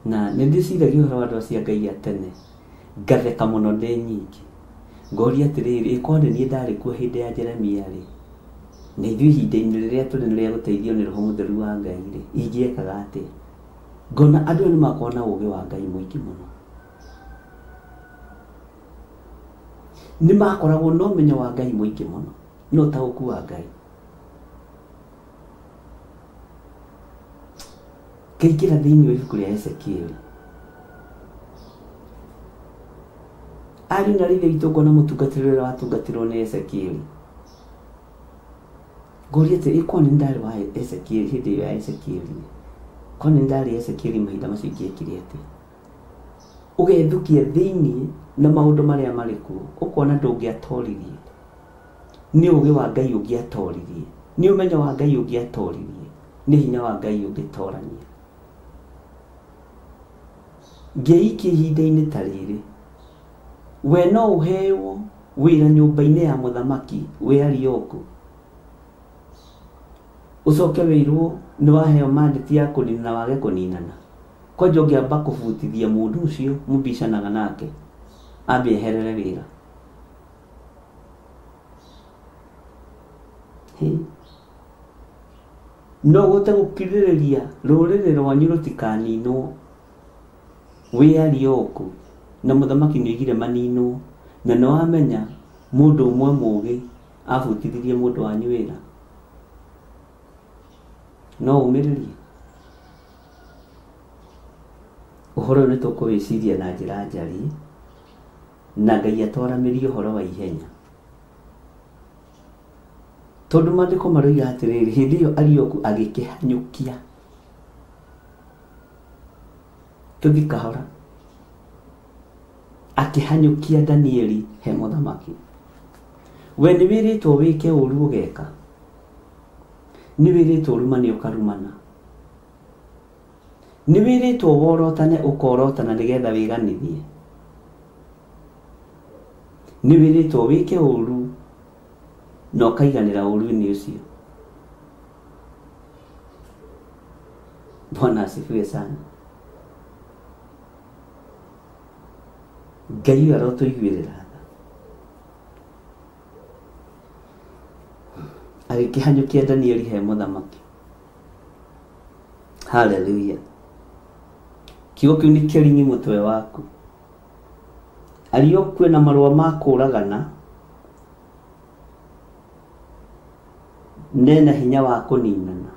na nĩ ndĩciragia ũhoro wa andũ acio a Ngai a tene, ngatheka mũno ndĩ nyingĩ, ngoria atĩrĩrĩ, ĩkorwo nĩ niĩ ndarĩ kuo hĩndĩ ya Jeremia rĩ, na ithuĩ ihinda-inĩ rĩrĩa tũrĩ nĩ rĩa gũteithio nĩ Roho Mũtheru wa Ngai rĩ, ingĩekaga atĩa? Ngona andũ nĩ makorwo na ũũgĩ wa Ngai mũingĩ mũno, nĩ makoragwo na ũmenyo wa Ngai mũingĩ mũno, no ũtaũku wa Ngai. Ngaingĩra thĩinĩ wa ibuku rĩa Ezekieli, ariũ na ithe witũ ngona mũtungatĩri ũrĩa watungatirwo nĩ Ezekieli, ngoria atĩ ĩkorwo nĩ ndarĩ wa Ezekieli hĩndĩ ĩyo ya Ezekieli, korwo nĩ ndarĩ Ezekieli mahinda macio ingĩekire atĩa? Ũgethũkia thĩinĩ na maũndũ marĩa marĩ kuo, ũkona ndũngĩatoririe, nĩ ũũgĩ wa Ngai ũngĩatoririe, nĩ ũmenyo wa Ngai ũngĩatoririe, nĩ hinya wa Ngai ũngĩtorania. Ngeiki ihinda-inĩ ta rĩrĩ, we no ũheo wĩra nyũmba-inĩ ya mũthamaki wĩ Arioku, ucoke wĩrwo nĩ waheo mandate ya kũnina na wage kũninana. Kwanja ũngĩamba kũbutithia mũndũ ũcio mũbicanaga nake ambe eherere wĩra. No gũte gũkirĩrĩria rũrĩrĩ rwanyu rũtikaninwo wĩ Arioku na mũthamaki nĩoigire maninwo, na no amenya mũndũ ũmwe mũũgĩ abutithirie mũndũ wanyu wĩra, no ũmĩrĩrie. Ũhoro nĩ tũkũwĩciria na njĩra njariĩ, na Ngai atwaramĩrie ũhoro wa ihenya. Tondũ maandĩko maroiga atĩrĩrĩ, hĩndĩ ĩyo Arioku agĩkĩhanyũkia. Tũthi kahora. Akĩhanyũkia Danieli he mũthamaki. We nĩ wĩrĩtwo wĩke ũũru ũgeka, nĩ wĩrĩtwo ũrumane ũkarumana, nĩ wĩrĩtwo worotane ũkorotana nĩgetha wĩganithie, nĩ wĩrĩtwo wĩke ũũru na ũkaiganĩra ũũru-inĩ ũcio. Bwana asifiwe sana. Ngai arotũiguĩrĩra tha. Agĩkĩhanyũkia Danieli he mũthamaki. Hallelujah. Kiugo kĩu nĩ kĩringi mũtwe waku. Arioku na marũa ma kũũragana nena hinya wa kũninana,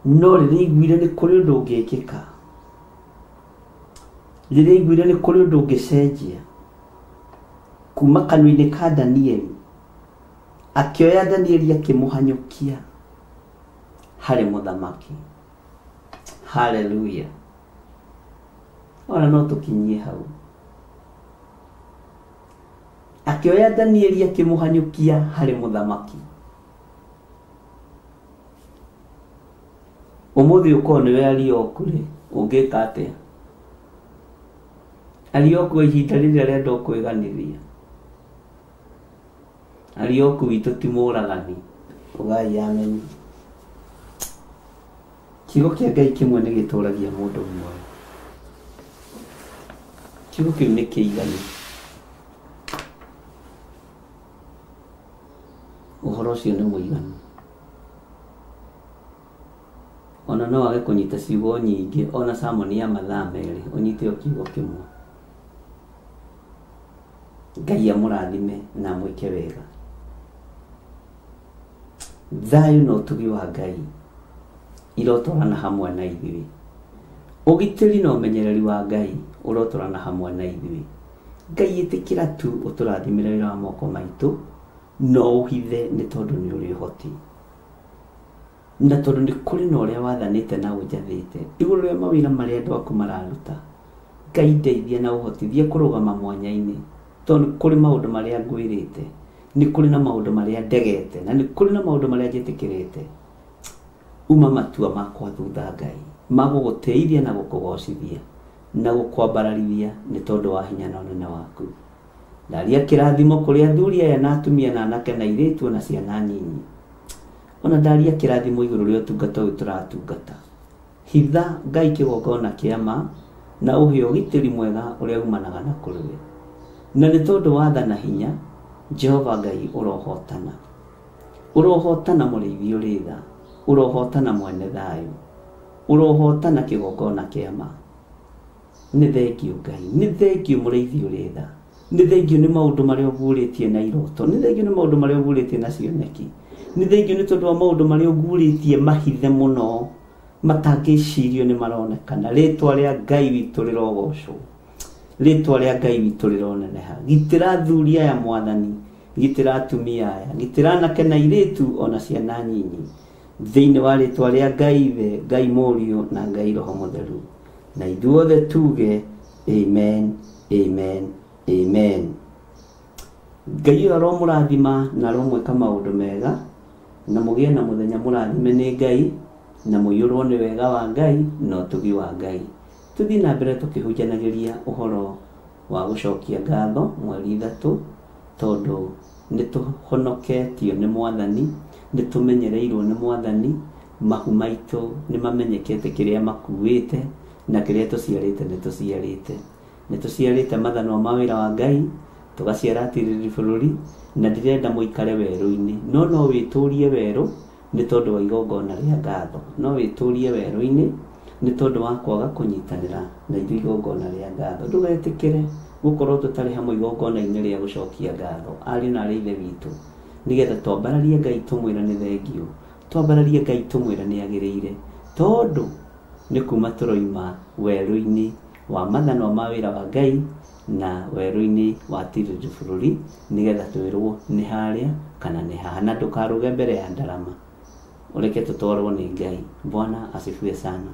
no rĩrĩa aiguire nĩ kũrĩ ũndũ ũngĩkĩka, rĩrĩa aiguire nĩ kũrĩ ũndũ ũngĩcenjia kuma kanua-inĩ ka Danieli, akĩoya Danieli akĩmũhanyũkia harĩ mũthamaki. Hallelujah. Ona no tũkinyie hau. Akĩoya Danieli akĩmũhanyũkia harĩ mũthamaki. Ũmũthĩ ũkorwo nĩwe Arioku rĩ, ũngĩka atĩa? Arioku ihinda rĩrĩa arenda kwĩganĩria. Arioku witũ ti mũũragani. Ugai amen. Kiugo kĩa Ngai kĩmwe nĩ gĩtũũragia mũndũ muoyo. Kiugo kĩu nĩ kĩiganu. Ũhoro ũcio nĩ mũiganu. Ona no wage kũnyita ciugo nyingĩ, ona sermon ya mathaa merĩ ũnyite o kiugo kĩmwe. Ngai amũrathime na mwĩke wega. Thayũ na ũtugi wa Ngai irotwarana hamwe na ithuĩ. Ũgitĩri na ũmenyereri wa Ngai ũrotwarana hamwe na ithuĩ. Ngai ĩtĩkĩra tu ũtũrathimĩre wĩra wa moko maitũ, no ũhithe nĩ tondũ nĩ ũrĩ ũhoti. Na tondũ nĩ kũrĩ na ũrĩa wathanĩte na ũnjathĩte igũrũ rĩa mawĩra marĩa andũ aku mararuta. Ngai ndeithia na ũhotithie kũrũgama mwanya-inĩ, tondũ kũrĩ maũndũ marĩa ngwĩrĩte, nĩ kũrĩ na maũndũ marĩa ndegete, na nĩ kũrĩ na maũndũ marĩa njĩtĩkĩrĩte. Uma matua makwa thutha Ngai, magũgũteithia na gũkũgocithia na gũkwambararithia nĩ tondũ wa hinya na ũnene waku. Ndaria kĩrathimo kũrĩ athuri aya na atumia na anake na airĩtu na ciana nyinyi. Ona ndaria kĩrathimo igũrũ rĩa ũtungata ũyũ tũratungata. Hitha Ngai kĩgongona kĩama na ũhe ũgitĩri mwega ũrĩa umanaga na kũrĩ. Na nĩ tondũ wathana hinya, Jehova Ngai ũrohotana. Ũrohotana mũrĩithi ũrĩ tha, ũrohotana mwene thayũ, ũrohotana kĩgongona kĩama. Nĩ thengio Ngai, nĩ thengio mũrĩithi ũrĩ tha, nĩ thengio nĩ maũndũ marĩa ũguũrĩtie na iroto, nĩ thengio nĩ maũndũ marĩa ũguũrĩtie na cioneki, nĩ thengio nĩ tondũ wa maũndũ marĩa ũguũrĩtie mahithe mũno matangĩcirio nĩ maronekana. Rĩtwa rĩa Ngai witũ rĩrogocwo, rĩtwa rĩa Ngai witũ rĩroneneha. Gitĩra athuri aya Mwathani, gitĩra atumia aya, gitĩra anake na airĩtu ona ciana nyinyi, thĩinĩ wa rĩtwa rĩa Ngai Ithe, Ngai Mũriũ na Ngai Roho Mũtheru. Na ithuothe tuge amen, amen, amen. Ngai aromũrathima na aromwĩka maũndũ mega na mũgĩe na mũthenya mũrathime nĩ Ngai na mũiyũrwo nĩ wega wa Ngai na ũtugi wa Ngai. Tũthiĩ na mbere tũkĩhunjanagĩria ũhoro wa gũcokia ngatho mweri 3 tondũ nĩ tũhonoketio nĩ Mwathani, nĩ tũmenyereirwo nĩ Mwathani, mahu maitũ nĩ mamenyekete kĩrĩa makuĩte na kĩrĩa tũciarĩte nĩ tũciarĩte mathanwa ma wĩra wa Ngai, tũgaciara atirĩrĩ bũrũri, na ndirenda mũikare werũ-inĩ, no wĩtũrie werũ nĩ tondũ wa igongona rĩa ngatho, no wĩtũrie werũ-inĩ nĩ tondũ wa kwaga kũnyitanĩra na ithuĩ igongona rĩa ngatho. Ndũgetĩkĩre gũkorwo tũtarĩ hamwe igongona-inĩ rĩa gũcokia ngatho, ariũ na aarĩ a Ithe witũ, nĩgetha twambararie Ngai tũmwĩra nĩ thengio, twambararie Ngai tũmwĩra nĩ agĩrĩire, tondũ nĩ kuma tũroima werũ-inĩ wa mathanwa ma wĩra wa Ngai na werũ-inĩ wa tirĩrĩ bũrũri, nĩgetha twĩrwo nĩ harĩa kana nĩ haha, na ndũkarũge mbere ya ndarama, ũreke tũtwarwo nĩ Ngai. Bwana asifiwe sana.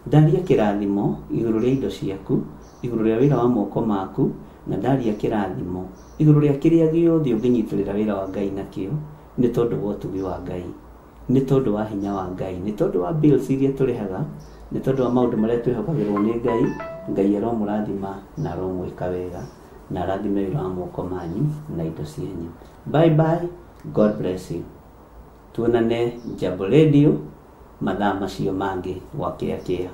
Ndaria kĩrathimo igũrũ rĩa indo ciaku, igũrũ rĩa wĩra wa moko maku, na ndaria kĩrathimo igũrũ rĩa kĩrĩa gĩothe ũngĩnyitĩrĩra wĩra wa Ngai nakĩo, nĩ tondũ wa ũtugi wa Ngai, nĩ tondũ wa hinya wa Ngai, nĩ tondũ wa bills iria tũrĩhaga, nĩ tondũ wa maũndũ marĩa twĩhokagĩrwo nĩ Ngai. Ngai aromũrathima na aromwĩka wega na arathime wĩra wa moko manyu na indo cianyu. Bye bye, God bless you. Tuonane Jambo Radio mathaa macio mangĩ gwakĩa.